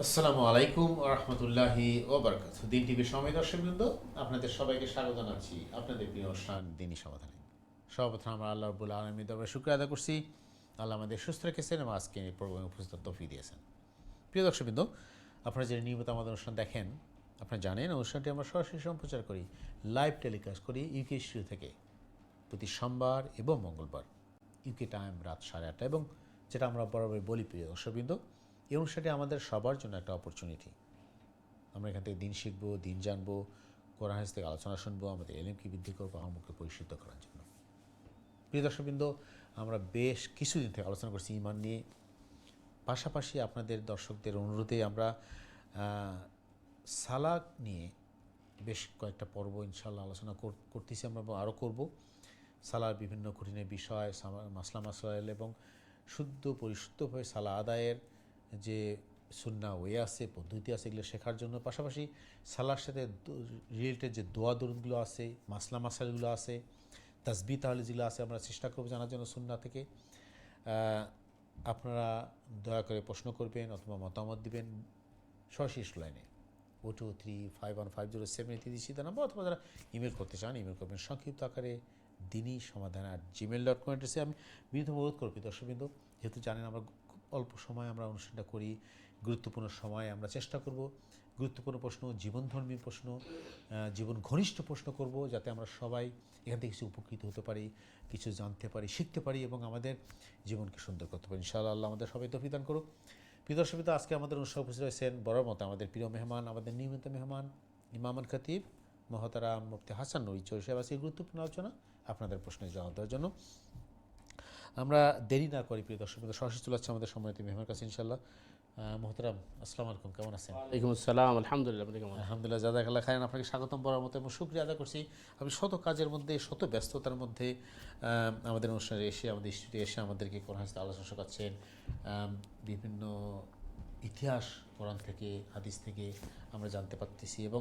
আসসালামু আলাইকুম ওয়া রাহমাতুল্লাহি ওয়া বারাকাতুহু। দিন টিভির সময় দর্শকবৃন্দ, আপনাদের সবাইকে স্বাগত জানাচ্ছি আপনাদের প্রিয় অনুষ্ঠান দিনী সমাধানে। সর্বপ্রথম আমরা আল্লাহ রাব্বুল আলামিনের দরবারে শুকরিয়া আদায় করছি, আল্লাহ আমাদের সুস্থ রেখেছেন এবং আজকে এই প্রোগ্রামে উপস্থিত তৌফিক দিয়েছেন। প্রিয় দর্শকবৃন্দ, আপনারা যে নিয়মিত আমাদের অনুষ্ঠান দেখেন, আপনারা জানেন অনুষ্ঠানটি আমরা সরাসরি সম্প্রচার করি, লাইভ টেলিকাস্ট করি ইউকে স্টুডিও থেকে প্রতি সোমবার এবং মঙ্গলবার ইউকে টাইম রাত 8:30, এবং যেটা আমরা বরাবর বলি প্রিয় দর্শকবৃন্দ, এই অনুষ্ঠানটি আমাদের সবার জন্য একটা অপরচুনিটি। আমরা এখান থেকে দিন শিখবো, দিন জানবো, কোরআন হাদিস থেকে আলোচনা শুনবো, আমাদের এলেমকে বৃদ্ধি করবো, আমলকে পরিশুদ্ধ করার জন্য। প্রিয় দর্শকবৃন্দ, আমরা বেশ কিছুদিন থেকে আলোচনা করছি ঈমান নিয়ে। পাশাপাশি আপনাদের দর্শকদের অনুরোধে আমরা সালাত নিয়ে বেশ কয়েকটা পর্ব ইনশাআল্লাহ আলোচনা করতেছি আমরা, আরও করব। সালার বিভিন্ন কঠিনের বিষয়, মাসলা মাসাইল এবং শুদ্ধ পরিশুদ্ধভাবে সালা আদায়ের যে সুন্নাহ ওয়ে আছে, পদ্ধতি আছে, এগুলো শেখার জন্য। পাশাপাশি সালার সাথে রিলেটেড যে দোয়া দরুদগুলো আছে, মাসলা মাসাইলগুলো আছে, তাসবিহ তাহলিল যেগুলো আছে, আমরা চেষ্টা করব জানার জন্য সুন্নাহ থেকে। আপনারা দয়া করে প্রশ্ন করবেন অথবা মতামত দিবেন সরাসরি লাইনে 02351507 নাম্বার, অথবা যারা ইমেল করতে চান ইমেল করবেন সংক্ষিপ্ত আকারে dini-সমাধান@gmail.com অ্যাড্রেসে। আমি বিনীত অনুরোধ করবি দর্শকবৃন্দ, যেহেতু জানেন আমরা খুব অল্প সময় আমরা অনুষ্ঠানটা করি, গুরুত্বপূর্ণ সময়ে আমরা চেষ্টা করব গুরুত্বপূর্ণ প্রশ্ন, জীবনধর্মী প্রশ্ন, জীবন ঘনিষ্ঠ প্রশ্ন করব, যাতে আমরা সবাই এখান থেকে কিছু উপকৃত হতে পারি, কিছু জানতে পারি, শিখতে পারি এবং আমাদের জীবনকে সুন্দর করতে পারি। ইনশাআল্লাহ আল্লাহ আমাদের সবাই তৌফিক দান করুক। প্রিয় দর্শকবৃন্দ, আজকে আমাদের অনুষ্ঠানে উপস্থিত রয়েছেন বড় মতো আমাদের প্রিয় মেহমান, আমাদের নিয়মিত মেহমান ইমাম খতিব মহতারাম মুফতি হাসান নুরী চৌধুরী সাহেব। আজকে গুরুত্বপূর্ণ আলোচনা আপনাদের প্রশ্নের জবাব দেওয়ার জন্য। আমরা দেরি না করি প্রিয় দর্শকবৃন্দ, সরাসরি চলে যাচ্ছে আমাদের সম্মানিত মেহমানের কাছে ইনশাআল্লাহ। মোহতারাম, আসসালামু আলাইকুম, কেমন আছেন? ওয়ালাইকুম আসসালাম, আলহামদুলিল্লাহ। আলহামদুলিল্লাহ, জাযাকাল্লাহ খাইরান। আপনাকে স্বাগতম বলার মতো এবং শুকরিয়া আদায় করছি, আপনি শত কাজের মধ্যে, শত ব্যস্ততার মধ্যে আমাদের অনুষ্ঠানে এসে, আমাদের স্টুডিও এসে আমাদেরকে কোরআন হাদিস আলোচনা শেখাচ্ছেন। বিভিন্ন ইতিহাস কোরআন থেকে, হাদিস থেকে আমরা জানতে পারতেছি, এবং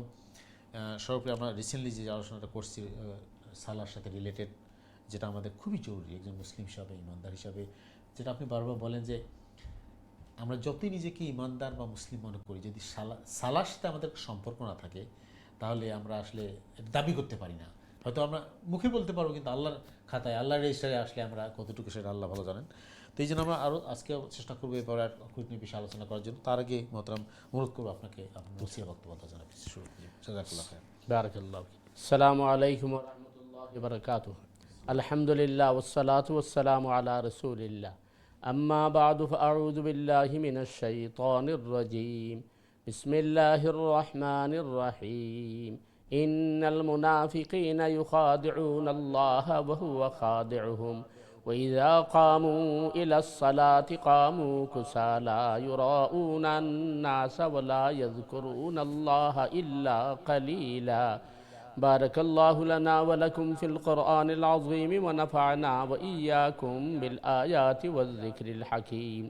সর্বোপরি আমরা রিসেন্টলি যে আলোচনাটা করছি সালার সাথে রিলেটেড, যেটা আমাদের খুবই জরুরি একজন মুসলিম হিসাবে, ইমানদার হিসাবে। যেটা আপনি বারবার বলেন যে আমরা যতই নিজেকে ইমানদার বা মুসলিম মনে করি, যদি সালার সাথে আমাদের সম্পর্ক না থাকে, তাহলে আমরা আসলে দাবি করতে পারি না। হয়তো আমরা মুখে বলতে পারবো, কিন্তু আল্লাহর খাতায়, আল্লাহর রেজিস্টারে আসলে আমরা কতটুকু সেটা আল্লাহ ভালো জানেন। তো এই জন্য আমরা আরও আজকে চেষ্টা করবো এরপর আর খুঁটিনি বিষয়ে আলোচনা করার জন্য। তার আগে মোহতারাম অনুরোধ করবো আপনাকে আপনার নসিহত বক্তব্য জানাবেন শুরু করি। জাযাকাল্লাহ খাইর। বারাকাল্লাহু ফিক। আসসালামু আলাইকুম ওয়া রাহমাতুল্লাহি ওয়া বারাকাতুহু। আলহামদুলিল্লাহ ওয়াসসালাতু ওয়াসসালামু আলা রাসূলিল্লাহ। আম্মা বা'দু ফাআউযু বিল্লাহি মিনাশ শাইতানির রাজীম। বিসমিল্লাহির রাহমানির রাহিম। ইন্নাল মুনাফিকিনা ইউখাদি'উনাল্লাহা ওয়া হুয়া খাদি'ুহুম وإذا قاموا إلى الصلاة قاموا كسالى يراءون الناس ولا يذكرون الله إلا قليلا. بارك الله لنا ولكم في القرآن العظيم ونفعنا وإياكم بالآيات والذكر الحكيم.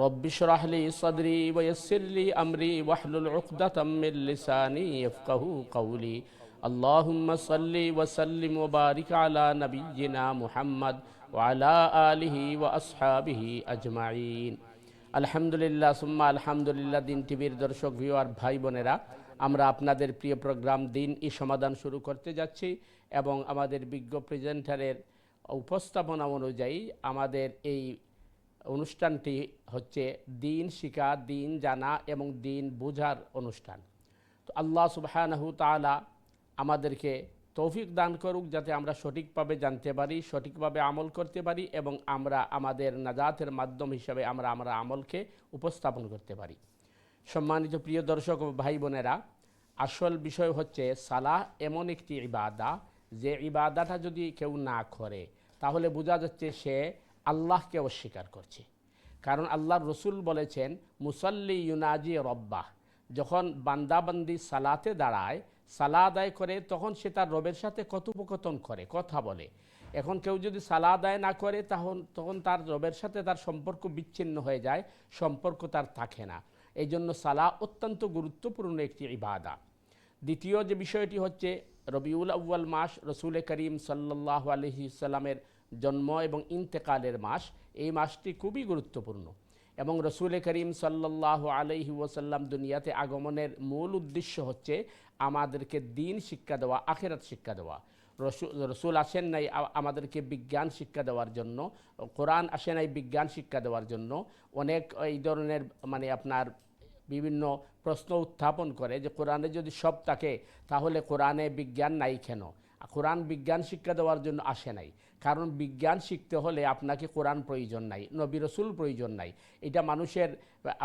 رب اشرح لي صدري ويسر لي أمري واحلل عقدة من لساني يفقه قولي. اللهم صل وسلم وبارك على نبينا محمد وعلى آله وأصحابه أجمعين. আলহামদুলিল্লাহ সুম্মা আলহামদুলিল্লাহ। দিন টিভির দর্শক, ভিউয়ার ভাই বোনেরা, আমরা আপনাদের প্রিয় প্রোগ্রাম দিন ই সমাধান শুরু করতে যাচ্ছি, এবং আমাদের বিজ্ঞ প্রেজেন্টারের উপস্থাপনা অনুযায়ী আমাদের এই অনুষ্ঠানটি হচ্ছে দিন শিখা, দিন জানা এবং দিন বোঝার অনুষ্ঠান। তো আল্লাহ সুবহানাহু তাআলা আমাদেরকে তৌফিক দান করুক, যাতে আমরা সঠিকভাবে জানতে পারি, সঠিকভাবে আমল করতে পারি, এবং আমরা আমাদের নাজাতের মাধ্যম হিসাবে আমরা আমলকে উপস্থাপন করতে পারি। সম্মানিত প্রিয় দর্শক ভাই বোনেরা, আসল বিষয় হচ্ছে সালাহ এমন একটি ইবাদা, যে ইবাদাটা যদি কেউ না করে তাহলে বোঝা যাচ্ছে সে আল্লাহকে অস্বীকার করছে। কারণ আল্লাহর রসুল বলেছেন, মুসাল্লি ইউনাজি রব্বাহ, যখন বান্দাবান্দি সালাতে দাঁড়ায়, সালা আদায় করে, তখন সে তার রবের সাথে কথোপকথন করে, কথা বলে। এখন কেউ যদি সালা আদায় না করে, তখন তার রবের সাথে তার সম্পর্ক বিচ্ছিন্ন হয়ে যায়, সম্পর্ক তার থাকে না। এই জন্য সালা অত্যন্ত গুরুত্বপূর্ণ একটি ইবাদা। দ্বিতীয় যে বিষয়টি হচ্ছে রবিউল আউয়াল মাস, রসুল করিম সাল্লাল্লাহু আলাইহি সাল্লামের জন্ম এবং ইন্তেকালের মাস। এই মাসটি খুবই গুরুত্বপূর্ণ। এবং রসুল করিম সাল্লাল্লাহু আলাইহি ওয়াসাল্লাম দুনিয়াতে আগমনের মূল উদ্দেশ্য হচ্ছে আমাদেরকে দিন শিক্ষা দেওয়া, আখিরাত শিক্ষা দেওয়া। রসুল আসেন নাই আমাদেরকে বিজ্ঞান শিক্ষা দেওয়ার জন্য, কোরআন আসে নাই বিজ্ঞান শিক্ষা দেওয়ার জন্য। অনেক এই ধরনের মানে আপনার বিভিন্ন প্রশ্ন উত্থাপন করে যে কোরআনে যদি সব থাকে তাহলে কোরআনে বিজ্ঞান নাই কেন? কোরআন বিজ্ঞান শিক্ষা দেওয়ার জন্য আসে নাই, কারণ বিজ্ঞান শিখতে হলে আপনাকে কোরআন প্রয়োজন নাই, নবী রসুল প্রয়োজন নাই। এটা মানুষের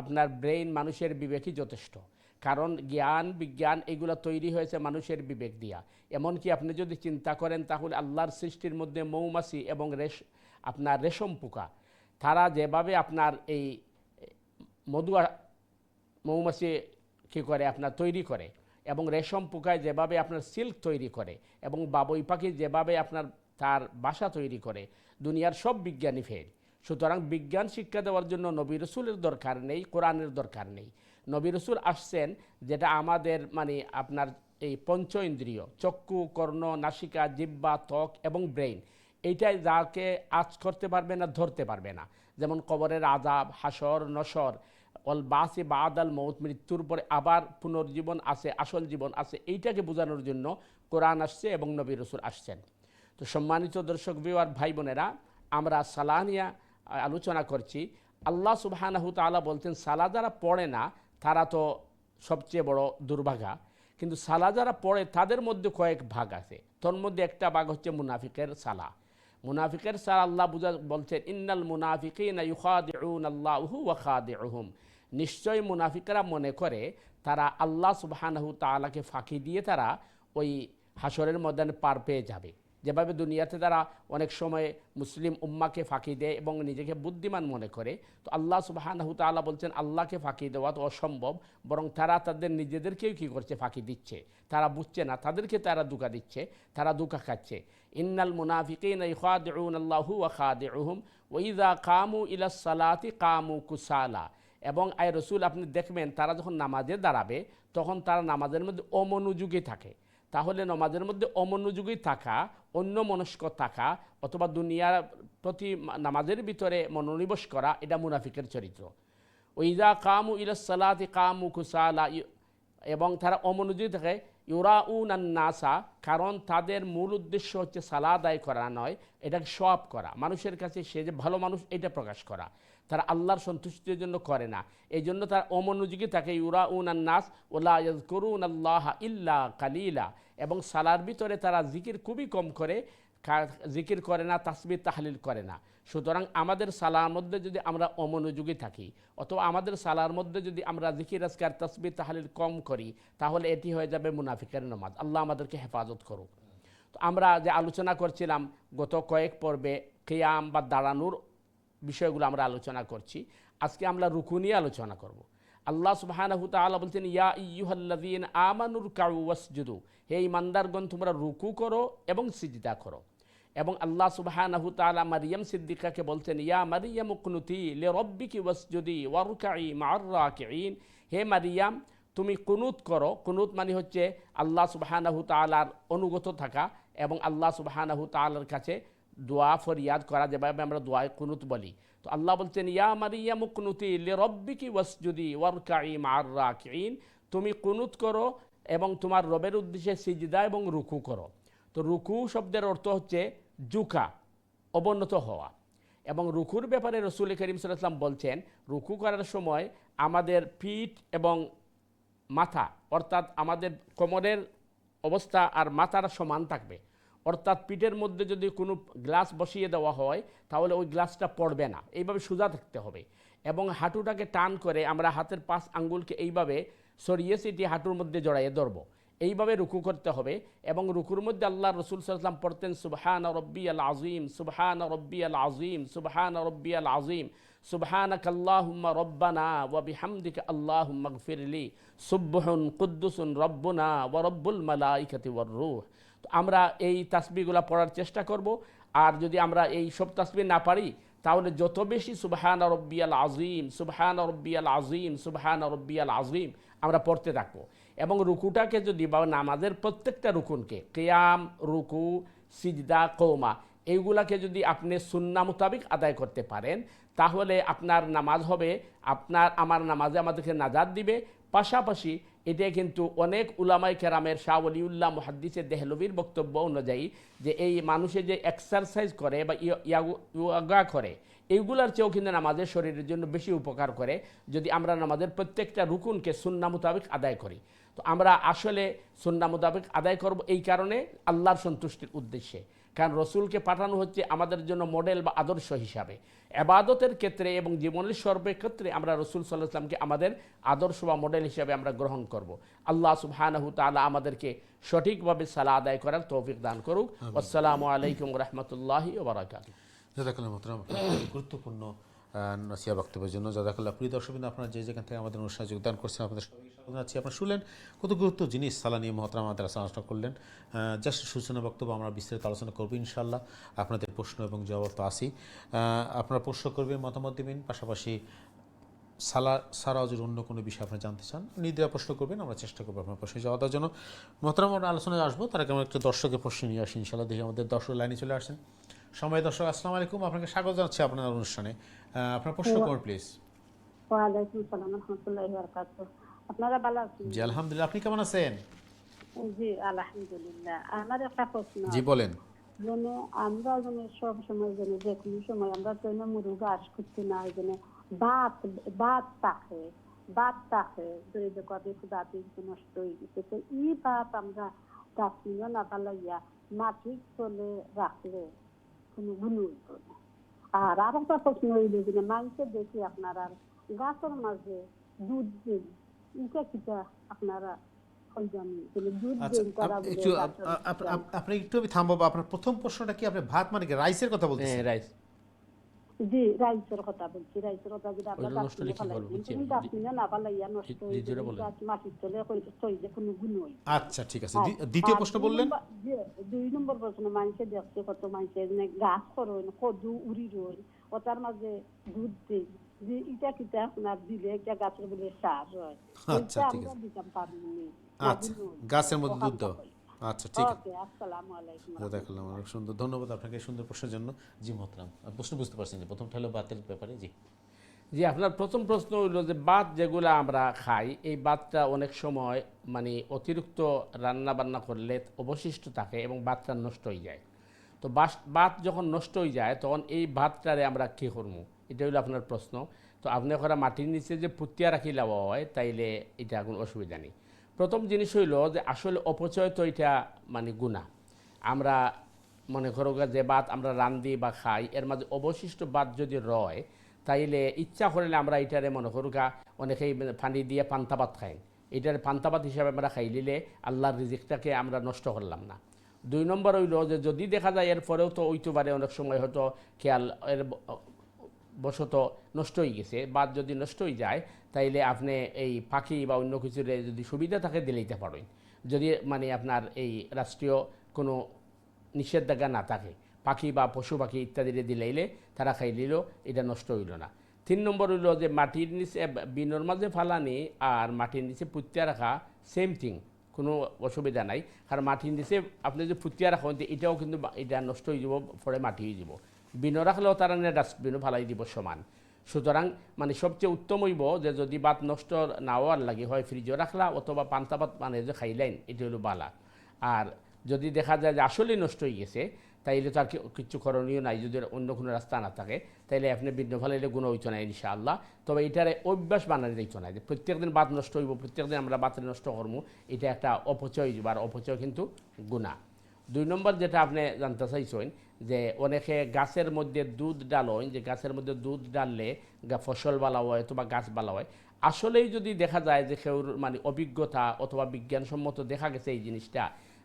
আপনার ব্রেইন, মানুষের বিবেকই যথেষ্ট। কারণ জ্ঞান বিজ্ঞান এগুলো তৈরি হয়েছে মানুষের বিবেক দিয়া। এমনকি আপনি যদি চিন্তা করেন তাহলে আল্লাহর সৃষ্টির মধ্যে মৌমাছি এবং আপনার রেশম পোকা, তারা যেভাবে আপনার এই মধু মৌমাছি কী করে আপনার তৈরি করে, এবং রেশম পোকায় যেভাবে আপনার সিল্ক তৈরি করে, এবং বাবুই পাখি যেভাবে আপনার তার বাসা তৈরি করে, দুনিয়ার সব বিজ্ঞানী ফেল। সুতরাং বিজ্ঞান শিক্ষা দেওয়ার জন্য নবী রসুলের দরকার নেই, কোরআনের দরকার নেই। নবী রসুল আসছেন যেটা আমাদের মানে আপনার এই পঞ্চ ইন্দ্রিয়, চক্ষু, কর্ণ, নাসিকা, জিহ্বা, ত্বক এবং ব্রেইন, এইটাই যাকে আঁচ করতে পারবে না, ধরতে পারবে না। যেমন কবরের আযাব, হাসর, নশর, অল বাসি বাদাল মৌত, মৃত্যুর পরে আবার পুনর্জীবন আছে, আসল জীবন আছে, এইটাকে বোঝানোর জন্য কোরআন আসছে এবং নবী রসুল আসছেন। তো সম্মানিত দর্শক ভিউয়ার ভাই বোনেরা, আমরা সালাহ নিয়ে আলোচনা করছি। আল্লাহ সুবহানাহু তাআলা বলতেন সালাহ যারা পড়ে না তারা তো সবচেয়ে বড় দুর্ভাগা, কিন্তু সালাহ যারা পড়ে তাদের মধ্যে কয়েক ভাগ আছে। তোর মধ্যে একটা ভাগ হচ্ছে মুনাফিকের সালাহ। মুনাফিকের সালাহ আল্লাহ বলছেন ইন্নাল মুনাফিকিনা ইউখাদিউনাল্লাহু ওয়া খাদিউহুম, নিশ্চয় মুনাফিকরা মনে করে তারা আল্লাহ সুবহানাহু তাআলাকে ফাঁকি দিয়ে তারা ওই হাসরের ময়দানে পার পেয়ে যাবে। যেভাবে দুনিয়াতে তারা অনেক সময় মুসলিম উম্মাকে ফাঁকি দেয় এবং নিজেকে বুদ্ধিমান মনে করে, তো আল্লাহ সুবহানাহু তাআলা বলছেন আল্লাহকে ফাঁকি দেওয়া তো অসম্ভব, বরং তারা তাদের নিজেদেরকেও কী করছে, ফাঁকি দিচ্ছে। তারা বুঝছে না, তাদেরকে তারা ধোঁকা দিচ্ছে, তারা ধোঁকা খাচ্ছে। ইন্নাল মুনাফিকিনা ইখাদিউনাল্লাহু ওয়া খাদিউহুম ওয়া ইযা কামু ইলাস সালাতি কামু কুসালা। এবং আয় রসুল আপনি দেখবেন তারা যখন নামাজে দাঁড়াবে তখন তারা নামাজের মধ্যে অমনোযোগী থাকে। তাহলে নামাজের মধ্যে অমনোযোগী থাকা, অন্য মনস্ক থাকা, অথবা দুনিয়ার প্রতি নামাজের ভিতরে মনোনিবেশ করা, এটা মুনাফিকের চরিত্র। ওইদা কামু ইলাস সালাতি কামু কুসালা, এবং তারা অমনোযোগী থাকে। ইউরাউনান নাসা, কারণ তাদের মূল উদ্দেশ্য হচ্ছে সালাত আদায় করা নয়, এটাকে সওয়াব করা, মানুষের কাছে সে যে ভালো মানুষ এটা প্রকাশ করা। তারা আল্লাহর সন্তুষ্টির জন্য করে না, এই জন্য তারা অমনোযোগী থাকে। ইউরাউনান নাস ওয়া ইয়াযকুরুনাল্লাহা ইল্লা কালিলা, এবং সালার ভিতরে তারা জিকির খুবই কম করে, জিকির করে না, তাসবিহ তাহলিল করে না। সুতরাং আমাদের সালার মধ্যে যদি আমরা অমনোযোগী থাকি, অথবা আমাদের সালার মধ্যে যদি আমরা জিকির আজকার তাসবিহ তাহলিল কম করি, তাহলে এটি হয়ে যাবে মুনাফিকের নামাজ। আল্লাহ আমাদেরকে হেফাজত করুক। তো আমরা যে আলোচনা করছিলাম গত কয়েক পর্বে কিয়াম বা দাঁড়ানোর বিষয়গুলো আমরা আলোচনা করছি। আজকে আমরা রুকু নিয়ে আলোচনা করব। আল্লাহ সুবহানাহু তাআলা বলছেন ইয়া আইয়ুহাল্লাযীনা আমানুর কাউ ওয়াসজুদু, হে ঈমানদারগণ তোমরা রুকু করো এবং সিজদা করো। এবং আল্লাহ সুবহানাহু তাআলা মারিয়াম সিদ্দিকাকে বলছেন ইয়া মারিয়াম কুনুতি লিরাব্বিকি ওয়াসজুদি ওয়ারকাই মা'আর রাকিঈন, হে মারিয়াম তুমি কুনুত করো। কুনুত মানে হচ্ছে আল্লাহ সুবহানাহু তাআলার অনুগত থাকা এবং আল্লাহ সুবহানাহু তাআলার কাছে দোয়া ফরিয়াদ করা, যেভাবে আমরা দোয়ায় কুনুত বলি। তো আল্লাহ বলছেন ইয়া মারিয়াম কুনুতি লিরাব্বিকি ওয়াসজুদি ওয়ারকাই মা'আর রাকিঈন, তুমি কুনুত করো এবং তোমার রবের উদ্দেশ্যে সিজদা এবং রুকু করো। তো রুকু শব্দের অর্থ হচ্ছে ঝুঁকা, অবনত হওয়া। এবং রুকুর ব্যাপারে রাসূল করিম সাল্লাল্লাহু আলাইহি ওয়াসাল্লাম বলছেন রুকু করার সময় আমাদের পিঠ এবং মাথা, অর্থাৎ আমাদের কোমরের অবস্থা আর মাথার সমান থাকবে। অর্থাৎ পিঠের মধ্যে যদি কোনো গ্লাস বসিয়ে দেওয়া হয় তাহলে ওই গ্লাসটা পড়বে না, এইভাবে সোজা থাকতে হবে। এবং হাঁটুটাকে টান করে আমরা হাতের 5 আঙ্গুলকে এইভাবে সরিয়ে সিটি হাঁটুর মধ্যে জড়াইয়ে ধরবো, এইভাবে রুকু করতে হবে। এবং রুকুর মধ্যে আল্লাহ রসুল সাল্লাল্লাহু আলাইহি ওয়াসাল্লাম পড়তেন সুবহান রব্বিয়াল আযীম, সুবহান রব্বিয়াল আযীম, সুবহান রব্বিয়াল আযীম, সুবহানাকাল্লাহুম্মা রব্বানা ওয়া বিহামদিকা আল্লাহুম্মা গফিরলি, সুবহুন কুদ্দুসুন রব্বুনা ওয়া রব্বুল মালাইকাতি ওয়ার রূহ। তো আমরা এই তাসবিহগুলো পড়ার চেষ্টা করব। আর যদি আমরা এই সব তাসবিহ না পারি তাহলে যত বেশি সুবহান রব্বিয়াল আযীম, সুবহান রব্বিয়াল আযীম, সুবহান রব্বিয়াল আযীম আমরা পড়তে থাকবো। এবং রুকুটাকে যদি বা নামাজের প্রত্যেকটা রুকুনকে কিয়াম, রুকু, সিজদা, কওমা এইগুলাকে যদি আপনি সুন্না মোতাবিক আদায় করতে পারেন, তাহলে আপনার নামাজ হবে, আমার নামাজে আমাদেরকে নাজাত দিবে। পাশাপাশি এটা কিন্তু অনেক উলামায়ে কেরামের, শাহ ওলিউল্লাহ মুহাদ্দিসে দেহলভির বক্তব্য অনুযায়ী, যে এই মানুষে যে এক্সারসাইজ করে বা ইয়োগা করে, এইগুলার চেয়েও কিন্তু নামাজের শরীরের জন্য বেশি উপকার করে যদি আমরা নামাজের প্রত্যেকটা রুকুনকে সুন্নাহ মোতাবেক আদায় করি। তো আমরা আসলে সুন্নাহ মোতাবেক আদায় করব এই কারণে, আল্লাহর সন্তুষ্টির উদ্দেশ্যে। কারণ রসুলকে পাঠানো হচ্ছে আমাদের জন্য মডেল বা আদর্শ হিসাবে। এবাদতের ক্ষেত্রে এবং জীবনের সর্বক্ষেত্রে আমরা রসুল সাল্লাল্লাহু আলাইহি ওয়াসাল্লামকে আমাদের আদর্শ বা মডেল হিসাবে আমরা গ্রহণ করব। আল্লাহ সুবহানাহু তাআলা আমাদেরকে সঠিকভাবে সালাত আদায় করার তৌফিক দান করুক। আসসালামু আলাইকুম ওয়া রাহমাতুল্লাহি ওয়া বারাকাতুহু। জাযাকাল্লাহ মোহতারাম, গুরুত্বপূর্ণ নসিহত বক্তব্যের জন্য জাযাকাল্লাহ। প্রিয় দর্শকবৃন্দ, আপনারা যে যেখান থেকে আমাদের অনুষ্ঠানে যোগদান করছেন, আপনাদের সবাইকে স্বাগত জানাচ্ছি। আপনারা শুনলেন কত গুরুত্ব জিনিস সালা নিয়ে মোহতারাম আমাদের আলোচনা করলেন। জাস্ট সূচনা বক্তব্য, আমরা বিস্তারিত আলোচনা করবো ইনশাআল্লাহ। আপনাদের প্রশ্ন এবং জবাব তো আসি, আপনারা প্রশ্ন করবেন, মতামত দেবেন। পাশাপাশি সালা ছাড়াও যদি অন্য কোনো বিষয় আপনি জানতে চান, নির্দ্বিধায় প্রশ্ন করবেন, আমরা চেষ্টা করবো আপনার প্রশ্নে জবাব দেওয়ার জন্য। মোহতারাম, আমরা আলোচনায় আসবো, তার আগে আমরা একটা দর্শকের প্রশ্ন নিয়ে আসি ইনশাআল্লাহ। দেখি আমাদের দর্শক লাইনে চলে আসেন। সময় দর্শক, আসসালামু আলাইকুম, আপনাকে স্বাগত জানাচ্ছি আপনার অনুষ্ঠানে। আপনার প্রশ্ন করুন প্লিজ। ওয়ালাইকুম সালাম রাহমাতুল্লাহি ওয়া বারাকাতুহু। আপনারা ভালো আছেন? জি আলহামদুলিল্লাহ, আপনি কেমন আছেন? জি আলহামদুলিল্লাহ। আমার একটা প্রশ্ন, জি বলেন। যেন আমরা যেন সব সময় যেন যে কোনো সময় আমরা তো মুরগা আশ করতে না, যেন বাত থাকে যদি কবে দাঁতে নষ্ট হয়ে গেছে, তো এই বাত আমরা ডাস্টবিনে না পালাইয়া মাটির তলে রাখলে কোনো গুণ হইত না। আর একটা প্রশ্ন হইল যে মানুষের দেখি আপনারা গাছের মাঝে দুধ দিন, এটা কিটা আপনারা আপনি একটু থামবো। আপনার প্রথম প্রশ্নটা কি? আপনি ভাত মানে কি রাইসের কথা বলতেছেন? রাইস। জি রাইসের কথা বলছি। রাইসের কথা যেটা আপনারা না পালাইয়া নষ্ট হয়ে মাটির তলে কোনো গুণ হয়। আচ্ছা ঠিক আছে, দ্বিতীয় প্রশ্ন বললেন। 2 নম্বর প্রশ্ন, মানুষের দেখছে কত মানুষের গাছ করোন, কদু উড়ি রইন, ওটার মাঝে দুধ দিই, যে এটা কিটা আপনার দিলে একটা গাছের বলে সার হয়। আচ্ছা ঠিক আছে, আচ্ছা গাছের মধ্যে দুধ দাও। আচ্ছা ঠিক আছে, আসসালামু আলাইকুম। দেখলাম, অনেক সুন্দর, ধন্যবাদ আপনাকে সুন্দর প্রশ্নের জন্য। জি মোহতারাম, প্রশ্ন বুঝতে পারছেন যে প্রথমটা হলো বাতের ব্যাপারে। জি জি, আপনার প্রথম প্রশ্ন হইল যে বাত যেগুলো আমরা খাই, এই বাতটা অনেক সময় মানে অতিরিক্ত রান্না বান্না করলে অবশিষ্ট থাকে এবং বাতটা নষ্ট হয়ে যায়। তো বাত যখন নষ্ট হয়ে যায় তখন এই ভাতটারে আমরা কী করবো, এটা হইলো আপনার প্রশ্ন। তো আপনি ওরা মাটির নিচে যে পুতিয়া রাখি লাওয়া হয়, তাইলে এটা কোনো অসুবিধা নেই। প্রথম জিনিস হইল যে আসলে অপচয় তো এটা মানে গুনাহ। আমরা মনে করো যে বাত আমরা রান্ধি বা খাই, এর মাঝে অবশিষ্ট বাত যদি রয়, তাইলে ইচ্ছা করলে আমরা এটারে মনে করুকা অনেকেই পানি দিয়ে পান্তা ভাত খাই, এটার পান্তা ভাত হিসাবে আমরা খাই নিলে আল্লাহর রিজিকটাকে আমরা নষ্ট করলাম না। 2 নম্বর হইল যে যদি দেখা যায় এরপরেও তো ওইতে পারে অনেক সময় হয়তো খেয়াল এর বশত নষ্ট হয়ে গেছে, বাদ যদি নষ্ট হয়ে যায় তাইলে আপনি এই পাখি বা অন্য কিছুর যদি সুবিধা থাকে দিলেইতে পারেন, যদি মানে আপনার এই রাষ্ট্রীয় কোনো নিষেধাজ্ঞা না থাকে। পাখি বা পশু পাখি ইত্যাদিরে দিলাইলে তারা খাইলিল, এটা নষ্ট হইল না। 3 নম্বর হইল যে মাটির নিচে বিনর মাঝে ফালানি আর মাটির নিচে পুঁতিয়া রাখা সেম থিং, কোনো অসুবিধা নাই। কারণ মাটির নিচে আপনি যদি পুঁতিয়া রাখেন এটাও কিন্তু এটা নষ্ট হয়ে যাব, পরে মাটি হয়ে যাব। বিন রাখলেও তারা ডাস্টবিনও ফালাই দিব সমান। সুতরাং মানে সবচেয়ে উত্তম হইব যে যদি বাত নষ্ট না হওয়ার লাগে হয় ফ্রিজও রাখলা অথবা পান্তা ভাত মানে যে খাইলেন, এটা হলো বালা। আর যদি দেখা যায় যে আসলেই নষ্ট হয়ে গেছে, তাইলে তো আর কিছু করণীয় নাই, যদি অন্য কোনো রাস্তা না থাকে, তাইলে আপনি বিঘ্ন ফেলাইলে গুণ হইতো না ইনশাআল্লাহ। তবে এটার অভ্যাস বানানো যাইতো না যে প্রত্যেকদিন বাত নষ্ট হইব, প্রত্যেকদিন আমরা বাতের নষ্ট করবো, এটা একটা অপচয় হইব, আর অপচয় কিন্তু গুনাহ। 2 নম্বর যেটা আপনি জানতে চাইছেন যে অনেকে গাছের মধ্যে দুধ ডালেন, যে গাছের মধ্যে দুধ ডাললে ফসল বালা হয় অথবা গাছ বালা হয়। আসলেই যদি দেখা যায় যে কেউ মানে অভিজ্ঞতা অথবা বিজ্ঞানসম্মত দেখা গেছে এই জিনিসটা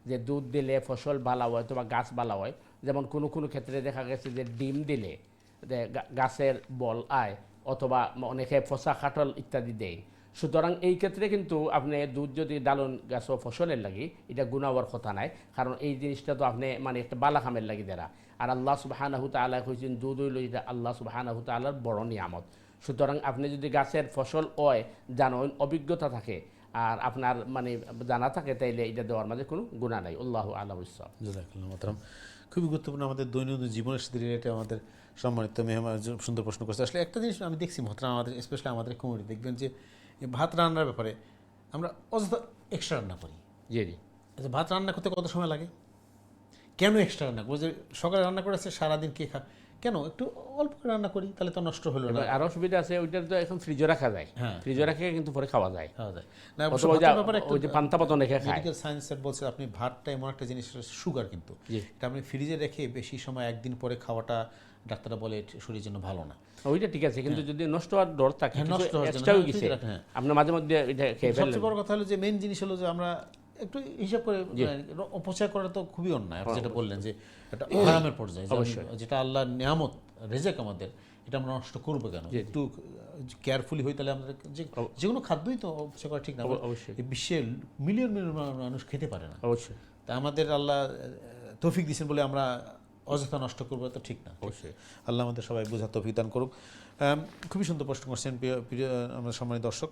যে দুধ দিলে ফসল ভালো হয় অথবা গাছ ভালো হয়, যেমন কোনো কোনো ক্ষেত্রে দেখা গেছে যে ডিম দিলে গাছের বল আয় অথবা অনেকে ফসা কাটল ইত্যাদি দেয়। সুতরাং এই ক্ষেত্রে কিন্তু আপনি দুধ যদি ডালন গাছ ও ফসলের লাগি, এটা গুনাহ হওয়ার কথা নাই, কারণ এই জিনিসটা তো আপনি মানে একটা বালা খামের লাগি দেরা। আর আল্লাহ সুবহানাহু তাআলা কইছেন দুধ হইল এটা আল্লাহ সুবহানাহু তাআলার বড় নিয়ামত। সুতরাং আপনি যদি গাছের ফসল হয় জানেন, অভিজ্ঞতা থাকে, আর আপনার মানে জানা থাকে তাইলে এটা দেওয়ার মাঝে কোনো গুনাহ নাই। আল্লাহু আ'লাম বিস-সাওয়াব। জাযাকাল্লাহু খাইরান। খুবই গুরুত্বপূর্ণ আমাদের দৈনন্দিন জীবনের সাথে রিলেটেড আমাদের সম্মানিত মেহমান সুন্দর প্রশ্ন করছে। আসলে একটা জিনিস আমি দেখছি মহতরাম, আমাদের স্পেশালি আমাদের কমিউনিটি দেখবেন যে এই ভাত রান্নার ব্যাপারে আমরা অযথা এক্সট্রা রান্না করি। জি জি। আচ্ছা, ভাত রান্না করতে কত সময় লাগে? কেন এক্সট্রা রান্না করি? যে সকালে রান্না করেছে সারাদিন কে খা, কেন একটু অল্প করে রান্না করি, তাহলে তো নষ্ট হলো না। আরও সুবিধা আছে, ওইটা তো এখন ফ্রিজে রাখা যায়। হ্যাঁ, ফ্রিজে রাখে কিন্তু পরে খাওয়া যায়। খাওয়া যায় না। অথবা ওই যে- ওই যে পান্তা পাতন রেখে খায়। মেডিকেল সায়েন্সের বলছে আপনি ভাতটা এমন একটা জিনিস, সুগার কিন্তু জি। এটা আপনি ফ্রিজে রেখে বেশি সময় একদিন পরে খাওয়াটা ডাক্তাররা বলে শরীরের জন্য ভালো না। ওইটা ঠিক আছে, কিন্তু যদি নষ্ট হওয়ার ডর থাকে, হ্যাঁ, নষ্ট হওয়ার জন্য, এক্সট্রা হয়ে হ্যাঁ, গেছে, ফ্রিজে রাখেন, হ্যাঁ। আপনি মাঝে মধ্যে এটা খেয়ে ফেললেন। সবচেয়ে বড় কথা হলো যে মেইন জিনিস হলো যে আমরা একটু হিসাব করে অপচয় করা তো খুবই অন্যায়। আপনি যেটা বললেন যে এটা হারামের পর্যায়ে, যে যেটা আল্লাহর নিয়ামত রেজেক আমাদের, এটা আমরা নষ্ট করবো কেন? একটু কেয়ারফুলি হই, তাহলে আমাদের যে কোনো খাদ্যই তো অপচয় করা ঠিক না। অবশ্যই। এই বিশ্বে মিলিয়ন মিলিয়ন মানুষ খেতে পারে না। অবশ্যই তা আমাদের আল্লাহ তৌফিক দিয়েছেন বলে আমরা অযথা নষ্ট করবো, তো ঠিক না। অবশ্যই। আল্লাহ আমাদের সবাই বোঝার তৌফিক দান করুক। খুবই সুন্দর প্রশ্ন করছেন প্রিয় আমরা সম্মানিত দর্শক।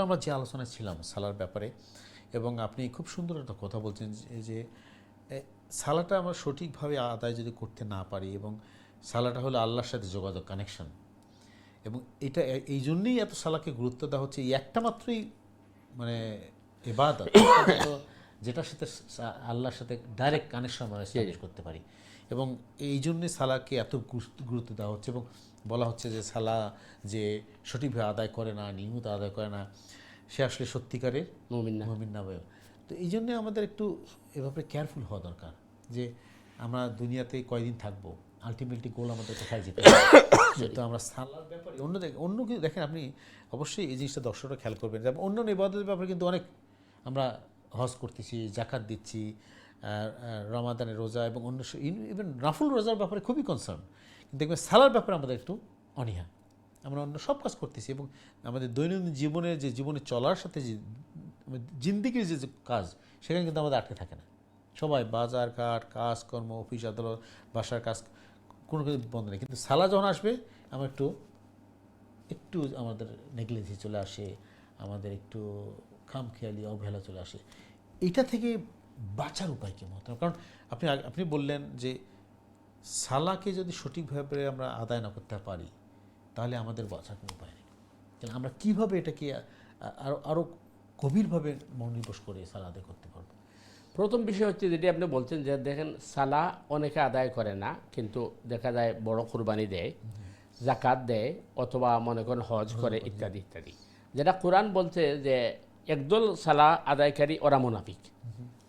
আমরা যে আলোচনায় ছিলাম সালার ব্যাপারে, এবং আপনি খুব সুন্দর একটা কথা বলছেন যে সালাটা আমরা সঠিকভাবে আদায় যদি করতে না পারি, এবং সালাটা হলো আল্লাহর সাথে যোগাযোগ, কানেকশন, এবং এটা এই জন্যই এত সালাকে গুরুত্ব দেওয়া হচ্ছে। এই একটা মাত্রই মানে ইবাদত যেটার সাথে আল্লাহর সাথে ডাইরেক্ট কানেকশন আমরা এস্টাবলিশ করতে পারি, এবং এই জন্যে সালাকে এত গুরুত্ব দেওয়া হচ্ছে। এবং বলা হচ্ছে যে সালা যে সঠিকভাবে আদায় করে না, নিয়মিত আদায় করে না, সে আসলে সত্যিকারের মুমিন না। তো এই জন্যে আমাদের একটু এভাবে কেয়ারফুল হওয়া দরকার যে আমরা দুনিয়াতে কয়দিন থাকবো, আলটিমেটলি গোল আমাদের কোথায় যেতে হবে। তো আমরা সালার ব্যাপারে অন্য কিছু দেখেন, আপনি অবশ্যই এই জিনিসটা দর্শকরা খেয়াল করবেন। যেমন অন্য ইবাদতের ব্যাপারে কিন্তু অনেক আমরা হজ করতেছি, জাকাত দিচ্ছি, রমাদানের রোজা এবং অন্য ইভেন রাফুল রোজার ব্যাপারে খুবই কনসার্ন, কিন্তু দেখবেন সালার ব্যাপারে আমাদের একটু অনীহা। আমরা অন্য সব কাজ করতেছি, এবং আমাদের দৈনন্দিন জীবনের যে জীবনে চলার সাথে যে জিন্দিগির যে কাজ, সেখানে কিন্তু আমাদের আটকে থাকে না। সবাই বাজার ঘাট, কাজকর্ম, অফিস আদালত, বাসার কাজ, কোনো কিছু বন্ধ নেই। কিন্তু সালা যখন আসবে আমরা একটু আমাদের নেগলিজেন্সি চলে আসে, আমাদের একটু খামখেয়ালি অবহেলা চলে আসে। এটা থেকে বাঁচার উপায় কী মতো? কারণ আপনি বললেন যে সালাকে যদি সঠিকভাবে আমরা আদায় না করতে পারি, তাহলে আমাদের বাঁচার কোনো উপায় নেই। তাহলে আমরা কীভাবে এটাকে আরও গভীরভাবে মনোনিবেশ করে সালা আদায় করতে পারবো? প্রথম বিষয় হচ্ছে যেটি আপনি বলছেন যে দেখেন সালা অনেকে আদায় করে না, কিন্তু দেখা যায় বড় কুরবানি দেয়, জাকাত দেয়, অথবা মনে করেন হজ করে, ইত্যাদি ইত্যাদি। যেটা কোরআন বলছে যে একদল সালা আদায়কারী ওরা মুনাফিক,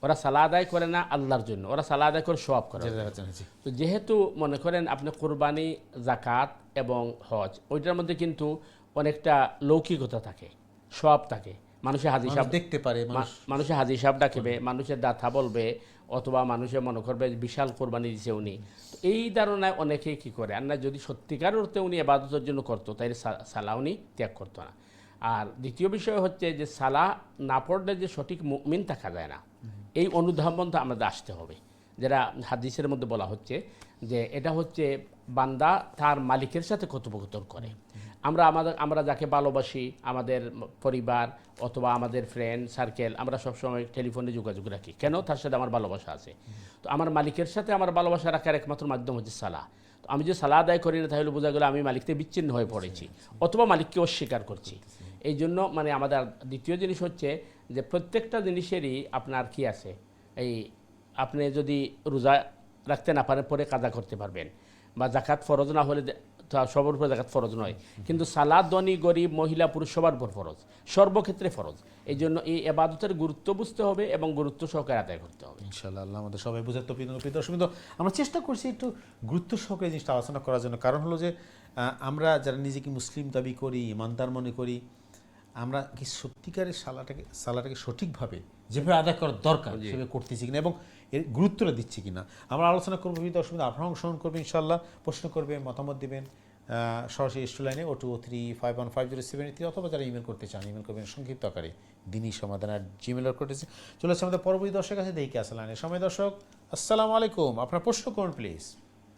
ওরা সালা আদায় করে না আল্লাহর জন্য, ওরা সালা আদায় করে সওয়াব করে। তো যেহেতু মনে করেন আপনি কুরবানি, জাকাত এবং হজ, ওইটার মধ্যে কিন্তু অনেকটা লৌকিকতা থাকে, সওয়াব থাকে। মানুষের হাজি সাহেব দেখতে পারে, মানুষের হাজি সাহেব ডাকবে, মানুষের দাথা বলবে, অথবা মানুষের মনে করবে বিশাল কোরবানি দিছে উনি। এই ধারণায় অনেকেই কী করে, আর না যদি সত্যিকার অর্থে উনি ইবাদতের জন্য করতো, তাই সালা উনি ত্যাগ করতো না। আর দ্বিতীয় বিষয় হচ্ছে যে সালা না পড়লে যে সঠিক মুমিন থাকা যায় না, এই অনুধাবনটা আমাদের আসতে হবে। যেটা হাদিসের মধ্যে বলা হচ্ছে যে এটা হচ্ছে বান্দা তার মালিকের সাথে কথোপকথন করে। আমরা যাকে ভালোবাসি, আমাদের পরিবার অথবা আমাদের ফ্রেন্ড সার্কেল, আমরা সবসময় টেলিফোনে যোগাযোগ রাখি, কেন? তার সাথে আমার ভালোবাসা আছে। তো আমার মালিকের সাথে আমার ভালোবাসা রাখার একমাত্র মাধ্যম হচ্ছে সালা। তো আমি যে সালা আদায় করি না, তাহলে বোঝা গেল আমি মালিক থেকে বিচ্ছিন্ন হয়ে পড়েছি, অথবা মালিককে অস্বীকার করছি। এই জন্য মানে আমাদের দ্বিতীয় জিনিস হচ্ছে যে প্রত্যেকটা জিনিসেরই আপনার কি আছে, এই আপনি যদি রোজা রাখতে না পারেন পরে কাজা করতে পারবেন, বা জাকাত ফরজ না হলে সবার উপরে জাকাত ফরজ নয়, কিন্তু সালাদ ধনী গরিব মহিলা পুরুষ সবার উপর ফরজ, সর্বক্ষেত্রে ফরজ। এই জন্য এই ইবাদতের গুরুত্ব বুঝতে হবে এবং গুরুত্ব সহকারে আদায় করতে হবে। ইনশাআল্লাহ আল্লাহ আমাদের সবাই বোঝার তৌফিক দান করুন। আমরা চেষ্টা করছি একটু গুরুত্ব সহকারে জিনিসটা আলোচনা করার জন্য। কারণ হলো যে আমরা যারা নিজেকে মুসলিম দাবি করি, ইমানদার মনে করি, আমরা কি সত্যিকারের সালাটাকে সঠিকভাবে যেভাবে আদায় করার দরকার সেভাবে করতেছি কিনা, এবং এর গুরুত্বটা দিচ্ছি কিনা আমরা আলোচনা করবো। অসুবিধা আপনারা অংশগ্রহণ করবেন, ইনশাআল্লাহ প্রশ্ন করবেন, মতামত দিবেন সরাসরি স্টুডিও লাইনে 0203515073, অথবা যারা ইমেল করতে চান ইমেল করবেন সংক্ষিপ্ত আকারে dini-samadan@gmail করতেছে। চলে আসছে আমাদের পরবর্তী দর্শক আছে, দেখি আসলে লাইনে সময়। দর্শক আসসালামু আলাইকুম, আপনার প্রশ্ন করুন প্লিজ।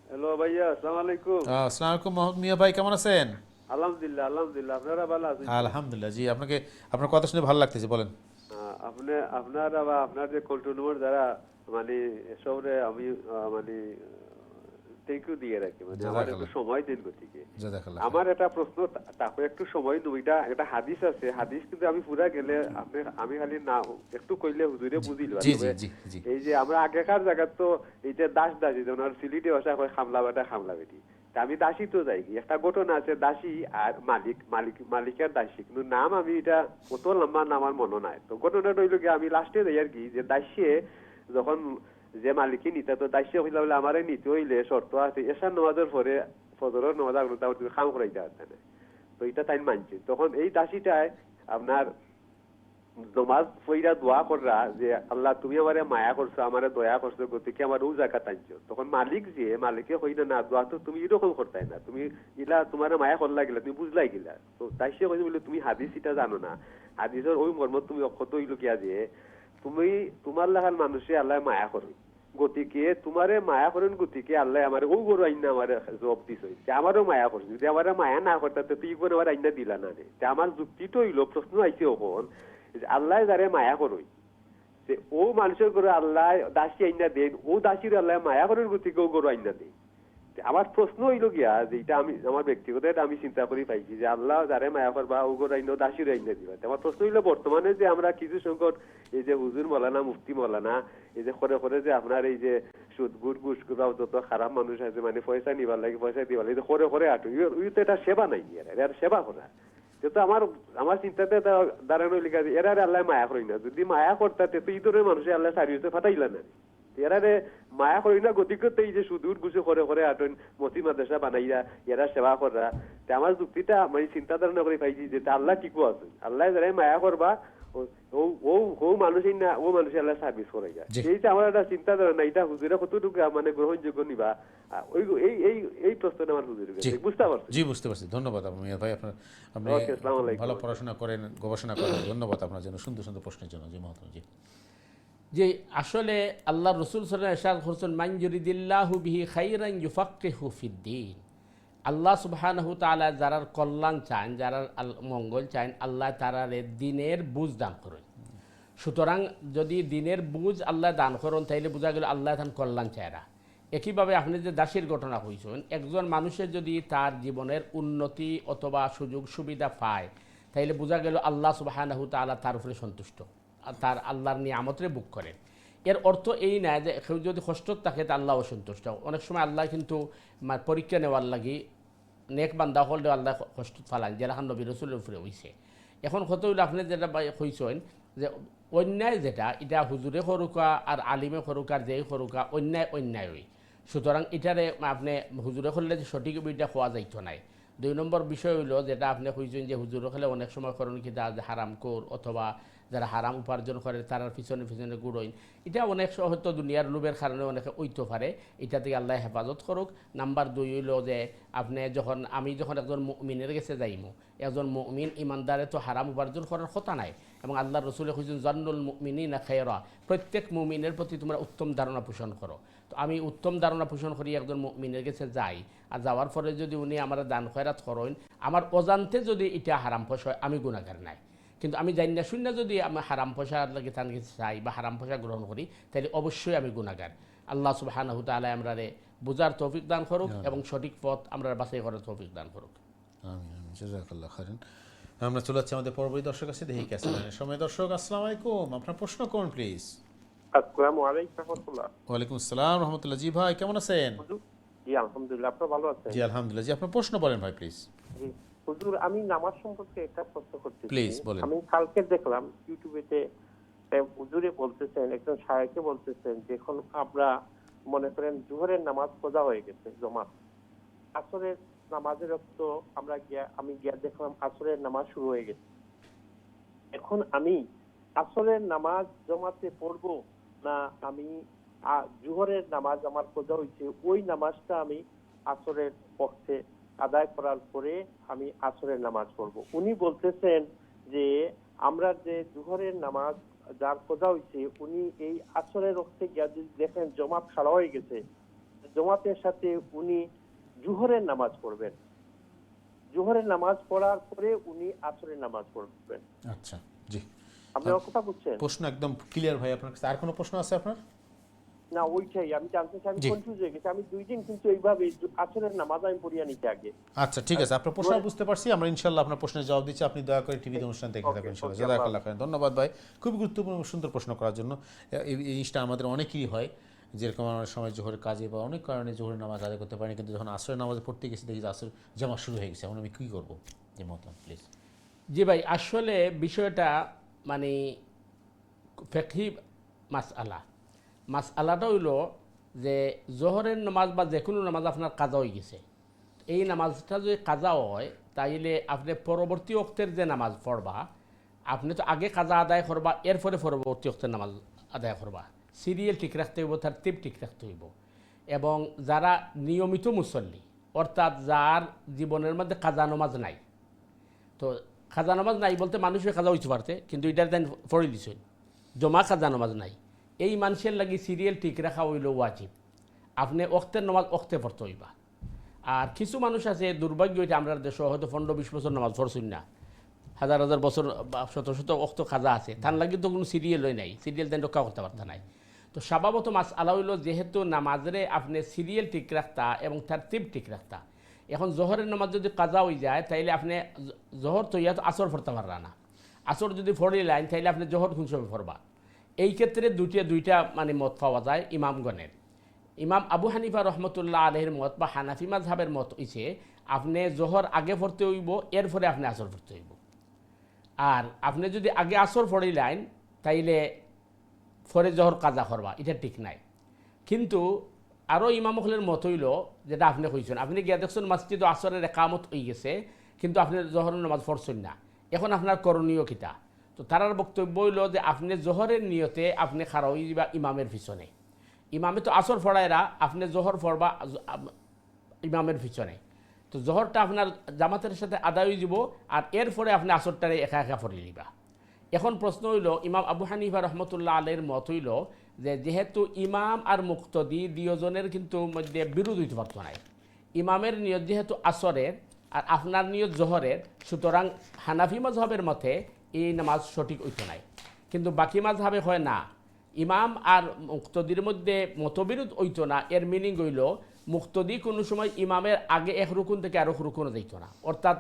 হ্যালো ভাইয়া, আসসালামু আলাইকুম। আসসালামু আলাইকুম মোহাম্মদ মিয়া ভাই, কেমন আছেন? আলহামদুলিল্লাহ আলহামদুলিল্লাহ, আপনারা ভালো আছেন? আলহামদুলিল্লাহ। জি, আপনাকে আপনার কথা শুনে ভালো লাগতেছে, বলেন। আপনি আপনারা বা আপনার যে কন্ট্রোল দ্বারা মানে এসবরে আমি মানে থ্যাংক ইউ দিয়ে রাখি, মানে আমার একটু জাযাকাল্লাহ। সময় দিন গতিকে। জাযাকাল্লাহ আমার খাইর। একটা প্রশ্ন, তারপরে একটু সময় দুইটা একটা হাদিস আছে, হাদিস কিন্তু আমি পুরা গেলে আপনি আমি খালি না একটু কইলে হুজুরে জি বুঝিল। জি জি তবে জি জি এই যে আমরা আগেকার জায়গা তো এই যে দাস দাসী, যেমন আর সিলেটে ভাষা কয় খামলা বেটা খামলা বেটি, তা আমি দাসী তো যাই কি, একটা ঘটনা আছে দাসী আর মালিকের দাসী, কিন্তু নাম আমি এটা কত লম্বা নাম আমার মনে নাই। তো ঘটনাটা হইল কি, আমি লাস্টে যাই আর কি, যে দাসিয়ে যখন যে মালিকই নিতে, তো দাসিয়ে হইলে বলে আমারে নিতে হইলে শর্ত আছে এশার নামাজের পরে ফজরের নামাজ আগুন তাও তুমি খাম করাইতে আসতে না। তো এটা তাই মানছে। তখন এই দাসীটায় আপনার নমাজ পইরা দোয়া কররা যে আল্লাহ তুমি আমারে মায়া করছো, আমারে দয়া করছো, গতিকে আমার ও জায়গা টানছো। তখন মালিক যে মালিকে হইনা না দোয়া তো তুমি এরকম করতাই না, তুমি ইলা তোমার মায়া করলা গেলা, তুমি বুঝলাই গেলা। তো তাই সে কইছে বলে তুমি হাদিস এটা জানো না, হাদিসের ওই মর্ম তুমি অক্ষত হইল কিয়া যে তুমি তোমার লাগাল মানুষে আল্লাহ মায়া করো, গতিকে তোমারে মায়া করেন, গতিকে আল্লাহ আমার ও গরু আইনা আমার জব দিছ, আমারও মায়া করছে, যদি আমার মায়া না করতে তুই কোন আমার আইনা দিলা না রে। আমার যুক্তিটা হইলো, প্রশ্ন আইছে ওখন আল্লাহ যারে মায়া করই, যে ও মানুষের গরু আল্লাহ দাসী আইনা দেন, ও দাসীর আল্লাহ মায়া করেন, গতিকে ও গরু আইনা দেন। আমার প্রশ্ন হইল গিয়া যে এটা আমি আমার ব্যক্তিগত এটা আমি চিন্তা করি পাইছি যে আল্লাহ যারে মায়া করবা ও গরু আইনা দাসীর আইনা দিবা। আমার প্রশ্ন হইলো বর্তমানে যে আমরা কিছু সংকট এই যে হুজুর মৌলানা মুফতি মৌলানা এই যে করে করে যে আপনার এই যে সুদ গুড় ঘুষ করাও যত খারাপ মানুষ আছে, মানে পয়সা নিবার লাগে পয়সা দিবার লাগে করে করে আটু, ওই তো এটা সেবা নাই, এর সেবা করা যেহেতু আমার আমার চিন্তাতে দাঁড়ানো লিখা যে এরা আল্লাহ মায়া করি না, যদি মায়া করতে তো এই ধরনের মানুষের আল্লাহ সারিয়ে ফাটাইলা না, এরারে মায়া করি না, গতি করতে এই যে সুদূর গুছে করে করে আটন মসি মাদ্রাসা বানাইয়া এরা সেবা করা। আমার যুক্তিটা মানে চিন্তা ধারণা করে পাইছি যে আল্লাহ কি কো আছে, আল্লাহ যারা মায়া করবা ও মানুষই না, ও মানুষের আল্লাহ সার্ভিস করে যায়। এইটা আমার একটা চিন্তা ধারণা, এটা হুজুরা কতটুকু মানে গ্রহণযোগ্য নিবা, ওই এই এই এই প্রশ্নটা আমার হুজুরের কাছে বুঝতে পারছি। জি, বুঝতে পারছি। ধন্যবাদ মিয়া ভাই, আপনার আপনি ওকে, আসসালামু আলাইকুম। ভালো পড়াশোনা করেন, গবেষণা করেন। ধন্যবাদ আপনার জন্য সুন্দর সুন্দর প্রশ্নের জন্য। জি মহতরম। জি যে আসলে আল্লাহ রসুল সাল্লাল্লাহু আলাইহি ওয়াসাল্লাম বলেছেন মান ইউরিদিল্লাহু বিহি খাইরান ইউফাক্কিহু ফিদ্দীন। আল্লাহ সুবহানাহু তাআলা যারার কল্যাণ চান, যারার মঙ্গল চান, আল্লাহ তারার দিনের বুঝ দান করেন। সুতরাং যদি দিনের বুঝ আল্লাহ দান করেন, তাইলে বোঝা গেল আল্লাহ তান কল্যাণ চায়রা। একইভাবে আপনি যে দাসীর ঘটনা হয়েছেন, একজন মানুষের যদি তার জীবনের উন্নতি অথবা সুযোগ সুবিধা পায়, তাইলে বোঝা গেল আল্লাহ সুবহানাহু তাআলা তার উপরে সন্তুষ্ট, তার আল্লাহর নিয়ামতরে বুক করেন। এর অর্থ এই না যে কেউ যদি কষ্ট থাকে তা আল্লাহ অসন্তুষ্ট। অনেক সময় আল্লাহ কিন্তু পরীক্ষা নেওয়ার লাগি নেক বান্দা হলে আল্লাহ কষ্ট ফালান, যেরকম নবী রসুলের উপরে হইছে। এখন কত হইলে আপনি যেটা কইছেন যে অন্যায় যেটা, এটা হুজুরে সরুকা আর আলিমে সরুকা আর যেই সরুকা অন্যায় অন্যায় হই। সুতরাং এটারে আপনি হুজুরে করলে যে সঠিক এটা খোয়া যাইতো নাই। 2 নম্বর বিষয় হইল যেটা আপনি কইছেন যে হুজুরে খেলে অনেক সময় করেন কি হারাম কোর অথবা যারা হারাম উপার্জন করে তার পিছনে পিছনে গুড়ইন, এটা অনেক হয়তো দুনিয়ার লোভের কারণে অনেকে ঐতো পারে। এটা থেকে আল্লাহ হেফাজত করুক। নাম্বার 2 হইল যে আপনি আমি যখন একজন মুমিনের কাছে যাইমু, একজন মুমিন ইমানদারে তো হারাম উপার্জন করার কথা নাই, এবং আল্লাহ রসুলের কইছেন জান্নুল মুমিনিনা খায়রা, প্রত্যেক মুমিনের প্রতি তোমরা উত্তম ধারণা পোষণ করো। তো আমি উত্তম ধারণা পোষণ করি একজন মুমিনের কাছে যাই, আর যাওয়ার পরে যদি উনি আমার দান খয়রাত করেন, আমার অজান্তে যদি এটা হারাম পয়সা হয়, আমি গুনাহগার নাই। কিন্তু আমি জানি না শূন্য যদি আমি হারাম পয়সা লাগে তার কাছে চাই বা হারাম পয়সা গ্রহণ করি, তাহলে অবশ্যই আমি গুনাহগার। আল্লাহ সুবহানাহু তাআলা আমরারে বুঝার তৌফিক দান করুক এবং সঠিক পথ আমরা বাছাই করার তৌফিক দান করুক। আমিন আমিন, জাযাকাল্লাহ খাইরান। আমরা চলে যাচ্ছি আমাদের পরবর্তী দর্শক আছে, দেখি কে আছেন সময়। দর্শক আসসালামু আলাইকুম, আপনার প্রশ্ন করুন প্লিজ। আসসালামু আলাইকুম রাহমাতুল্লাহ। ওয়ালাইকুম আসসালাম রহমতুল্লাহ। জি ভাই, কেমন আছেন? জি আলহামদুলিল্লাহ, আপনি ভালো আছেন? জি আলহামদুলিল্লাহ। জি আপনার প্রশ্ন বলেন ভাই প্লিজ। জি হুজুর, আমি নামাজ সম্পর্কে একটা প্রশ্ন করতে চাই। প্লিজ বলেন। আমি কালকে দেখলাম ইউটিউবেতে হুজুরে বলতেছেন, একজন শায়েখে বলতেছেন, যখন আমরা মনে করেন জোহরের নামাজ পড়া হয়ে গেছে জমাত, আসরের নামাজের রক্ত আমি গিয়া দেখলাম আসরের নামাজ শুরু হয়ে গেছে। এখন আমি আসরের নামাজ জমাতে পড়বো না আমি জোহরের নামাজ আমার পড়া হয়েছে ওই নামাজটা আমি আসরের পক্ষে আদায় করার পরে আমি আসরের নামাজ পড়বো? উনি বলতেছেন যে আমরা যে জোহরের নামাজ যার পড়া হয়েছে উনি এই আসরের রক্তে গিয়া যদি দেখেন জমাত খাড়া হয়ে গেছে, জমাতের সাথে উনি জোহরের নামাজ পড়বেন। জোহরের নামাজ পড়ার পরে উনি আসরের নামাজ পড়বেন। আচ্ছা, জি, আপনি আমার কথা বুঝছেন? প্রশ্ন একদম ক্লিয়ার ভাই আপনার কাছে। আর কোনো প্রশ্ন আছে আপনার? না, ওইটাই আমি জানতে চাই। আমি জি। কনফিউজ হয়ে গেছি। আমি 2 দিন কিন্তু এইভাবে আসরের নামাজ আমি পড়িয়া নিতে আগে। আচ্ছা, ঠিক আছে, আপনার প্রশ্ন বুঝতে পারছি। আমরা ইনশাআল্লাহ আপনার প্রশ্নের জবাব দিচ্ছি। আপনি দয়া করে টিভিতে অনুষ্ঠান দেখে থাকবেন ইনশাআল্লাহ। ওকে, জাযাকাল্লাহ খাইরান। ধন্যবাদ ভাই, খুবই গুরুত্বপূর্ণ এবং সুন্দর প্রশ্ন করার জন্য। এই জিনিসটা আমাদের অনেকেরই হয়, যেরকম অনেক সময় জোহরের কাজে বা অনেক কারণে জোহরের নামাজ আদায় করতে পারিনি, কিন্তু যখন আসরের নামাজে পড়তে গেছি দেখি যে আসর জামা শুরু হয়ে গেছে, এখন আমি কী করবো? যে মতামত প্লিজ। জি ভাই, আসলে বিষয়টা মানে ফিকহি মাসআলাটা হইল যে জোহরের নামাজ বা যে কোনো নামাজ আপনার কাজা হয়ে গেছে, এই নামাজটা যদি কাজা হয় তাইলে আপনি পরবর্তী ওক্তের যে নামাজ পড়বা, আপনি তো আগে কাজা আদায় করবা, এরপরে পরবর্তী ওক্তের নামাজ আদায় করবা। সিরিয়াল ঠিক রাখতে হইব, তার টিপ ঠিক রাখতে হইব। এবং যারা নিয়মিত মুসল্লি, অর্থাৎ যার জীবনের মধ্যে কাজা নামাজ নাই, তো খাজা নামাজ নাই বলতে মানুষের খাজা হইতে পারতে, কিন্তু এটার দেন পড়ে দিছেন জমা খাজা নামাজ নাই, এই মানুষের লাগি সিরিয়াল ঠিক রাখা হইল ওয়াজিব। আপনি অক্তের নামাজ অক্তে পড়তে হইবা। আর কিছু মানুষ আছে দুর্ভাগ্য, এটা আমরা দেশে হয়তো 15-20 বছর নামাজ পড়ছেন না, হাজার হাজার বছর বা শত শত অক্ত খাজা আছে, তার লাগি তো কোনো সিরিয়াল হয় নাই, সিরিয়াল দেন রক্ষা করতে পারত নাই। তো স্বভাবত মাস আলা হইল যেহেতু নামাজরে আপনি সিরিয়াল ঠিক রাখতা এবং তার তিপ ঠিক রাখতা। এখন জোহরের নামাজ যদি কাজা হয়ে যায় তাইলে আপনি জোহর তো ইয়া তো আসর পড়তে পারবা না, আসর যদি ফড়ি লাইন তাইলে আপনি জোহর কোন সময় পড়বা। এই ক্ষেত্রে দুইটা মানে মত পাওয়া যায় ইমামগণের। ইমাম আবু হানিফা রহমতুল্লাহ আলহের মত বা হানাফি মাযহাবের মত হইছে আপনি জোহর আগে পড়তে হইব, এরপরে আপনি আসর পড়তে হইব। আর আপনি যদি আগে আসর পড়ি লাইন তাইলে পরে জোহর কাজা করবা, এটা ঠিক নাই। কিন্তু আরও ইমামখলের মত হইল যেটা আপনি কইছেন, আপনি গিয়া দেখছেন মসজিদ আসরের একামত হয়ে গেছে, কিন্তু আপনি জোহরের নামাজ পড়ছেন না, এখন আপনার করণীয় কিতা? তো তারার বক্তব্য হইল যে আপনি জোহরের নিয়তে আপনি খাড়া হয়ে যাবা ইমামের পিছনে। ইমামে তো আসর ফড়ায়রা, আপনি জোহর পড়বা ইমামের পিছনে। তো জোহরটা আপনার জামাতের সাথে আদায় হয়ে যাব, আর এরপরে আপনি আসরটারে একা একা পড়ে নিবা। এখন প্রশ্ন হইল, ইমাম আবু হানিফা রহমতুল্লাহ আলের মত হইল যে যেহেতু ইমাম আর মুক্তদি দুজনের কিন্তু মধ্যে বিরোধ হইতে পারত নাই, ইমামের নিয়ত যেহেতু আসরের আর আপনার নিয়ত জোহরের, সুতরাং হানাফি মাযহাবের মতে এই নামাজ সঠিক হইত নাই। কিন্তু বাকি মাযহাবে হয় না, ইমাম আর মুক্তদির মধ্যে মতবিরোধ হইতো না। এর মিনিং হইল মুক্তদি কোনো সময় ইমামের আগে এক রুকুন থেকে আরো রুকুনে যাইতো না, অর্থাৎ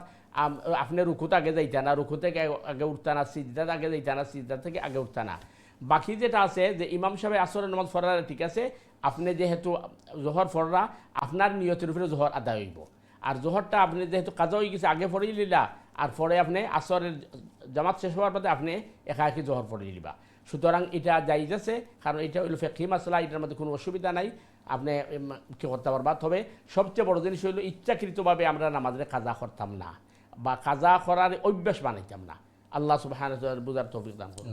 আপনি রুকুতে আগে যাইতা না, রুকু থেকে আগে উঠতা না, সিজদাতে আগে যাইতা না, সিজদা থেকে আগে উঠতা না। বাকি যেটা আছে যে ইমাম সাহেব আসরের নামাজ পড়া ঠিক আছে, আপনি যেহেতু জোহর পড়রা আপনার নিয়তের উপরে জোহর আদায় হইব। আর জোহরটা আপনি যেহেতু কাজা হয়ে গেছে আগে পড়েই লিলা, আর পরে আপনি আসরের জামাত শেষ হওয়ার পরে আপনি একা একই জোহর পড়ে লিবা। সুতরাং এটা জায়েজ আছে, কারণ এটা হইল ফিকহি মাসলা, এটার মধ্যে কোনো অসুবিধা নাই, আপনি কি করতে পারবা। তবে সবচেয়ে বড় জিনিস হইল ইচ্ছাকৃতভাবে আমরা নামাজের কাজা করতাম না বা কাজা করার অভ্যাস বানাইতাম না। আল্লাহ সুবহানাহু ওয়া তাআলা বুঝার তৌফিক দান করুন।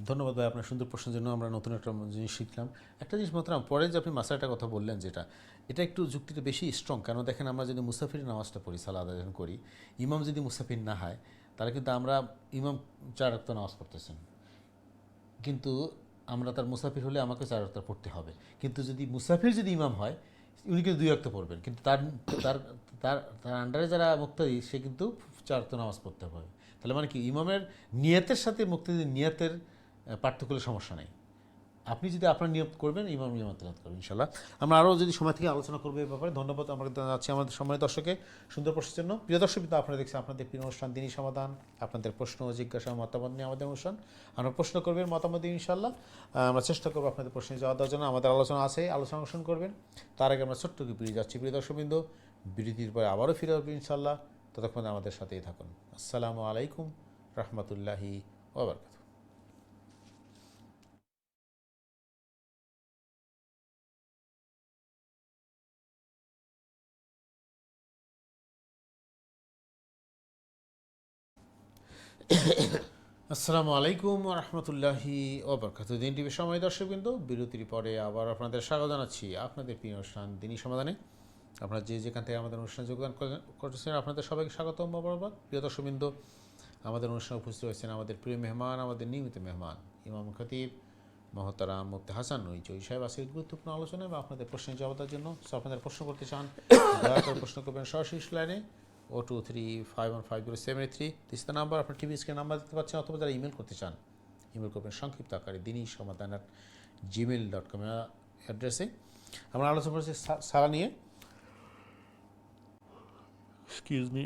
ধন্যবাদ ভাই আপনার সুন্দর প্রশ্নের জন্য। আমরা নতুন একটা জিনিস শিখলাম। একটা জিনিস মাত্র পরে যে আপনি মাসালাটার কথা বললেন, যেটা এটা একটু যুক্তিটা বেশি স্ট্রং। কেন দেখেন, আমরা যদি মুসাফির নামাজটা পড়ি, সালাত আদায় করি, ইমাম যদি মুসাফির না হয় তাহলে কিন্তু আমরা ইমাম 4 রাকাত নামাজ পড়তেছেন, কিন্তু আমরা তার মুসাফির হলে আমাকে 4 রাকাত পড়তে হবে। কিন্তু যদি মুসাফির যদি ইমাম হয়, উনি কিন্তু 2 রাকাত পড়বেন, কিন্তু তার তার তার তার আন্ডারে যারা মুক্তাদি সে কিন্তু 4 রাকাত নামাজ পড়তে হবে। তাহলে মানে কি, ইমামের নিয়তের সাথে মুক্তাদির নিয়তের পার্থক্য হলে সমস্যা নেই। আপনি যদি আপনার নিয়ত করবেন, ইমাম নিয়ত করবেন ইনশাল্লাহ। আমরা আরও যদি সময় থেকে আলোচনা করবো এই ব্যাপারে। ধন্যবাদ আমরা যাচ্ছি আমাদের সম্মানিত দর্শকে সুন্দর প্রশ্নের জন্য। প্রিয় দর্শক, কিন্তু আপনারা দেখছেন আপনাদের প্রিয় অনুষ্ঠান দিনই সমাধান, আপনাদের প্রশ্ন ও জিজ্ঞাসা মতামত নিয়ে আমাদের অনুষ্ঠান। আমরা প্রশ্ন করবেন, মতামত দিন ইনশাল্লাহ। আমরা চেষ্টা করবো আপনাদের প্রশ্নের জবাব দেওয়ার জন্য। আমাদের আলোচনা আছে, আলোচনা অনুষ্ঠান করবেন। তার আগে আমরা ছোট্ট বিরতি যাচ্ছি। প্রিয় দর্শকবৃন্দ, বিরতির পরে আবারও ফিরে আসবো ইনশাল্লাহ। ততক্ষণ আমাদের সাথেই থাকুন। আসসালামু আলাইকুম রহমতুল্লাহি ওয়া বারাকাতুহু। আসসালামু আলাইকুম রহমতুল্লাহি ওবরকাত। দিন টিভির সময় দর্শকবৃন্দ, বিরতির পরে আবার আপনাদের স্বাগত জানাচ্ছি আপনাদের প্রিয় অনুষ্ঠান দিনই সমাধানে। আপনারা যে যেখান থেকে আমাদের অনুষ্ঠানে যোগদান করতেছেন, আপনাদের সবাইকে স্বাগত মোবারকবাদ। প্রিয় দর্শকবৃন্দ, আমাদের অনুষ্ঠানে উপস্থিত হয়েছেন আমাদের প্রিয় মেহমান, আমাদের নিয়মিত মেহমান ইমাম খতিব মহতারাম মুফতি হাসান চৌধুরী সাহেব আজকে গুরুত্বপূর্ণ আলোচনা এবং আপনাদের প্রশ্নের জবাব দেওয়ার জন্য। আপনাদের প্রশ্ন করতে চান দয়া করে প্রশ্ন করবেন সরাসরি লাইনে 023515073 দিস দ্য নাম্বার। আপনার টিভি স্ক্রিন নাম্বার দেখতে পাচ্ছেন, অথবা যারা ইমেল করতে চান ইমেল করবেন সংক্ষিপ্ত আকারে dini@gmail.com অ্যাড্রেসে। আমরা আলোচনা করছি সালা নিয়ে, এক্সকিউজ মি।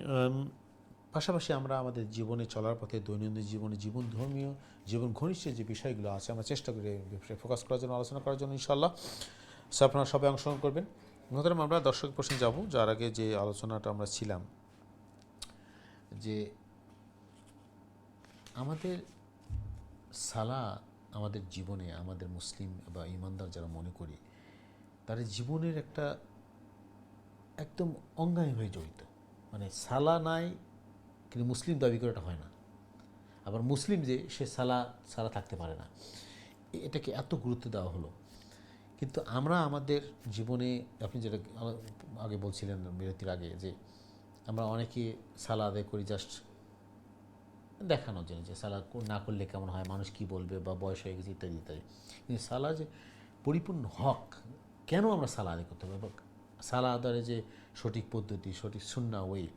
পাশাপাশি আমরা আমাদের জীবনে চলার পথে দৈনন্দিন জীবনে ধর্মীয় জীবন ঘনিষ্ঠের যে বিষয়গুলো আছে আমরা চেষ্টা করি ফোকাস করার জন্য, আলোচনা করার জন্য ইনশাআল্লাহ। সো আপনারা সবাই অংশগ্রহণ করবেন। নতুন আমরা দর্শক প্রশ্নে যাব, যার আগে যে আলোচনাটা আমরা ছিলাম যে আমাদের সালা আমাদের জীবনে, আমাদের মুসলিম বা ইমানদার যারা মনে করি তাদের জীবনের একটা একদম অঙ্গাঙ্গী হয়ে জড়িত। মানে সালা নাই কিন্তু মুসলিম দাবি করে এটা হয় না, আবার মুসলিম যে সে সালা থাকতে পারে না। এটাকে এত গুরুত্ব দেওয়া হলো, কিন্তু আমরা আমাদের জীবনে, আপনি যেটা আগে বলছিলেন বিরতির আগে, যে আমরা অনেকে সালা আদায় করি জাস্ট দেখানোর জন্য, যে সালা না করলে কেমন হয়, মানুষ কি বলবে, বা বয়স হয়ে গেছে ইত্যাদি ইত্যাদি। কিন্তু সালা যে পরিপূর্ণ হক, কেন আমরা সালা আদায় করতে হবে, সালা আদায়ের যে সঠিক পদ্ধতি, সঠিক সুন্নাহ ওয়ে,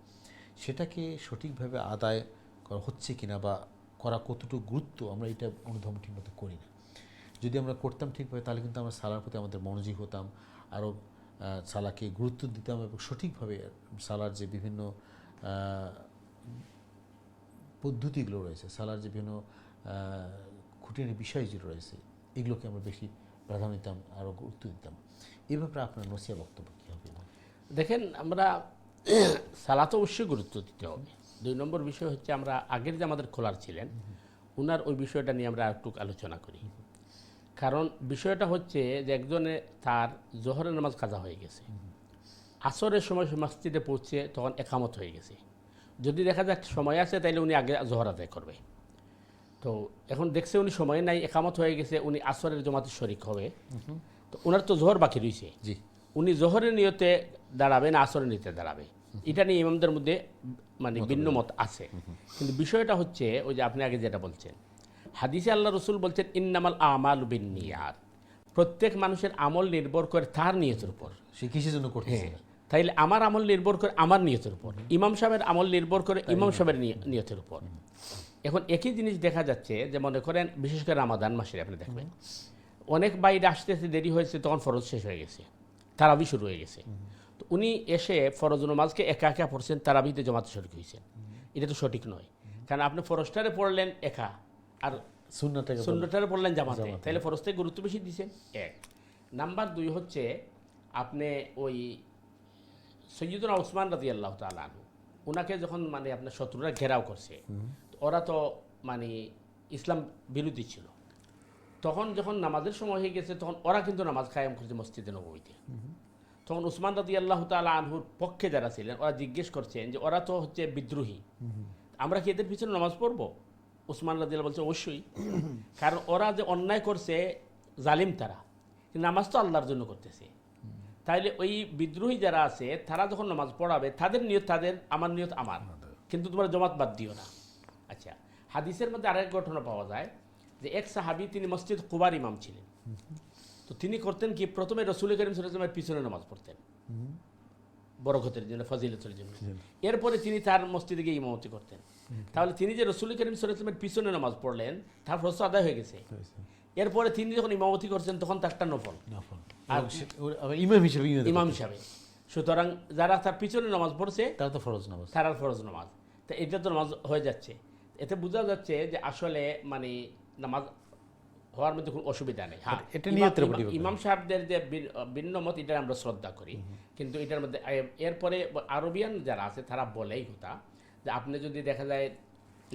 সেটাকে সঠিকভাবে আদায় করা হচ্ছে কিনা বা করা কতটুকু গুরুত্ব, আমরা এটা অনুধাবন ঠিকমতো করি না। যদি আমরা করতাম ঠিকভাবে তাহলে কিন্তু আমরা সালার প্রতি আমাদের মনোযোগী হতাম, আরও সালাকে গুরুত্ব দিতাম এবং সঠিকভাবে সালার যে বিভিন্ন পদ্ধতিগুলো রয়েছে, সালার যে বিভিন্ন খুঁটিনাটি বিষয় যেগুলো রয়েছে, এগুলোকে আমরা বেশি প্রাধান্য দিতাম, আরও গুরুত্ব দিতাম। এই ব্যাপারে আপনার নসিয়া বক্তব্য কী হবে? দেখেন, আমরা সালাত অবশ্যই গুরুত্ব দিতে হবে। 2 নম্বর বিষয় হচ্ছে, আমরা আগের যে আমাদের খোলার ছিলেন ওনার ওই বিষয়টা নিয়ে আমরা একটু আলোচনা করি। কারণ বিষয়টা হচ্ছে যে একজনে তার জোহরের নামাজ কাজা হয়ে গেছে, আসরের সময় মসজিদে পৌঁছে তখন একামত হয়ে গেছে। যদি দেখা যায় সময় আছে তাইলে উনি আগে জোহর আদায় করবে। তো এখন দেখছে উনি সময় নাই, একামত হয়ে গেছে, উনি আসরের জমাতে শরিক হবে, তো ওনার তো জোহর বাকি রয়েছে। জি, উনি জোহরের নিয়তে দাঁড়াবে না আসরের নিয়তে দাঁড়াবে, এটা নিয়ে ইমামদের মধ্যে মানে ভিন্ন মত আছে। কিন্তু বিষয়টা হচ্ছে ওই যে আপনি আগে যেটা বলছেন, হাদিসে আল্লাহ রসুল বলছেন ইন্নামাল আমালু বিন্নিয়াত, প্রত্যেক মানুষের আমল নির্ভর করে তার নিয়তের উপর। সে কিসের জন্য করতেছে? তাইলে আমার আমল নির্ভর করে আমার নিয়তের উপর, ইমাম সাহেবের আমল নির্ভর করে ইমাম সাহেবের নিয়তের উপর। এখন একই জিনিস দেখা যাচ্ছে যে মনে করেন বিশেষ করে রামাদান মাসে আপনি দেখবেন অনেক বাইরে আসতে দেরি হয়েছে, তখন ফরজ শেষ হয়ে গেছে, তারাবি শুরু হয়ে গেছে। তো উনি এসে ফরজ নামাজকে একা একা পড়ছেন, তারাবিতে জমাতে শরিক হয়েছেন। এটা তো সঠিক নয়, কারণ আপনি ফরজটারে পড়লেন একা আর সুন্নতটারে পড়লেন জামাতে, তাহলে ফরজটাকে গুরুত্ব বেশি দিচ্ছেন। 1 নাম্বার 2 হচ্ছে আপনি ওই সৈয়দুনা উসমান রাদিয়াল্লাহু তাআলা আনহু, ওনাকে যখন মানে আপনার শত্রুরা ঘেরাও করছে, ওরা তো মানে ইসলাম বিরোধী ছিল, তখন যখন নামাজের সময় হয়ে গেছে তখন ওরা কিন্তু নামাজ কায়েম করছে মসজিদে নববীতে। তখন উসমান রাদিয়াল্লাহু তাআলা আনহুর পক্ষে যারা ছিলেন ওরা জিজ্ঞেস করছেন যে ওরা তো হচ্ছে বিদ্রোহী, আমরা কি এদের পিছনে নামাজ পড়বো? উসমান রাদিয়াল্লাহু বলছে অবশ্যই, কারণ ওরা যে অন্যায় করছে জালিম তারা, কিন্তু নামাজ তো আল্লাহর জন্য করতেছে। তাইলে ওই বিদ্রোহী যারা আছে তারা যখন নামাজ পড়াবে তাদের নিয়ত তাদের, আমার নিয়ত আমার, কিন্তু তোমরা জমাত বাদ দিও না। আচ্ছা, হাদিসের মধ্যে আরেক ঘটনা পাওয়া যায় যে এক সাহাবী, তিনি মসজিদ কুবার ইমাম ছিলেন। তো তিনি করতেন কি, প্রথমে রাসূল করিম সাল্লাল্লাহু আলাইহি ওয়াসাল্লামের পিছনে নামাজ পড়তেন বরকতের জন্য, ফজিলতের জন্য। এরপরে তিনি তার মসজিদে গিয়ে ইমামতি করতেন। তাহলে তিনি যে রাসূল করিম সাল্লাল্লাহু আলাইহি ওয়াসাল্লামের পিছনে নামাজ পড়লেন, তার ফরজ আদায় হয়ে গেছে। এরপরে তিনি যখন ইমামতি করছেন তখন তারটা নফল, আর ইমাম হিসাবে। সুতরাং যারা তার পিছনে নামাজ পড়ছে তারা তো ফরজ নামাজ, তারা ফরজ নামাজ, তো এটা তো নামাজ হয়ে যাচ্ছে। এতে বোঝা যাচ্ছে যে আসলে মানে নামাজ হওয়ার মধ্যে কোনো অসুবিধা নেই। হ্যাঁ, ইমাম সাহেবদের যে ভিন্ন মত, এটা আমরা শ্রদ্ধা করি, কিন্তু এটার মধ্যে এরপরে আরবিয়ান যারা আছে তারা বলেই কথা যে আপনি যদি দেখা যায়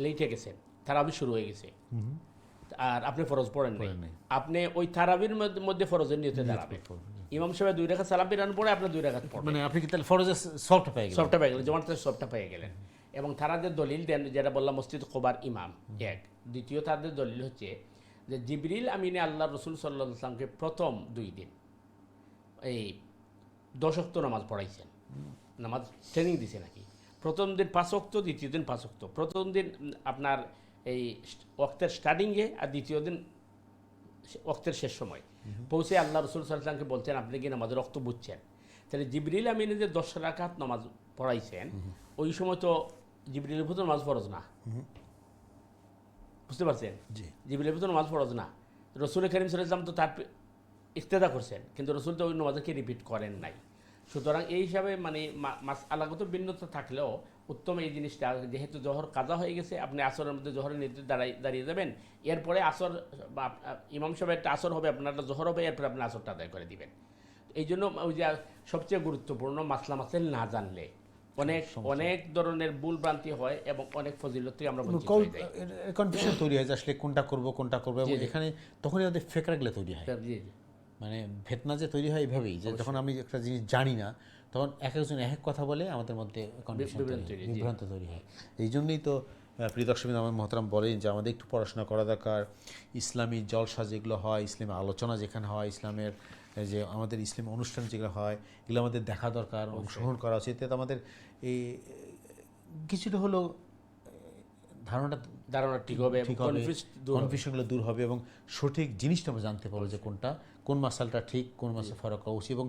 লেটে গেছেন, তারাবি শুরু হয়ে গেছে আর আপনি ফরজ পড়েন নাই, আপনি ওই তারাবির মধ্যে ফরজের নিয়তে দাঁড়াবেন। ইমাম সাহেব 2 রাকাত সালাম ফিরানোর পরে আপনি 2 রাকাত পড়বেন, মানে আপনি কি তাহলে ফরজের সবটা পেয়ে গেলেন, জমাতে সবটা পেয়ে গেলেন। এবং তারা যে দলিল দেন, যেটা বললাম মসজিদ কুবার ইমাম 1, দ্বিতীয় তাদের দলিল হচ্ছে যে জিবরিল আমিনে আল্লাহ রসুল সাল্লাল্লাহু আলাইহি ওয়াসাল্লামকে প্রথম 2 দিন এই 10 ওয়াক্ত নামাজ পড়াইছেন, নামাজ ট্রেনিং দিছে নাকি। প্রথম দিন 5 ওয়াক্ত, দ্বিতীয় দিন 5 ওয়াক্ত। প্রথম দিন আপনার এই ওয়াক্তের স্টার্টিংয়ে, আর দ্বিতীয় দিন ওয়াক্তের শেষ সময় পৌঁছে আল্লাহ রসুল সাল্লামকে বলছেন আপনি কি নামাজের রক্ত বুঝছেন। তাহলে জিবরিল আমিনে যে 10 রাকাত নামাজ পড়াইছেন ওই সময় তো জিবরিলের ভিতর নামাজ ফরজ না, বুঝতে পারছেন? জিবরিলের ভিতর নামাজ ফরজ না। রসুল করিম সাল্লাল্লাহু আলাইহি ওয়াসাল্লাম তো তার ইক্তেদা করছেন, কিন্তু রসুল তো ওই নামাজকে রিপিট করেন নাই। সুতরাং এই হিসাবে মানে আলাগত ভিন্নতা থাকলেও উত্তম এই জিনিসটা, যেহেতু জহর কাজা হয়ে গেছে, আপনি আসরের মধ্যে জহরের নির্দেশ দাঁড়িয়ে যাবেন, এরপরে আসর বা ইমাম সাহেব একটা আসর হবে, আপনারটা জহর হবে, এরপরে আপনি আসরটা আদায় করে দিবেন। এই জন্য ওই যে সবচেয়ে গুরুত্বপূর্ণ মাসলা মাসাইল না জানলে অনেক ধরনের ভুল ভ্রান্তি হয় এবং অনেক ফজিলত থেকে আমরা বঞ্চিত হয়ে যাই। কনফিউশন তৈরি হয় যে আসলে কোনটা করব এবং এখানে তখনই আমাদের ফেকরাগুলো তৈরি হয়। জি জি, মানে ফেতনা যে তৈরি হয় এইভাবেই, যে যখন আমি একটা জিনিস জানি না তখন এক একজন এক এক কথা বলে আমাদের মধ্যে বিভ্রান্ত তৈরি হয়। এই জন্যই তো প্রিয় দর্শক আমার মহতারাম বলেন যে আমাদের একটু পড়াশোনা করা দরকার। ইসলামী জলসা যেগুলো হয়, ইসলামী আলোচনা যেখানে হয়, ইসলামের যে আমাদের ইসলামী অনুষ্ঠান যেগুলো হয়, এগুলো আমাদের দেখা দরকার, অংশগ্রহণ করা উচিত। এতে আমাদের এই কিছুটা হলেও ধারণা ঠিক হবে, কনফিউশনগুলো দূর হবে এবং সঠিক জিনিসটা আমরা জানতে পারবো যে কোন মাসালটা ঠিক, কোন মাসাল ফারাক করা উচিত এবং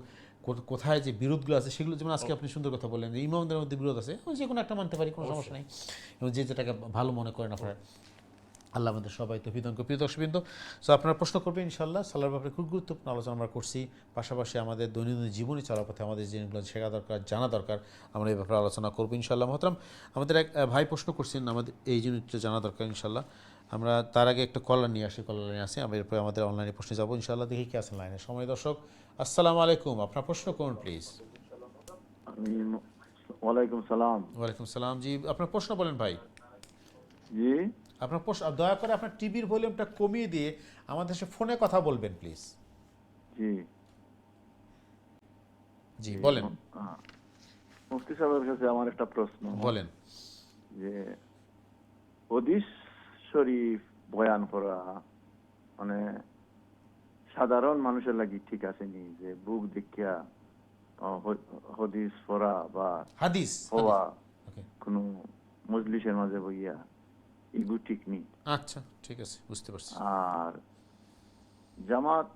কোথায় যে বিরোধগুলো আছে সেগুলো। যেমন আজকে আপনি সুন্দর কথা বললেন যে ইমামদের মধ্যে বিরোধ আছে, যে কোনো একটা মানতে পারি, কোনো সমস্যা নেই, এবং যে যেটাকে ভালো মনে করেন আপনার। আল্লাহ আমাদের সবাই তৌফিক দান করুন। প্রিয় দর্শকবৃন্দ, সো আপনারা প্রশ্ন করবেন ইনশাআল্লাহ। সালার ব্যাপারে খুব গুরুত্বপূর্ণ আলোচনা আমরা করছি, পাশাপাশি আমাদের দৈনন্দিন জীবনে চলার পথে আমাদের যেগুলো শেখা দরকার, জানা দরকার, আমরা এই ব্যাপারে আলোচনা করবো ইনশাআল্লাহ। মহতরম, আমাদের এক ভাই প্রশ্ন করছেন, আমাদের এই জিনিসটা জানা দরকার ইনশাআল্লাহ। আমরা তার আগে একটা কলার নিয়ে আসি, কলার লাইনে আসি, আমরা এরপরে আমাদের অনলাইনে প্রশ্নে যাবো ইনশাআল্লাহ। দেখি কে আছেন লাইনে। সময় দর্শক, আসসালামু আলাইকুম, আপনার প্রশ্ন করুন প্লিজ। ওয়ালাইকুম সালাম। ওয়ালাইকুম সালাম। জি, আপনার প্রশ্ন বলেন ভাই। জি, আপনার প্রশ্ন দয়া করে আপনার টিভির ভলিউমটা কমিয়ে দিয়ে আমাদের সাথে ফোনে কথা বলবেন প্লিজ। জি জি বলেন। মুফতি সাহেবের কাছে আমার একটা প্রশ্ন। বলেন। যে হাদিস শরীফ বয়ান করা মানে সাধারণ মানুষের লাগি ঠিক আছে নি? যে বুক দেখিয়া হাদিস পড়া বা হাদিস হওয়া কোনো মজলিসের মাঝে বইয়া ইগু ঠিক নেই। আচ্ছা, ঠিক আছে, বুঝতে পারছি। আর জামাত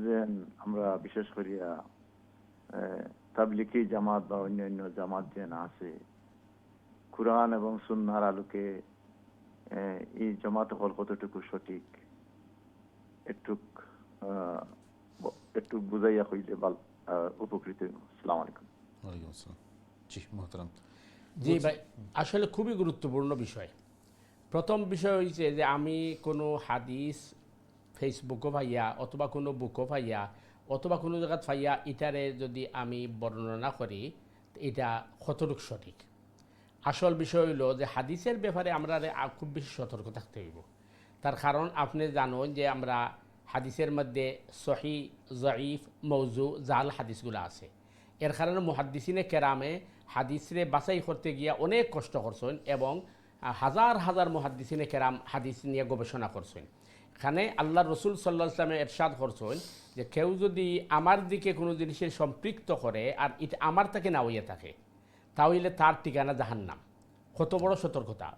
যে আমরা বিশেষ করিয়া তাবলিগি জামাত বা অন্যান্য জামাত যে আছে, কুরআন এবং সুন্নাহর আলোকে এই জামাত হল কতটুকু সঠিক একটু বুঝাইয়া হইলে উপকৃত হইব। আসসালামু আলাইকুম। ওয়ালাইকুম আসসালাম। জি মোহতারাম। জি ভাই, আসলে খুবই গুরুত্বপূর্ণ বিষয়। প্রথম বিষয় হয়েছে যে আমি কোনো হাদিস ফেসবুকও পাইয়া অথবা কোনো বুকও পাইয়া অথবা কোনো জায়গা পাইয়া এটারে যদি আমি বর্ণনা করি, এটা কতটুকু সঠিক। আসল বিষয় হইল যে হাদিসের ব্যাপারে আমরা খুব বেশি সতর্ক থাকতে হইব। তার কারণ আপনি জানেন যে আমরা হাদিসের মধ্যে সহি, জঈফ, মৌজু, জাল হাদিসগুলো আছে। এর কারণে মুহাদ্দিসিনে কেরামে হাদিসরে বাছাই করতে গিয়া অনেক কষ্ট করছেন এবং হাজার হাজার মুহাদ্দিসিনে কেরাম হাদিস নিয়ে গবেষণা করছেন। এখানে আল্লাহ রসুল সাল্লাল্লাহু আলাইহি ওয়াসাল্লাম এরশাদ করছেন যে কেউ যদি আমার দিকে কোনো জিনিসের সম্পৃক্ত করে আর এটা আমার তাকে না হইয়া থাকে, তাহলে তার ঠিকানা জাহান্নাম। কত বড় সতর্কতা।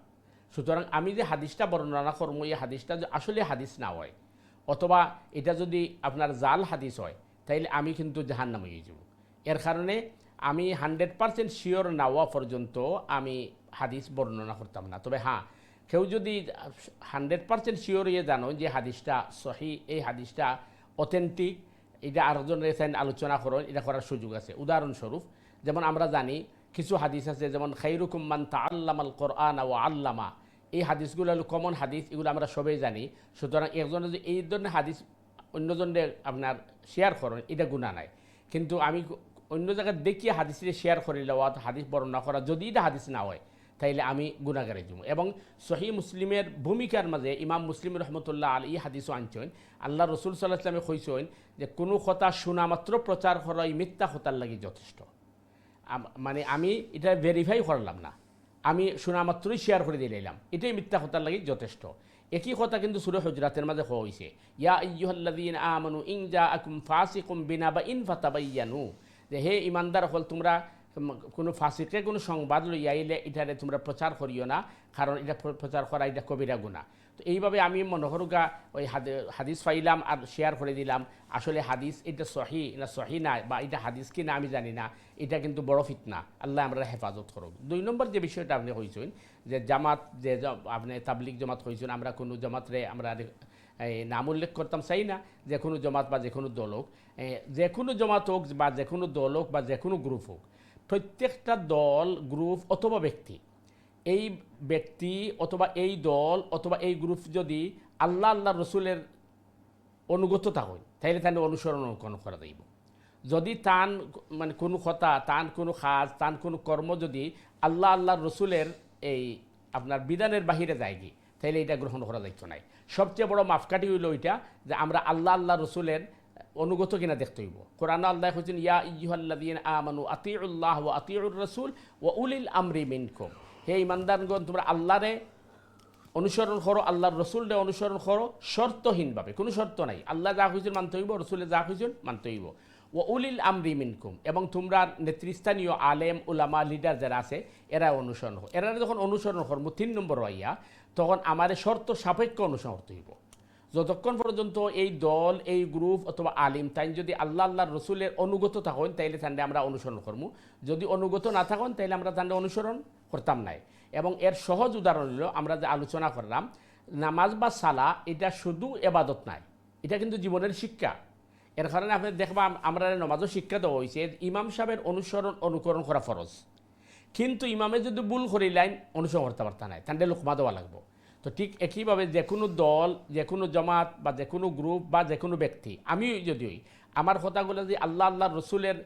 সুতরাং আমি যে হাদিসটা বর্ণনা করব, এই হাদিসটা আসলে হাদিস না হয় অথবা এটা যদি আপনার জাল হাদিস হয়, তাইলে আমি কিন্তু জাহান্নামে হয়ে যাব। এর কারণে আমি 100% শিওর না হওয়া পর্যন্ত আমি হাদিস বর্ণনা করতাম না। তবে হ্যাঁ, কেউ যদি 100% শিওর ইয়ে জানো যে হাদিসটা সহি, এই হাদিসটা অথেন্টিক, এটা আরেকজনের সাথে আলোচনা করেন, এটা করার সুযোগ আছে। উদাহরণস্বরূপ যেমন আমরা জানি কিছু হাদিস আছে, যেমন খাইরুকুম মান তাআল্লামাল কুরআন ওয়া আল্লামা, এই হাদিসগুলো হলো কমন হাদিস, এগুলো আমরা সবাই জানি। সুতরাং একজনে যদি এই ধরনের হাদিস অন্যজনের আপনার শেয়ার করেন, এটা গুনাহ নাই। কিন্তু আমি অন্য জায়গায় দেখিয়ে হাদিসে শেয়ার করিলে হাদিস বর্ণনা করা যদি এটা হাদিস না হয়, তাইলে আমি গুনাহগারে যাব। এবং সহি মুসলিমের ভূমিকার মাঝে ইমাম মুসলিম রহমতুল্লাহ আলাইহি হাদিসও আনছেন। আল্লাহ রসুল সাল্লাল্লাহু আলাইহি ওয়াসাল্লামে কইছেন যে কোনো কথা শোনা মাত্র প্রচার করা এই মিথ্যা কথার লাগি যথেষ্ট। মানে আমি এটা ভেরিফাই করলাম না, আমি শোনা মাত্রই শেয়ার করে দিলাম, এটাই মিথ্যা কথার লাগি যথেষ্ট। একই কথা কিন্তু সূরা হুজরাতের মাঝে হওয়া হয়েছে, ইয়া আইয়ুহাল্লাযীনা আমানু ইন জাআকুম ফাসিকুম বিনাবাইন ফাতাবায়ানু, যে হে ইমানদার হল তোমরা কোনো ফাসিকে কোনো সংবাদ লইয়া আইলে এটারে তোমরা প্রচার করিও না, কারণ এটা প্রচার করা এটা কবিরা গুনাহ। তো এইভাবে আমি মনে করুগা ওই হাদিস পাইলাম আর শেয়ার করে দিলাম, আসলে হাদিস এটা সহি না সহি না, বা এটা হাদিস কি না আমি জানি না, এটা কিন্তু বড় ফিতনা। আল্লাহ আমরা হেফাজত করুক। 2 নম্বর যে বিষয়টা আপনি কইছেন যে জামাত, যে আপনি তাবলিগ জামাত কইছেন, আমরা কোনো জামাতরে আমরা নাম উল্লেখ করতাম চাই না, যে কোনো জমাত বা যে কোনো দল হোক, যে কোনো জমাত হোক বা যে কোনো দল হোক বা যে কোনো গ্রুপ হোক, প্রত্যেকটা দল, গ্রুপ অথবা ব্যক্তি, এই ব্যক্তি অথবা এই দল অথবা এই গ্রুপ যদি আল্লাহ রসুলের অনুগত থাকে তাইলে তাহলে অনুসরণ করা যাইব। যদি তান মানে কোনো কথা, তান কোনো কাজ, তান কোনো কর্ম যদি আল্লাহ রসুলের এই আপনার বিধানের বাহিরে যায় কি, তাইলে এটা গ্রহণ করা যাইতো নাই। সবচেয়ে বড় মাপকাঠি হইল ওইটা যে আমরা আল্লাহ রসুলের অনুগত কিনা দেখতে হইব। কোরআন আল্লাহ কইছেন ইয়া আইয়ুহাল্লাযীনা আমানু আতিউল্লাহ ওয়া আতিউর রাসূল ওয়া উলিল আমরি মিনকুম, হে ঈমানদারগণ তোমরা আল্লাহরে অনুসরণ করো, আল্লাহর রসুলরে অনুসরণ করো শর্তহীনভাবে, কোনো শর্ত নাই। আল্লাহ যা কইছেন মানতে হইব, রসুলে যা কইছেন মানতে হইব। ওয়া উলিল আমরি মিনকুম, এবং তোমরা নেতৃস্থানীয় আলেম উলামা লিডার যারা আছে এরা অনুসরণ করো। এরা যখন অনুসরণ করবো 3 নম্বর হইয়া, তখন আমাদের শর্ত সাপেক্ষ অনুসরণ করতে হইব। যতক্ষণ পর্যন্ত এই দল, এই গ্রুপ অথবা আলিম তাই যদি আল্লাহর রসুলের অনুগত থাকেন তাইলে তাহলে আমরা অনুসরণ করবো, যদি অনুগত না থাকেন তাইলে আমরা তাহলে অনুসরণ করতাম নাই। এবং এর সহজ উদাহরণ হলো আমরা যে আলোচনা করলাম, নামাজ বা সালা এটা শুধু এবাদত নাই, এটা কিন্তু জীবনের শিক্ষা। এর কারণে আপনি দেখবা আমরা নামাজও শিক্ষা দেওয়া হয়েছে, ইমাম সাহেবের অনুকরণ করা ফরজ, কিন্তু ইমামে যদি ভুল করিলেন অনুসরণ করতে পারতা নাই, তাহলে লোকমা দেওয়া লাগবো। তো ঠিক একইভাবে যে কোনো দল, যে কোনো জমাত বা যে কোনো গ্রুপ বা যে কোনো ব্যক্তি, আমি যদি আমার কথাগুলো যদি আল্লাহ রসুলের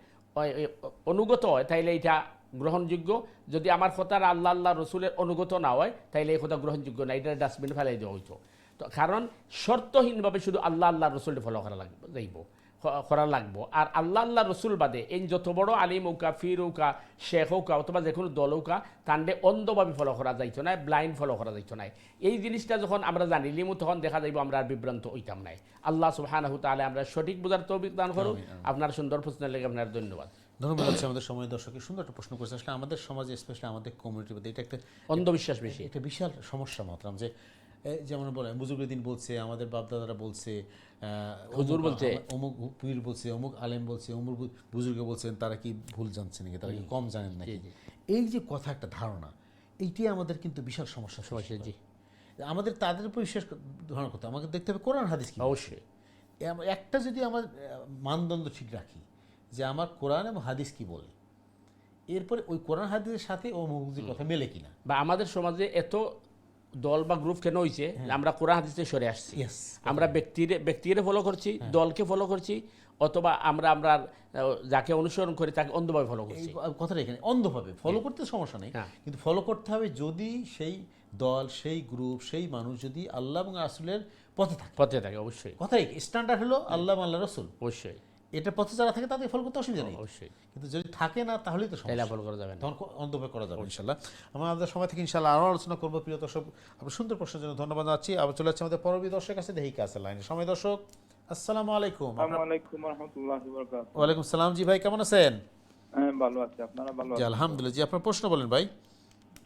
অনুগত হয় তাইলে এটা গ্রহণযোগ্য, যদি আমার কথার আল্লাহ রসুলের অনুগত না হয় তাইলে এই কথা গ্রহণযোগ্য না, এটা ডাস্টবিন ফেলাই দেওয়া হইতো। তো কারণ শর্তহীনভাবে শুধু আল্লাহ রসুলকে ফলো করা লাগবো। আর আল্লাহ রসুল বাদে এই যত বড় আলিম হৌকা, ফির হৌকা, শেখ হৌকা অথবা যে কোনো দল হৌকা, তান্ডে অন্ধভাবে ফলো করা যাইতো না, ব্লাইন্ড ফলো করা যাইতো না। এই জিনিসটা যখন আমরা জানিলিমু তখন দেখা যাইব আমরা আর বিভ্রান্ত হইতাম নাই। আল্লাহ সুবহানাহু তাআলা আমরা সঠিক বুঝার তৌফিক দান করুন। আপনার সুন্দর প্রশ্নের লেগে আপনার ধন্যবাদ। ধন্যবাদ হচ্ছে আমাদের সময় দর্শকের সুন্দর একটা প্রশ্ন করেছে। আসলে আমাদের সমাজে, স্পেশালি আমাদের কমিউনিটির মধ্যে এটা একটা অন্ধবিশ্বাস বেশি, একটা বিশাল সমস্যা মাত্রাম। যে যেমন বলে বুজুর্গের দিন বলছে, আমাদের বাপদাদারা বলছে, হুজুর বলছে, অমুক পীর বলছে, অমুক আলেম বলছে, অমুক বুজুর্গ বলছেন, তারা কি ভুল জানছে নাকি, তারা কি কম জানেন নাকি, এই যে কথা একটা ধারণা, এইটাই আমাদের কিন্তু বিশাল সমস্যা। জি, আমাদের তাদের উপর বিশ্বাস ধারণা করতে আমাকে দেখতে হবে কোরআন হাদিস কি। অবশ্যই একটা যদি আমার মানদণ্ড ঠিক রাখি যে আমার কোরআন এবং হাদিস কি বলে, এরপরে ওই কোরআন হাদিসের সাথে ও মুজির কথা মেলে কিনা। বা আমাদের সমাজে এত দল বা গ্রুপ কেন হয়েছে, আমরা কোরআন হাদিসে সরে আসছি। আমরা ব্যক্তিরে ফলো করছি, দলকে ফলো করছি, অথবা আমরা যাকে অনুসরণ করি তাকে অন্ধভাবে ফলো করছি। কথাটা এখানে অন্ধভাবে ফলো করতে সমস্যা নেই, কিন্তু ফলো করতে হবে যদি সেই দল, সেই গ্রুপ, সেই মানুষ যদি আল্লাহ এবং রাসূলের পথে থাকে। অবশ্যই কথাই স্ট্যান্ডার্ড হলো আল্লাহ আল্লাহ রসুল, অবশ্যই এটা পথে যারা থাকে তাদের ফলো করতে অসুবিধা নেই। অবশ্যই, কিন্তু যদি থাকে না তাহলেই তো সমস্যা, ফলো করা যাবে না, তখন অন্ধভাবে করা যাবে। ইনশাআল্লাহ আমাদের সময় থেকে ইনশাআল্লাহ আরও আলোচনা করবো। প্রিয় দর্শক, আপনার সুন্দর প্রশ্নের জন্য ধন্যবাদ জানাচ্ছি। আবার চলে যাচ্ছে আমাদের পরবর্তী দর্শকের কাছে, দেখি কাছে লাইনে সময়। দর্শক আসসালামু আলাইকুম। ওয়ালাইকুম সালাম। জি ভাই, কেমন আছেন? ভালো আছি, আপনারা ভালো আছেন? আলহামদুলিল্লাহ। জি, আপনার প্রশ্ন বলেন ভাই।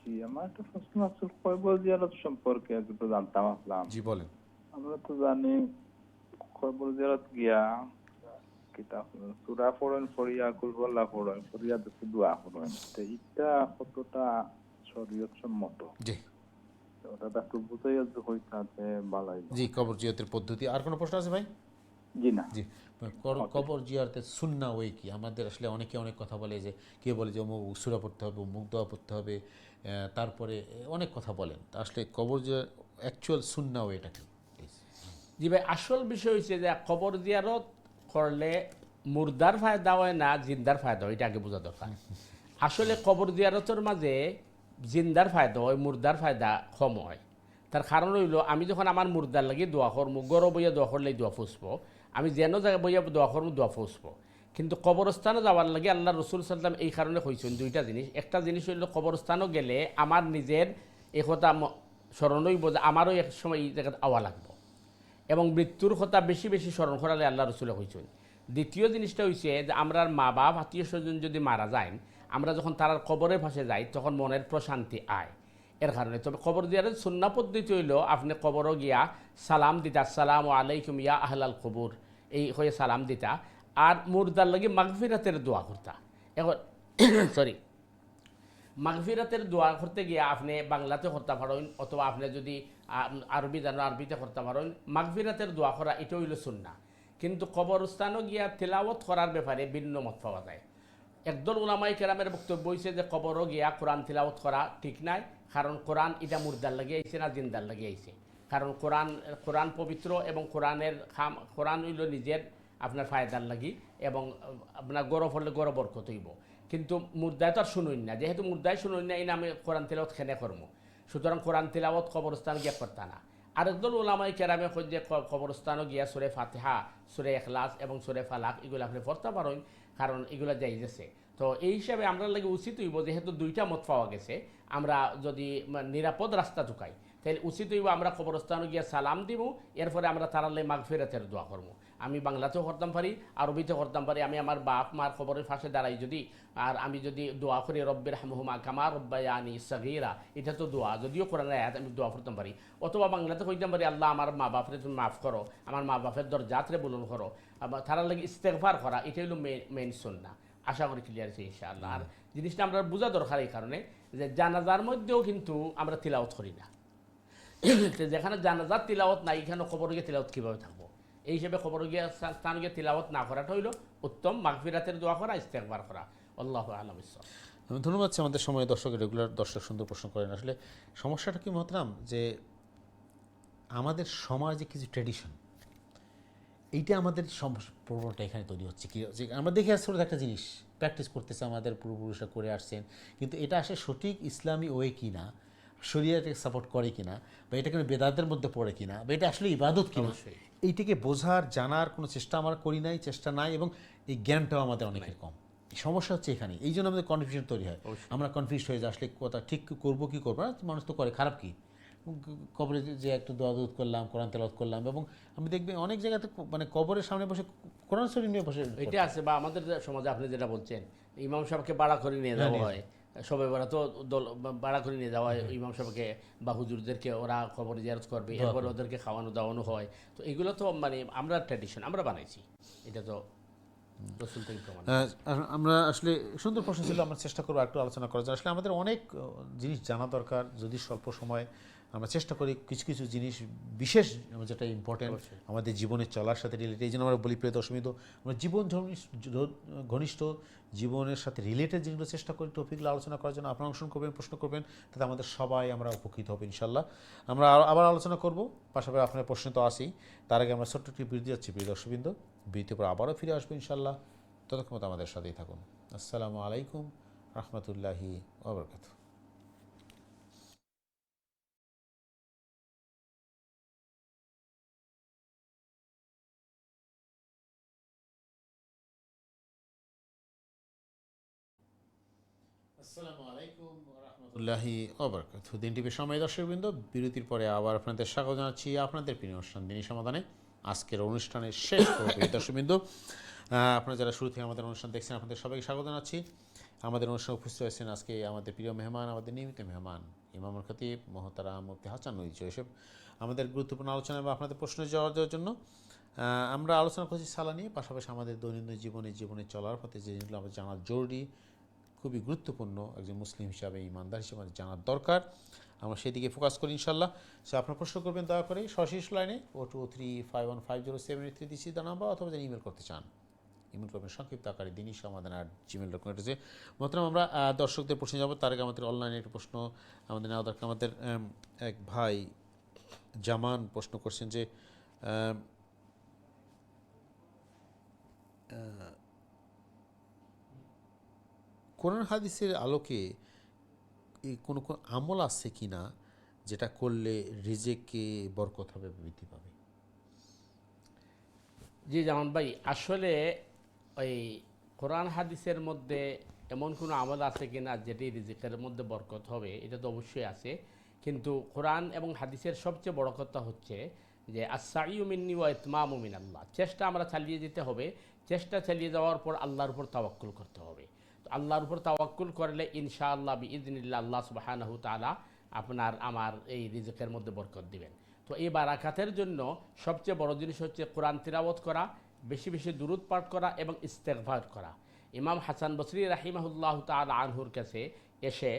জি, আমার একটা প্রশ্ন আছে কয়বল জিয়ারত সম্পর্কে, একটু জানতাম আসলাম। জি বলেন। আমরা তো জানি কয়বল জিয়ারত গিয়া কিতাব সূরা পড়েন, ফরিয়া কুলহুয়াল্লাহ পড়েন, ফরিয়া দেখে দোয়া পড়েন, তো এটা কতটা শরীয়ত সম্মত? জি, ওটা একটু বুঝাইয়া হইতাছে ভালোই। জি, কবর জিয়ারতের পদ্ধতি। আর কোনো প্রশ্ন আছে ভাই? জি না। জি, কবর জিয়ারতের সুন্নাহ ওই কি? আমাদের আসলে অনেকে অনেক কথা বলে, যে কে বলে যে অমুক সূরা পড়তে হবে, অমুক দোয়া পড়তে হবে, তারপরে অনেক কথা বলেন। আসলে কবর জিয়ার অ্যাকচুয়াল সুন্নাহ এটা কি? জি ভাই, আসল বিষয় হচ্ছে যে কবর জিয়ারত করলে মুর্দার ফায়দা হয় না জিন্দার ফায়দা হয়, এটা আগে বোঝা দরকার। আসলে কবর জিয়ারতের মাঝে জিন্দার ফায়দা হয়, মুর্দার ফায়দা কম হয়। তার কারণ হইল, আমি যখন আমার মুর্দার লাগি দোয়া করবো, গড় বইয়া দোয়া করলে দোয়া ফুসবো, আমি যেন জায়গায় বইয়া দোয়া করবো দোয়া ফুসবো। কিন্তু কবরস্থানে যাওয়ার লাগে আল্লাহ রসুল সাল্লাম এই কারণে কইছেন দুইটা জিনিস। একটা জিনিস হইল কবরস্থানও গেলে আমার নিজের এই কথা স্মরণ হইব যে আমারও এক সময় এই জায়গায় আওয়া লাগবো, এবং মৃত্যুর কথা বেশি বেশি স্মরণ করালে আল্লাহ রসুলে কইছেন। দ্বিতীয় জিনিসটা হইছে যে আমরা মা বাপ আত্মীয় স্বজন যদি মারা যায়, আমরা যখন তার কবরের পাশে যাই তখন মনের প্রশান্তি আয়। এর কারণে। তবে কবর জিয়ারত সুন্নাহ পদ্ধতি হইল আপনি কবরও গিয়া সালাম দিতা, আসসালামু আলাইকুম ইয়া আহলাল কবুর, এই হয়ে সালাম দিতা, আর মুর্দার লাগি মাগফিরাতের দোয়া করতা। এখন সরি, মাগফিরাতের দোয়া করতে গিয়ে আপনি বাংলাতে করতে পারেন, অথবা আপনি যদি আরবি জানো আরবিতে করতে পারেন। মাগফিরাতের দোয়া করা এটা হইল সুন্নাহ। কিন্তু কবরস্থানও গিয়া তেলাওয়াত করার ব্যাপারে ভিন্ন মত পাওয়া যায়। একদল উলামায়ে কেরামের বক্তব্য হয়েছে যে কবরও গিয়া কোরআন তিলাওয়াত করা ঠিক নাই, কারণ কোরআন এটা মুর্দার লাগিয়ে আইছে না জিন্দার লাগিয়ে আইছে। কারণ কোরআন পবিত্র, এবং কোরআন হইল নিজের আপনার ফায়দার লাগি, এবং আপনার গরব হলে গরব বরকত হইব। কিন্তু মুর্দায় তো আর শুনুন না, যেহেতু মুর্দায় শুনুন না, এই নামে কোরআন তিলাওয়াত খেনে কর্ম, সুতরাং কোরআন তিলাওয়াত কবরস্থান গিয়া করতা না। আরেকদল উলামায়ে কেরামে কই যে কবরস্থানও গিয়া সূরা ফাতিহা, সূরা ইখলাস এবং সূরা ফালাক এগুলো আপনি পড়তে পারেন, কারণ এগুলো যাইতেছে। তো এই হিসাবে আমরা লাগে উচিত হইব, যেহেতু দুইটা মত পাওয়া গেছে, আমরা যদি নিরাপদ রাস্তা ঢুকাই, তাহলে উচিত হইব আমরা কবরস্থানে গিয়া সালাম দিব, এরপরে আমরা তারালে মাগফিরাতের দোয়া করবো। আমি বাংলাতেও করতাম পারি, আরবিতেও করতাম পারি। আমি আমার বাপ মার কবরের পাশে দাঁড়াই যদি, আর আমি যদি দোয়া করি রব্বির হামহুমা কামা রব্বায়ানি সগীরা, এটা তো দোয়া, যদিও কোরআনের আয়াত, আমি দোয়া করতাম পারি। অথবা বাংলাতে কইতাম পারি আল্লাহ আমার মা বাপরে তুমি মাফ করো, আমার মা বাপের দরজাতরে বুলন্দ করো, তারা লাগে ইস্তেগফার করা, এটাই হলো মেইন সুন্নাহ। আশা করি ক্লিয়ার আছে ইনশাআল্লাহ। আর জিনিসটা আমরা বোঝা দরকার এই কারণে যে জানাজার মধ্যেও কিন্তু আমরা তিলাওয়াত করি না। যেখানে জানাজার তিলাওয়াত নাই, এখানে কবর গিয়ে তিলাওয়াত কীভাবে থাকবো? এই হিসেবে কবর গিয়ে স্থান গিয়ে তিলাওয়াত না করাটা হইল উত্তম। মাগফিরাতের দোয়া করা, ইস্তেগফার করা। আল্লাহু আ'লাম বিসসাওয়াব। আমি ধন্যবাদ আমাদের সময় রেগুলার দর্শক সুন্দর প্রশ্ন করেন। আসলে সমস্যাটা কি মহতরাম, যে আমাদের সমাজে কিছু ট্র্যাডিশন, এইটা আমাদের প্রবণতা এখানে তৈরি হচ্ছে কি, যে আমরা দেখে আসছি একটা জিনিস প্র্যাকটিস করতেছে, আমাদের পূর্বপুরুষরা করে আসছেন, কিন্তু এটা আসলে সঠিক ইসলামী ওয়ে কি না, শরিয়াকে সাপোর্ট করে কিনা, বা এটা কোনো বেদাতের মধ্যে পড়ে কিনা, বা এটা আসলে ইবাদত কিনা, এইটাকে বোঝার জানার কোনো চেষ্টা আমরা করি নাই, চেষ্টা নাই, এবং এই জ্ঞানটাও আমাদের অনেকের কম। সমস্যা হচ্ছে এখানে, এই জন্য আমাদের কনফিউশন তৈরি হয়। আমরা কনফিউজ হয়ে যাই আসলে কথা ঠিক করবো কি করবো না, মানুষ তো করে, খারাপ কি, কবরে যে একটু দোয়া দুধ করলাম, কোরআন তেলাওয়াত করলাম, এবং আমি দেখবেন অনেক জায়গাতে মানে কবরের সামনে বসে কোরআন শরীফ নিয়ে বসে এটা আছে। বা আমাদের সমাজে আপনি যেটা বলছেন, ইমাম সাহেবকে ভাড়া করে নিয়ে যাওয়া হয়, সবাই ওরা তো ভাড়া করে নিয়ে যাওয়া হয় ইমাম সাহেবকে বা হুজুরদেরকে, ওরা কবরে জিয়ারত করবে, এরপরে ওদেরকে খাওয়ানো দাওয়ানো হয়। তো এগুলো তো মানে আমরা ট্র্যাডিশন আমরা বানাইছি, এটা তো রসুল থেকে প্রমাণ। আমরা আসলে সুন্দর প্রশ্ন ছিল, আমরা চেষ্টা করবো একটু আলোচনা করার জন্য। আসলে আমাদের অনেক জিনিস জানা দরকার, যদি স্বল্প সময় আমরা চেষ্টা করি কিছু কিছু জিনিস বিশেষ যেটা ইম্পর্টেন্ট আমাদের জীবনের চলার সাথে রিলেটেড। এই জন্য আমরা বলি প্রিয় দর্শক, আমরা জীবন ঘনিষ্ঠ জীবনের সাথে রিলেটেড যেগুলো চেষ্টা করি টপিকগুলো আলোচনা করার জন্য। আপনারা অংশগ্রহণ করবেন, প্রশ্ন করবেন, তাতে আমাদের সবাই আমরা উপকৃত হব ইনশাল্লাহ। আমরা আবার আলোচনা করব, পাশাপাশি আপনার প্রশ্ন তো আসেই। তার আগে আমরা ছোট্ট একটি বিরতি যাচ্ছি প্রিয় দর্শকবৃন্দ, বিরতির পর আবারও ফিরে আসবো ইনশাল্লাহ। ততক্ষণ মতো আমাদের সাথেই থাকুন। আসসালামু আলাইকুম রহমতুল্লাহি ওয়া বারাকাতুহু। আসসালামু আলাইকুম ওয়া রাহমাতুল্লাহি ওয়া বারাকাতুহু। দিন টিভির সময় দর্শকবৃন্দ, বিরতির পরে আবার আপনাদের স্বাগত জানাচ্ছি আপনাদের প্রিয় অনুষ্ঠান দিনী সমাধানে। আজকের অনুষ্ঠানের শেষ পর্বে দর্শকবৃন্দ, আপনারা যারা শুরু থেকে আমাদের অনুষ্ঠান দেখছেন, আপনাদের সবাইকে স্বাগত জানাচ্ছি। আমাদের অনুষ্ঠানে উপস্থিত হয়েছেন আজকে আমাদের প্রিয় মেহমান, আমাদের নিয়মিত মেহমান ইমামুল খতিব মোহতারাম মুফতি হাসান নূরী এসব আমাদের গুরুত্বপূর্ণ আলোচনা এবং আপনাদের প্রশ্নের জবাব দেওয়ার জন্য। আমরা আলোচনা করছি সালাহ নিয়ে, পাশাপাশি আমাদের দৈনন্দিন জীবনে চলার পথে যে জিনিসগুলো আমাদের জানা জরুরি, খুবই গুরুত্বপূর্ণ, একজন মুসলিম হিসাবে, ইমানদার হিসেবে আমাদের জানার দরকার, আমরা সেই দিকে ফোকাস করি ইনশাল্লাহ। সে আপনার প্রশ্ন করবেন দয়া করে সশিস লাইনে 0235150783 দিচ্ছি তা নাম্বার, অথবা যেন ইমেল করতে চান ইমেল করবেন সংক্ষিপ্ত আকারে দিনী সমাধান @gmail.com এসেছে। মাত্র আমরা দর্শকদের প্রশ্নে যাবো, তার আগে আমাদের অনলাইনে একটা প্রশ্ন আমাদের নেওয়া দরকার। আমাদের এক ভাই জামান প্রশ্ন করছেন যে কোরআন হাদিসের আলোকে কোনো আমল আছে কি না যেটা করলে রিজেকে বরকত হবে, বৃদ্ধি পাবে? জি জামান ভাই, আসলে ওই কোরআন হাদিসের মধ্যে এমন কোনো আমল আছে কিনা যেটি রিজিকের মধ্যে বরকত হবে, এটা তো অবশ্যই আছে। কিন্তু কোরআন এবং হাদিসের সবচেয়ে বড় কথা হচ্ছে যে আস-সাইয়ু মিন্নি ওয়া ইতমামু মিনাল্লাহ, চেষ্টা আমরা চালিয়ে যেতে হবে। চেষ্টা চালিয়ে যাওয়ার পর আল্লাহর উপর তাওয়াক্কুল করতে হবে। তো আল্লাহর উপর তাওয়াক্কুল করলে ইনশাআল্লাহ বিইذনিল্লাহ আল্লাহ সুবহানাহু তাআলা আপনার আমার এই রিজিকের মধ্যে বরকত দিবেন। তো এই বারাকাতের জন্য সবচেয়ে বড় জিনিস হচ্ছে কোরআন তিলাওয়াত করা, বেশি বেশি দুরূদ পাঠ করা এবং ইস্তেগফার করা। ইমাম হাসান বসরি রাহিমাহুল্লাহ তাআলা আনহুর কাছে এসে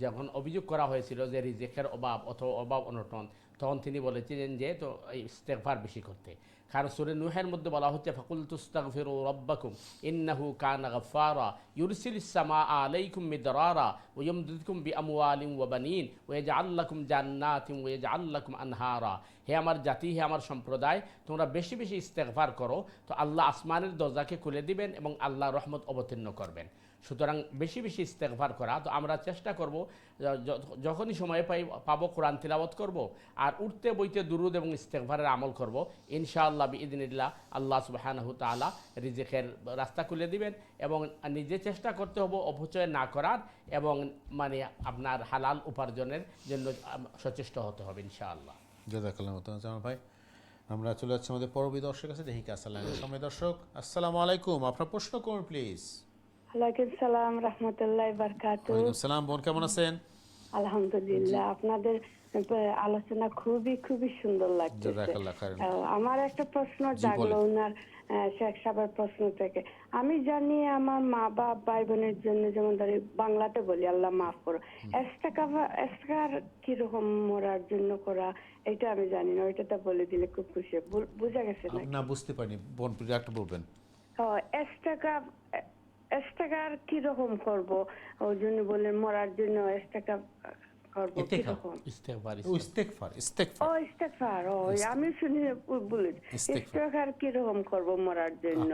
যখন অভিযোগ করা হয়েছিল যে রিজিকের অভাব অথবা অভাব অনটন, তখন তিনি বলেছিলেন যে তো এই ইস্তেগফার বেশি করতে। কারণ সূরা নূহের মধ্যে বলা হচ্ছে ফাকুলতু আস্তাগফিরু রাব্বাকুম ইন্নাহু কানা গাফফারা ইউরসিলিস সামাআ আলাইকুম মিদরারা ওয়া ইমদিদকুম বিআমওয়ালিন ওয়া বানিন ওয়া ইয়াজআল লাকুম জান্নাতিন ওয়া ইয়াজআল লাকুম আনহারা। হে আমার জাতি, হে আমার সম্প্রদায়, তোমরা বেশি বেশি ইস্তেগফার করো তো আল্লাহ আসমানের দরজাকে খুলে দিবেন এবং আল্লাহ রহমত অবতীর্ণ করবেন। সুতরাং বেশি বেশি ইস্তেগফার করা। তো আমরা চেষ্টা করব যখনই সময় পাবো কোরআন তিলাওয়াত করব আর উঠতে বইতে দুরুদ এবং ইস্তেগফারের আমল করব। ইনশাআল্লাহ বিইذনিল্লাহ আল্লাহ সুবহানাহু তাআলা রিজিকের রাস্তা খুলে দিবেন এবং নিজে চেষ্টা করতে হবে অপচয় না করার এবং মানে আপনার হালাল উপার্জনের জন্য সচেষ্ট হতে হবে ইনশাআল্লাহ। জাযাকাল্লাহু খাইরান জামাল ভাই। আমরা চলে যাচ্ছি আমাদের পরবর্তী দর্শকের কাছে। দেখি আসসালামু সময় দর্শক, আসসালামু আলাইকুম, আপনার প্রশ্ন করুন প্লিজ। ওয়ালাইকুম সালাম রাহমাতুল্লাহি ওয়া বারাকাতুহু। ওয়ালাইকুম সালাম, বোন কেমন আছেন? আলহামদুলিল্লাহ, আপনাদের আলোচনা খুবই খুবই সুন্দর লাগছে। জাযাকাল্লাহু খাইরান। আমার একটা প্রশ্ন জাগলো ওনার শেখ সাহেবের প্রশ্ন থেকে। আমি জানি আমার মা বাপ ভাই বোনের জন্য, যেমন ধরি বাংলাতে বলি আল্লাহ মাফ করো, এস্তেগফার কিরকম মরার জন্য করা, এটা আমি জানি না, ওইটাতে বলে দিলে খুব খুশি। বুঝা গেছে না বুঝতে পারিনি বোন, প্লিজ একটু বলবেন। ইস্তেগফার কিরকম করব, ওই জন্য বললেন মরার জন্য ইস্তেগফার করব কিরকম? ইস্তেগফার আমি শুনি বলি ইস্তেগফার কিরকম করব মরার জন্য।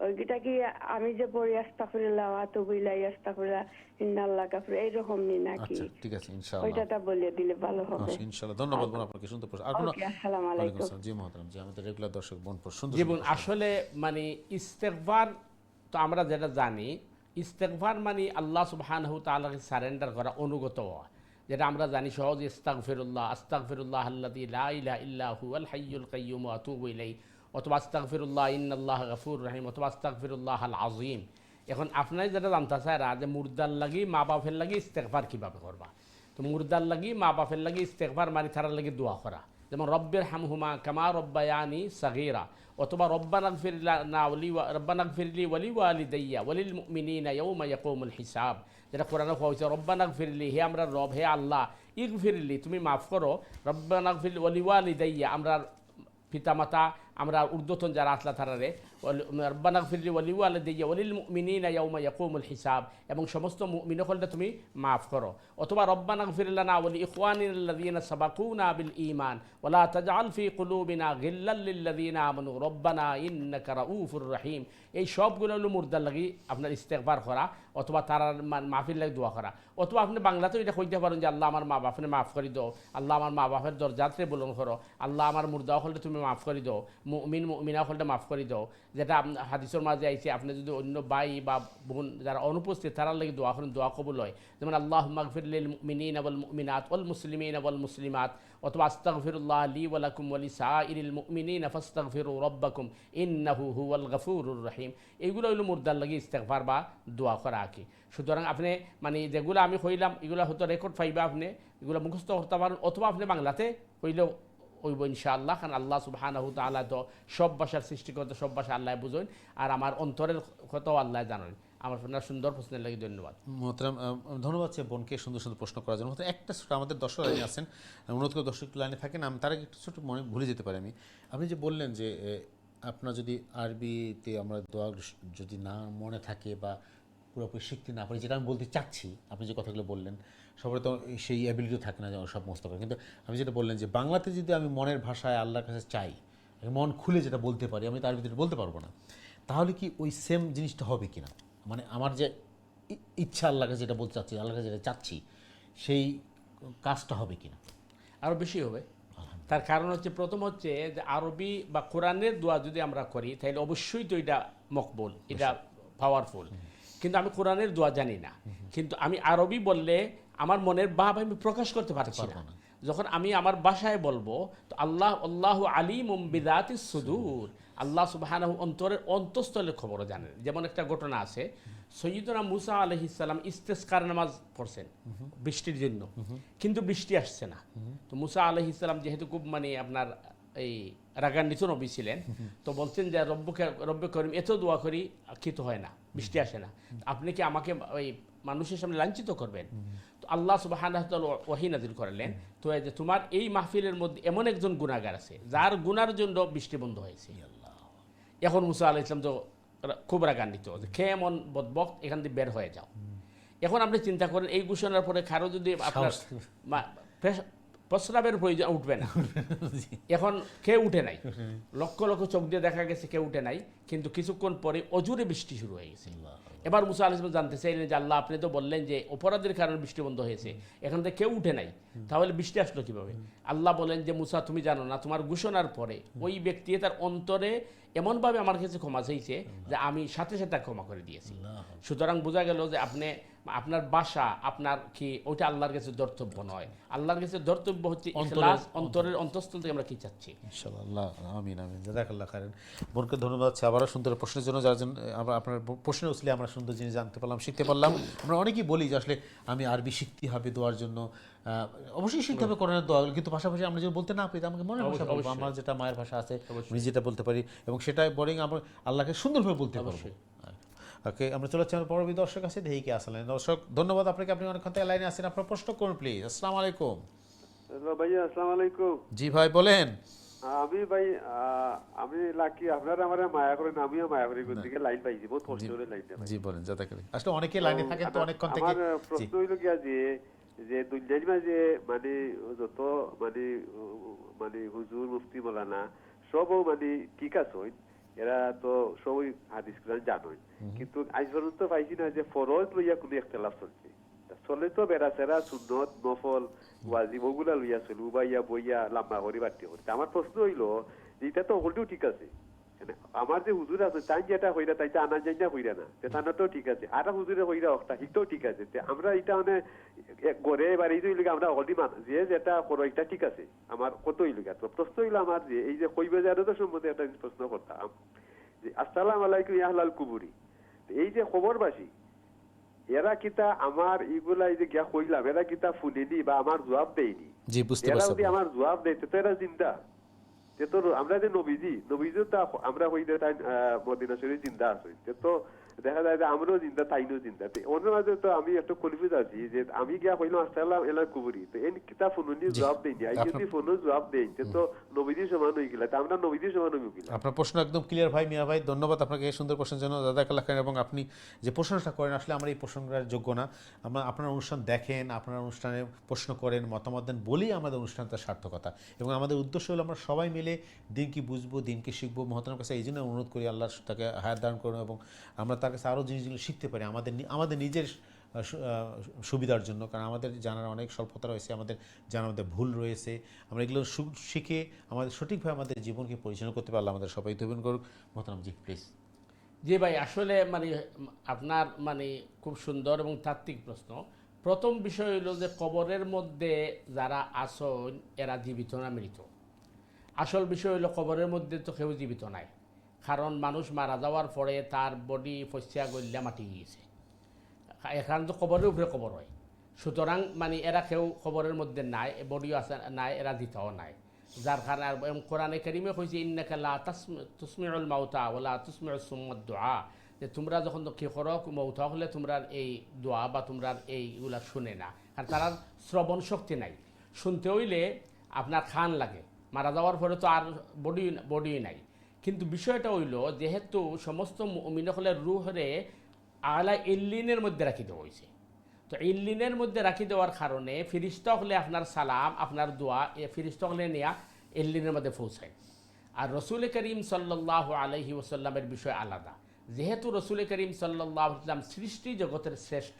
ওইটা কি আমি যে বলি আস্তাগফিরুল্লাহ ওয়া আতুবু ইলাইহি আস্তাগফিরুল্লাহ ইন্নাল্লাহ গাফুর এইরকম নি নাকি? আচ্ছা ঠিক আছে ইনশাআল্লাহ, ওইটাটা বলে দিলে ভালো হবে ইনশাআল্লাহ। ধন্যবাদ বোন আপনাকে, সুন্দর প্রশ্ন। আর কোনো? আসসালামু আলাইকুম। জি মহতরম, জি আমাদের রেগুলার দর্শক বোন সুন্দর। জি বোন, আসলে মানে ইস্তেগফার তো আমরা যেটা জানি, ইস্তেগফার মানে আল্লাহ সুবহানাহু তাআলাকে সারেন্ডার করা, অনুগত হওয়া, যেটা আমরা জানি সহজ আস্তাগফিরুল্লাহ আল্লাযী লা ইলাহা ইল্লা হুয়াল হাইয়ুল কাইয়্যুম ওয়া আতুবু ইলাইহি, অথবা আস্তাগফিরুল্লাহ ইন্নাল্লাহা গাফুরুর রহিম, অথবা আস্তাগফিরুল্লাহাল আযীম। এখন আপনারা যেটা জানতে চাইরা যে মুর্দার লাগি মা বাপের লাগি ইস্তেগফার কিভাবে করবা, তো মুর্দার লাগি মা বাপের লাগি ইস্তেগফার মানে তারার লাগি দোয়া করা, যেমন রব্বির হামহুমা কামা রব্বায়ানি সাগীরা, অথবা রব্বানা গফিরলি ওয়ালি ওয়ালিদাইয়া ওয়ালিল মুমিনিনা ইয়াওমা ইয়াকুমুল হিসাব, যেটা কোরআনে কোয়া হয়েছে রব্বানা গফিরলি, হে আমরা রব, হে আল্লাহ, ইগফিরলি তুমি মাফ করো, রব্বানা গফিরলি ওয়ালি ওয়ালিদাইয়া আমরা পিতামাতা, আমরা ঊর্ধ্বতন যারা আসলা তারারে, রব্বানা গফিরলি ওয়ালি ওয়ালিদাইয়া ওয়ালিল মুমিনিনা ইয়াওমা ইয়াকুমুল হিসাব, এবং সমস্ত মুমিনসকলকে তুমি মাফ করো, অথবা রব্বানা গফির লানা ওয়া লিইখওয়ানিনাল্লাযীনা সাবাকুনা বিল ঈমান ওয়া লা তাজআল ফি কুলুবিনা গিল্লাল লিল্লাযীনা আমানু রব্বানা ইন্নাকা রাউফুর রহিম। এই সবগুলো হলো মুর্দার লাগি আপনার ইস্তেগফার করা, অথবা তারার মাফির লাগি দোয়া করা, অথবা আপনি বাংলাতেও এটা কইতে পারেন যে আল্লাহ আমার মা বাপরে মাফ করে দাও, আল্লাহ আমার মা বাপের দরজাতে বুলন্দ করো, আল্লাহ আমার মুর্দা হলে তুমি মাফ করে দাও, মুমিনা হলে মাফ করে দাও, যেটা হাদিসের মাঝে আইছে আপনি যদি অন্য ভাই বা বোন যারা অনুপস্থিত তারার লাগি দোয়া করেন, দোয়া কবুল হয়, যেমন আল্লাহুম্মা গফির লিল মুমিনিনা ওয়াল মুমিনাত ওয়াল মুসলিমিনা ওয়াল মুসলিমাত, অথবা আস্তাগফিরুল্লাহ লি ওয়া লাকুম ওয়া লিসাইরিল মুমিনিনা ফাস্তাগফিরু রাব্বাকুম ইন্নাহু হুয়াল গফুরুর রহিম। এইগুলো হলো মুর্দার লাগি ইস্তেগফার বা দোয়া করা আর কি। সুতরাং আপনি মানে যেগুলো আমি কইলাম এগুলো হয়তো রেকর্ড পাইবা, আপনি এগুলো মুখস্থ করতে পারেন, অথবা আপনি বাংলাতে কইলেও ওইব ইনশাআল্লাহ। কারণ আল্লাহ সুবহানাহু তাআলা তো সব ভাষার সৃষ্টিকর্তা, সব ভাষা আল্লাহ বুঝেন, আর আমার অন্তরের কথাও আল্লাহ জানেন। আমার আপনার সুন্দর প্রশ্নের লাগি ধন্যবাদ। মোহতারাম, ধন্যবাদ বোনকে সুন্দর সুন্দর প্রশ্ন করার জন্য। একটা ছোট আমাদের দর্শক লাইনে আছেন, অনুরোধ করে দর্শক লাইনে থাকেন, আমি তার একটু ছোট মনে ভুলে যেতে পারি আমি। আপনি যে বললেন যে আপনার যদি আরবিতে আমরা দোয়া যদি না মনে থাকে বা পুরোপুরি শিখতে না পারি, যেটা আমি বলতে চাচ্ছি, আপনি যে কথাগুলো বললেন সবার তো সেই অ্যাবিলিটিও থাকে না যে সব মস্ত করে, কিন্তু আমি যেটা বললেন যে বাংলাতে যদি আমি মনের ভাষায় আল্লাহর কাছে চাই, মন খুলে যেটা বলতে পারি, আমি তার ভিতরে বলতে পারবো না, তাহলে কি ওই সেম জিনিসটা হবে কি না? মানে আমার যে ইচ্ছা আল্লাহর কাছে যেটা বলতে চাচ্ছি, আল্লাহর কাছে যেটা চাচ্ছি, সেই কাজটা হবে কি না? আরও বেশি হবে। তার কারণ হচ্ছে প্রথম হচ্ছে যে আরবি বা কোরআনের দোয়া যদি আমরা করি তাহলে অবশ্যই তো এটা মকবুল, এটা পাওয়ারফুল। কিন্তু আমি কোরআনের দোয়া জানি না, কিন্তু আমি আরবি বললে আমার মনের ভাব আমি প্রকাশ করতে পারছি না। যখন আমি আমার ভাষায় বলবো তো আল্লাহু আলিমুম বিযাতিস সুদূর, আল্লাহ সুবহানাহু অন্তরের অন্তঃস্থলের খবরও জানেন। যেমন একটা ঘটনা আছে, সৈয়দনা মুসা আলাইহিস সালাম ইস্তেসকার নামাজ পড়ছেন বৃষ্টির জন্য, কিন্তু বৃষ্টি আসছে না। তো মুসা আলাইহিস সালাম যেহেতু খুব মানে আপনার এই রাগান্বিত নবী ছিলেন, তো বলছেন যে রব্বে করিম এত দোয়া করি কিন্তু হয় না, বৃষ্টি আসে না, আপনি কি আমাকে ওই মানুষের সামনে লাঞ্ছিত করবেন? তো আল্লাহ সুবহানাহু ওয়া তাআলা ওহী নাযিল করলেন, তো এই যে তোমার এই মাহফিলের মধ্যে এমন একজন গুনাহগার আছে যার গুনার জন্য বৃষ্টি বন্ধ হয়েছে। এখন মুসা আলাইহিস সালাম তো খুব রাগান্বিত যে খেয়ে এমন বদবক্ত, এখান থেকে বের হয়ে যাও। এখন আপনি চিন্তা করেন এই ঘোষণার পরে কারো যদি আপনার প্রস্রাবের প্রয়োজন উঠবে না, এখন কেউ উঠে নাই, লক্ষ লক্ষ চোখ দিয়ে দেখা গেছে কেউ উঠে নাই, কিন্তু কিছুক্ষণ পরে অজুরে বৃষ্টি শুরু হয়ে গেছে। এবার মুসা আলাইহিস সালাম জানতে চাইলেন যে আল্লাহ আপনি তো বললেন যে অপরাধের কারণে বৃষ্টি বন্ধ হয়েছে, এখান থেকে কেউ উঠে নাই, তাহলে বৃষ্টি আসলো কিভাবে? আল্লাহ বলেন যে মুসা তুমি জানো না, তোমার ঘোষণার পরে ওই ব্যক্তি তার অন্তরে এমনভাবে আমার কাছে ক্ষমা চাইছে যে আমি সাথে সাথে ক্ষমা করে দিয়েছি। সুতরাং বোঝা গেল যে আপনি আপনার বাসা আপনার কি ওইটা আল্লাহর কাছে ধর্তব্য নয়, আল্লাহর কাছে ধর্তব্য হচ্ছে ইখলাস, অন্তরের অন্তঃস্থল থেকে আমরা কি চাচ্ছি। ইনশাআল্লাহ, আমিন আমিন, জাযাকাল্লাহ খাইরান। বোনকে ধন্যবাদ আবারও সুন্দর প্রশ্নের জন্য, যার জন্য আপনার প্রশ্নের উসিলে আমরা সুন্দর জিনিস জানতে পারলাম, শিখতে পারলাম। আমরা অনেকেই বলি যে আসলে আমি আরবি শিখতে হবে দোয়ার জন্য, অবশ্যই শিখতে হবে কোরআনের দোয়া, কিন্তু পাশাপাশি আমরা যদি বলতে না পারি আমাকে মনের ভাষা বলবো, আমার যেটা মায়ের ভাষা আছে আমি যেটা বলতে পারি, এবং সেটাই বরিং আমরা আল্লাহকে সুন্দরভাবে বলতে পারবো। ওকে, আমরা চলে যাচ্ছি আমার পরবর্তী দর্শক আছে, দেখি কি আসলেন। দর্শক ধন্যবাদ আপনাকে, আপনি অনেকক্ষণ থেকে লাইনে আছেন, আপনার প্রশ্ন করুন প্লিজ। আসসালামু আলাইকুম। হ্যালো ভাইয়া, আসসালামু আলাইকুম। জি ভাই বলেন। আমি ভাই আমি লাকি আপনারা আমারে মায়া করেন, আমিও মায়া করি, কোন দিকে লাইন পাইছি, বহুত কষ্ট করে লাইনটা পাই। জি বলেন, যাতে করে আসলে অনেকে লাইনে থাকেন তো অনেকক্ষণ থেকে। আমার প্রশ্ন হইল কি যে দুনিয়ার মাঝে মানে যত মানে মানে হুজুর মুফতি মাওলানা সবও মানে ঠিক আছে, এরা তো সবই হাদিস কোরআন জানোই, কিন্তু আজ পর্যন্ত পাইছি না যে ফরজ লইয়া কোনো ইখতিলাফ চলছে। চলে তো বেড়াচেরা সুন্নত নফল ওয়াজিব ওগুলা লইয়া চলে, উবাইয়া বইয়া লাম্বা করি বাড়তি করতে। আমার প্রশ্ন হইল এটা তো ওগুলোও ঠিক আছে, আমার যে হুজুর আছে তাই যেটা হইরা তাই আনা যাই না হইরা না, তানাটাও ঠিক আছে, আর হুজুরে হইরা অক্টা হিটাও ঠিক আছে। আমরা এটা মানে গড়ে এবার এই যে আমরা অলরেডি যে যেটা করো এটা ঠিক আছে, আমার কত হইল। তো প্রশ্ন হইলো আমার যে এই যে কইবে যারও সম্বন্ধে একটা প্রশ্ন করতাম যে আসসালামু আলাইকুম ইয়া আহলাল কুবুরি, এই যে খবরবাসী এরা কিতা আমার এইগুলা এই যে গিয়া কইলাম এরা কিতা শুনেনি বা আমার জবাব দেয়নি? জি বুঝতে এরা পারছি। যদি আমার জবাব দেয় তো এরা জিন্দা, তো আমরা যে নবীজি তো আমরা হইতে তাই মদিনা শরীফ জিন্দা আছি, তো দেখা যায় যে আমরাও জিন্দা তাইনও জিন্দা। অন্য মাঝে তো আমি একটু কনফিউজ আছি যে আমি গিয়া কইলাম আসসালাম এলা কুবুরি, তো এই কিতাব শুনুনি জবাব দেয়নি, আই যদি ফোনও জবাব দেই তো নবীজি সমান হয়ে গেল, তা আমরা নবীজি সমান হয়ে গেলাম। আপনার প্রশ্ন একদম ক্লিয়ার ভাই, মিয়া ভাই, ধন্যবাদ আপনাকে এই সুন্দর প্রশ্নের জন্য, জাযাকাল্লাহ খাইরান। এবং আপনি যে প্রশ্নটা করেন আসলে আমরা এই প্রশ্নটার যোগ্য না, আমরা আপনার অনুষ্ঠান দেখেন, আপনার অনুষ্ঠানে প্রশ্ন করেন, মতামত দেন বলেই আমাদের অনুষ্ঠানটার সার্থকতা, এবং আমাদের উদ্দেশ্য হলো আমরা সবাই মিলে দিন কি বুঝবো, দিনকে শিখবো। মহতরমের কাছে এই জন্য অনুরোধ করি আল্লাহ তাকে হায়াত দান করুন, এবং আমরা তার কাছে আরও জিনিসগুলো শিখতে পারি আমাদের নিজের সুবিধার জন্য, কারণ আমাদের জানার অনেক স্বল্পতা রয়েছে, আমাদের জানার মধ্যে ভুল রয়েছে, আমরা এগুলো শিখে আমাদের সঠিকভাবে আমাদের জীবনকে পরিচালনা করতে পারলে আমাদের সবাই তৈরি করুক। মহতরম জি প্লিজ। জি ভাই, আসলে মানে আপনার মানে খুব সুন্দর এবং তাত্ত্বিক প্রশ্ন। প্রথম বিষয় হলো যে কবরের মধ্যে যারা আসন এরা জীবিত না মৃত। আসল বিষয় হলো কবরের মধ্যে তো কেউ জীবিত নাই, কারণ মানুষ মারা যাওয়ার পরে তার বডি ফসিয়া গলিয়া মাটি গিয়েছে, এখানে তো কবরের উপরে কবর হয়। সুতরাং মানে এরা কেউ কবরের মধ্যে নাই, বডিও আছে নাই, এরা দিতাও নাই, যার কারণে কোরআনে কারিমে কইছে ইন্নাকা লা তুসমিউল মাউতা ওয়ালা তুসমিউস সুম্মাদ দুআ, যে তোমরা যখন কি করো মৌতা হলে তোমরা এই দোয়া বা তোমরা এইগুলা শুনে না, কারণ তারা শ্রবণ শক্তি নাই। শুনতে হইলে আপনার খান লাগে, মারা যাওয়ার পরে তো আর বডি নাই। কিন্তু বিষয়টা হইল যেহেতু সমস্ত মুমিন হলে রূহরে আলা ইল্লিনের মধ্যে রাখি দেওয়া হয়েছে, তো ইল্লিনের মধ্যে রাখি দেওয়ার কারণে ফিরিস্তা হলে আপনার সালাম আপনার দোয়া ফিরিস্তা হলে নেয়া ইল্লিনের মধ্যে পৌঁছায়। আর রসুল করিম সাল্লাল্লাহু আলাইহি ওয়াসাল্লামের বিষয় আলাদা, যেহেতু রসুল করিম সাল্লাল্লাহু আলাইহি ওয়াসাল্লাম সৃষ্টি জগতের শ্রেষ্ঠ,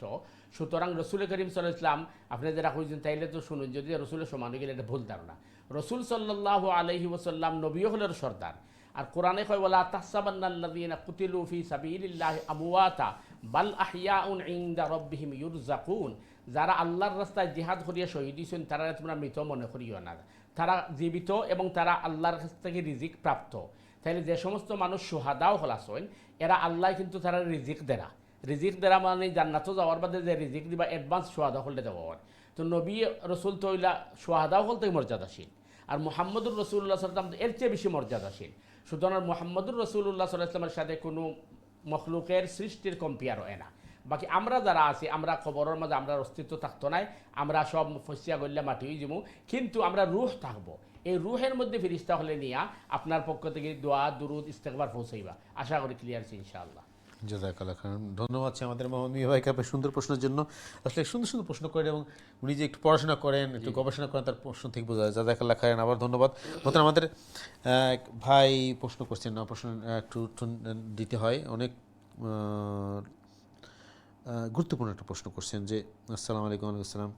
সুতরাং রসুল করিম সাল্লাল্লাহু আলাইহি ওয়াসাল্লাম আপনি যারা কইছেন তাইলে তো শুনুন, যদি রসুলের সমান হয়ে গেলে এটা ভুল ধারণা। রসুল সাল্লাল্লাহু আলাইহি ওয়াসাল্লাম নবীও হলেন সর্দার। আর কোরআনে কয় ওয়ালা তাহসাবান্নাল্লাযীনা কুতিলু ফি সাবিলিল্লাহি আমওয়াতা বাল আহইয়াউন ইনদা রাব্বিহিম ইউরযাকুন, যারা আল্লাহর রাস্তায় জিহাদ করিয়া শহীদ হইছেন তারা তোমরা মৃত মনে করিও না, তারা জীবিত এবং তারা আল্লাহর কাছ থেকে রিজিক প্রাপ্ত। তাহলে যে সমস্ত মানুষ সুহাদাও হলাসইন এরা আল্লাহ কিন্তু তারা রিজিক দেরা মানে জান্নাতও যাওয়ার বাদে যে রিজিক দিবা অ্যাডভান্স সুহাদা হলে যাওয়ার। তো নবী রসুল তো ওইলা সুহাদাও হল থেকে মর্যাদাশীল, আর মুহাম্মদুর রসুল্লাহ সাল্লাম এর চেয়ে বেশি মর্যাদাশীল। সুতরাং মুহাম্মদুর রসুল্লাহ সাল্লামের সাথে কোনো মখলুকের সৃষ্টির কম্পেয়ার হয় না। বাকি আমরা যারা আছি আমরা খবরের মাঝে আমরা অস্তিত্ব থাকতো নাই, আমরা সব ফসিয়া গল্লা মাটি হয়ে যাবো, কিন্তু আমরা রুহ থাকবো। এই রুহের মধ্যে ফিরিস্তা হলে নিয়া আপনার পক্ষ থেকে দোয়া দুরুদ ইস্তেগফার পৌঁছাইবা। আশা করি ক্লিয়ার আছে ইনশাআল্লাহ। জাযাকাল্লাহ খাইরান। ধন্যবাদ আমাদের মোহাম্মদ মিয়া ভাইকে আপনার সুন্দর প্রশ্নের জন্য। আসলে সুন্দর সুন্দর প্রশ্ন করেন এবং উনি যে একটু পড়াশোনা করেন, একটু গবেষণা করেন, তার প্রশ্ন থেকে বোঝা যায়। জাযাকাল্লাহ খাইরান, আবার ধন্যবাদ। বর্তমানে আমাদের এক ভাই প্রশ্ন করছেন, না প্রশ্ন একটু দিতে হয়, অনেক গুরুত্বপূর্ণ একটা প্রশ্ন করছেন যে আসসালামু আলাইকুম। ওয়ালাইকুম আসসালাম।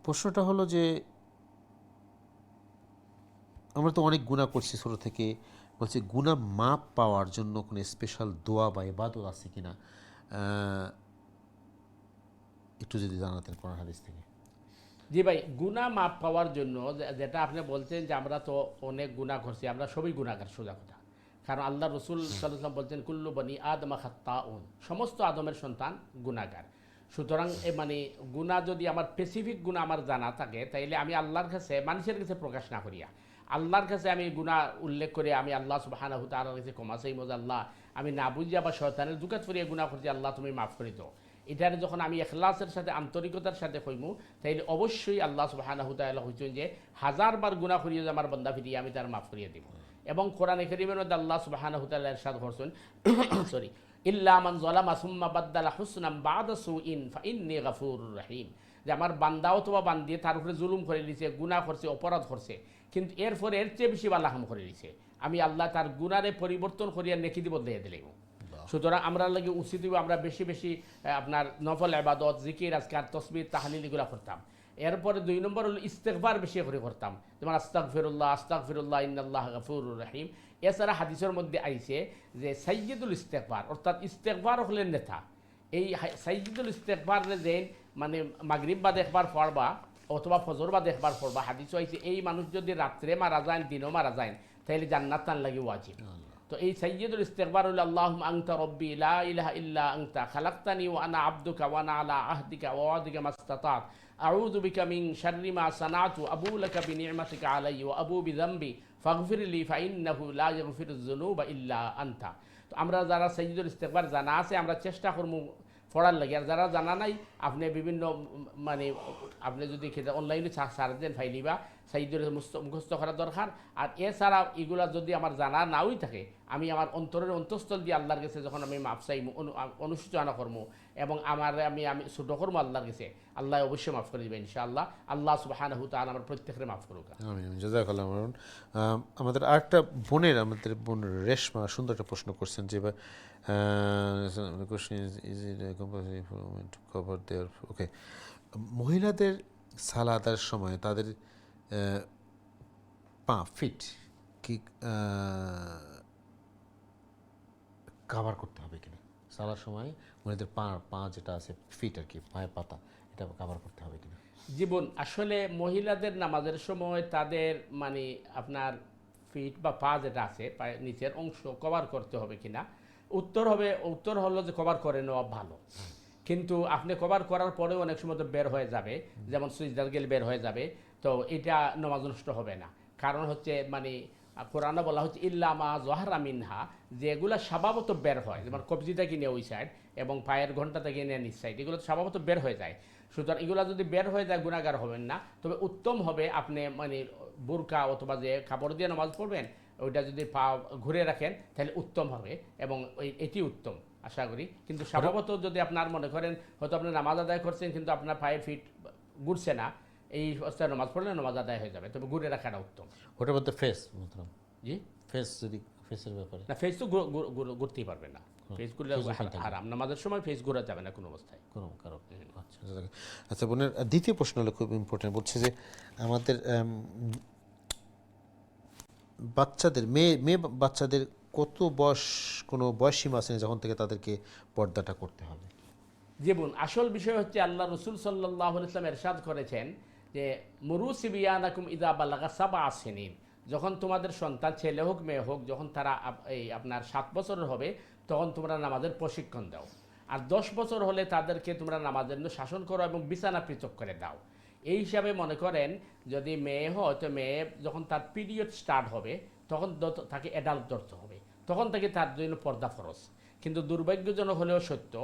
প্রশ্নটা হলো যে আমরা তো অনেক গুনাহ করছি ছোট থেকে, বলছি গুনাহ মাপ পাওয়ার জন্য কোনো স্পেশাল দোয়া বা ইবাদত আছে কিনা, একটু যদি জানাতেন কোরআন হাদিস থেকে। জি ভাই, গুনাহ মাপ পাওয়ার জন্য যেটা আপনি বলছেন যে আমরা তো অনেক গুনাহ করছি, আমরা সবই গুনাহগার, সোজা কথা। কারণ আল্লাহ রসুল সাল্লাল্লাহু আলাইহি ওয়াসাল্লাম বলছেন কুল্লু বনি আদম খাত্তাউন, সমস্ত আদমের সন্তান গুনাহগার। সুতরাং মানে গুনাহ যদি আমার স্পেসিফিক গুনাহ আমার জানা থাকে, তাইলে আমি আল্লাহর কাছে, মানুষের কাছে প্রকাশ না করিয়া আল্লাহর কাছে আমি গুনাহ উল্লেখ করে আমি আল্লাহ সুবহানাহু ওয়া তাআলার কাছে ক্ষমা চাইব যে আল্লাহ আমি না বুঝিয়া বা শয়তানের দুকাত করিয়া গুনাহ করছি, আল্লাহ তুমি মাফ করে দাও। এটার যখন আমি ইখলাসের সাথে আন্তরিকতার সাথে কইমু, তাইলে অবশ্যই আল্লাহ সুবহানাহু ওয়া তাআলা হইছেন যে 1000 বার গুনাহ করিয়া যে আমার বান্দা ফিরিয়ে আমি তার মাফ করিয়ে দিব। এবং কোরআনে কারীমের মধ্যে আল্লাহ সুবহানাহু ওয়া তাআলা ইরশাদ করছেন সরি ইল্লা মান যালামা সুম্মা বাদদালা হুসনাম বা'দা সুইন ফাইন্নী গাফুরুর রহিম, যে আমার বান্দা অথবা বান্দি তার উপরে জুলুম করে দিয়েছে, গুনাহ করছে, অপরাধ করছে, কিন্তু এরপরে এর চেয়ে বেশি ভালো কাম করে দিয়েছে, আমি আল্লাহ তার গুনারে পরিবর্তন করিয়া নেকি দিব দিয়ে দিলাম। সুতরাং আমরা লাগে উচিত আমরা বেশি বেশি আপনার নফল ইবাদত, জিকির, আজকার, তাসবিহ, তাহলিল এগুলো করতাম। এরপরে 2 নম্বর হলো ইস্তেগফার বেশি করে করতাম, যেমন আস্তাগফিরুল্লাহ ইন্নাল্লাহ গাফুরুর রহিম। এছাড়া হাদিসের মধ্যে আইছে যে সাইয়্যিদুল ইস্তেগফার, অর্থাৎ ইস্তেগফার হলেন নেতা। এই সাইয়্যিদুল ইস্তেগফার যে মানে মাগরিব বাদে একবার পড়বা অথবা ফজর বাদে একবার পড়বা, হাদিস আইছে এই মানুষ যদি রাত্রে মারা যায়, দিনও মারা যায়, তাহলে জান্নাত তার লাগি ওয়াজিব। তো এই সাইয়্যিদুল ইস্তেগফার হলো আল্লাহুম্মা আনতা রাব্বি লা ইলাহা ইল্লা আনতা খালাকতানি ওয়া আনা আবদুকা ওয়া আনা আলা আহদিকা ওয়া ওয়াদিকা মাসতাতাত আউযু বিকা মিন শাররি মা সানাতু আবু লাকা বিনি'মাতিকা আলাইয়া ওয়া আবু বিযামবি ফাগফিরলি ফাইন্নাহু লা ইয়াগফিরুয যুনুবা ইল্লা আনতা। তো আমরা যারা সাইয়্যিদুল ইস্তেগফার জানা আছে আমরা চেষ্টা করব পড়ার লাগে, আর যারা জানা নাই আপনি বিভিন্ন মানে আপনি যদি অনলাইনে সার্চ দেন ফাইলিবা সাইয়্যিদুল মুখস্থ করা দরকার। আর এছাড়া এগুলা যদি আমার জানা নাওই থাকে, আমি আমার অন্তরের অন্তঃস্থল দিয়ে আল্লাহর কাছে যখন আমি মাফ চাই, অনুসূচনা করবো এবং আমি ছোট করবো আল্লাহর কাছে, আল্লাহ অবশ্যই মাফ করে দেবেন ইনশাআল্লাহ। আল্লাহ সুবহানাহু ওয়া তাআলা আমার প্রত্যেকের মাফ করুক। আমিন। জাযাকাল্লাহ খাইরান। আমাদের আরেকটা বোন রেশমা সুন্দর একটা প্রশ্ন করছেন যে ওকে, মহিলাদের সালাতের সময় তাদের পা ফিট কি কভার করতে হবে কিনা, সালার সময় মহিলাদের পা যেটা আছে ফিট আর কি, পায়ে পাতা, এটা কভার করতে হবে কিনা? জীবন আসলে মহিলাদের নামাজের সময় তাদের মানে আপনার ফিট বা পা যেটা আছে পায়ের নিচের অংশ কভার করতে হবে কিনা, উত্তর হলো যে কভার করে নেওয়া ভালো। কিন্তু আপনি কভার করার পরেও অনেক সময় তো বের হয়ে যাবে, যেমন সুইজার গেলে বের হয়ে যাবে, তো এটা নামাজ নষ্ট হবে না। কারণ হচ্ছে মানে কোরআনে বলা হচ্ছে ইল্লা মা যাহারা মিনহা, যেগুলো স্বভাবত বের হয়, যেমন কবজিটা কিনে ওই সাইড এবং পায়ের ঘন্টাটা কিনে নিচ সাইড, এগুলো স্বভাবত বের হয়ে যায়। সুতরাং এগুলো যদি বের হয়ে যায় গুনাহগার হবেন না। তবে উত্তম হবে আপনি মানে বোরকা অথবা যে কাপড় দিয়ে নামাজ পড়বেন ওইটা যদি পা ঘুরে রাখেন তাহলে উত্তম হবে, এবং এটি উত্তম আশা করি। কিন্তু স্বভাবত যদি আপনার মনে করেন হয়তো আপনি নামাজ আদায় করছেন কিন্তু আপনার পায়ের ফিট ঘুরছে না, এই অবস্থায় নামাজ পড়লে নামাজ আদায় হয়ে যাবে, তবে ঘুরে রাখাটা উত্তম। ওটার মধ্যে ফেস জি ফেস যদি ফেসের ব্যাপারে না, ফেস তো ঘুরতেই পারবে না, ফেস ঘুরলে হারাম, নামাজের সময় ফেস ঘোরা যাবে না কোনো অবস্থায় কোনো কারণ। আচ্ছা বোনের দ্বিতীয় প্রশ্ন হলো খুব ইম্পর্টেন্ট, বলছে যে আমাদের বাচ্চাদের মেয়ে বাচ্চাদের কত বয়স, কোনো বয়স সীমা আছে যখন থেকে তাদেরকে পর্দাটা করতে হবে? জীবন আসল বিষয় হচ্ছে আল্লাহ রসুল সাল্লাল্লাহু আলাইহি ওয়াসাল্লাম ইরশাদ করেছেন যে মুরু সিবিয়ানাকুম ইযা বালাগা সাবআ সিনিন, যখন তোমাদের সন্তান ছেলে হোক মেয়ে হোক, যখন তারা এই আপনার 7 বছরের হবে, তখন তোমরা নামাজের প্রশিক্ষণ দাও। আর 10 বছর হলে তাদেরকে তোমরা নামাজের জন্য শাসন করো এবং বিছানা পৃথক করে দাও। এই হিসাবে মনে করেন যদি মেয়ে হয়, তো মেয়ে যখন তার পিরিয়ড স্টার্ট হবে তখন তাকে অ্যাডাল্ট ধরতে হবে, তখন থেকে তার জন্য পর্দা ফরজ। কিন্তু দুর্ভাগ্যজনক হলেও সত্য,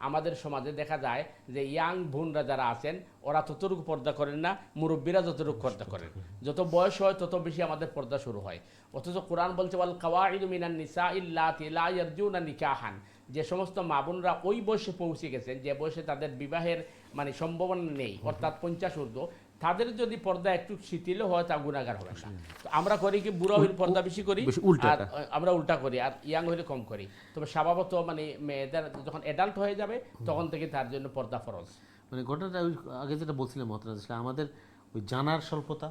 আমাদের সমাজে দেখা যায় যে ইয়াং বোনরা যারা আছেন ওরা ততটুকু পর্দা করেন না, মুরব্বীরা যতটুকু পর্দা করেন। যত বয়স হয় তত বেশি আমাদের পর্দা শুরু হয়। অথচ কোরআন বলছে ওয়াল কাওয়াইদু মিনান নিসা ইল্লাতি লা ইয়ারজুনা নিকাহান, যে সমস্ত মা বোনরা ওই বয়সে পৌঁছে গেছেন যে বয়সে তাদের বিবাহের মানে সম্ভাবনা নেই, অর্থাৎ 50 ঊর্ধ্ব, তাদের যদি পর্দা একটু শিথিল হয় তা গুনাহগার হবে না। তো আমরা করি কি, বুড়া হইলে পর্দা বেশি করি, আর আমরা উল্টা করি, আর ইয়াং হইলে কম করি। তবে স্বভাবত মানে মেয়েদের যখন অ্যাডাল্ট হয়ে যাবে তখন থেকে তার জন্য পর্দা ফরজ। মানে ঘটনাটা ওই আগে যেটা বলছিলাম মহতারাম, আমাদের ওই জানার স্বল্পতা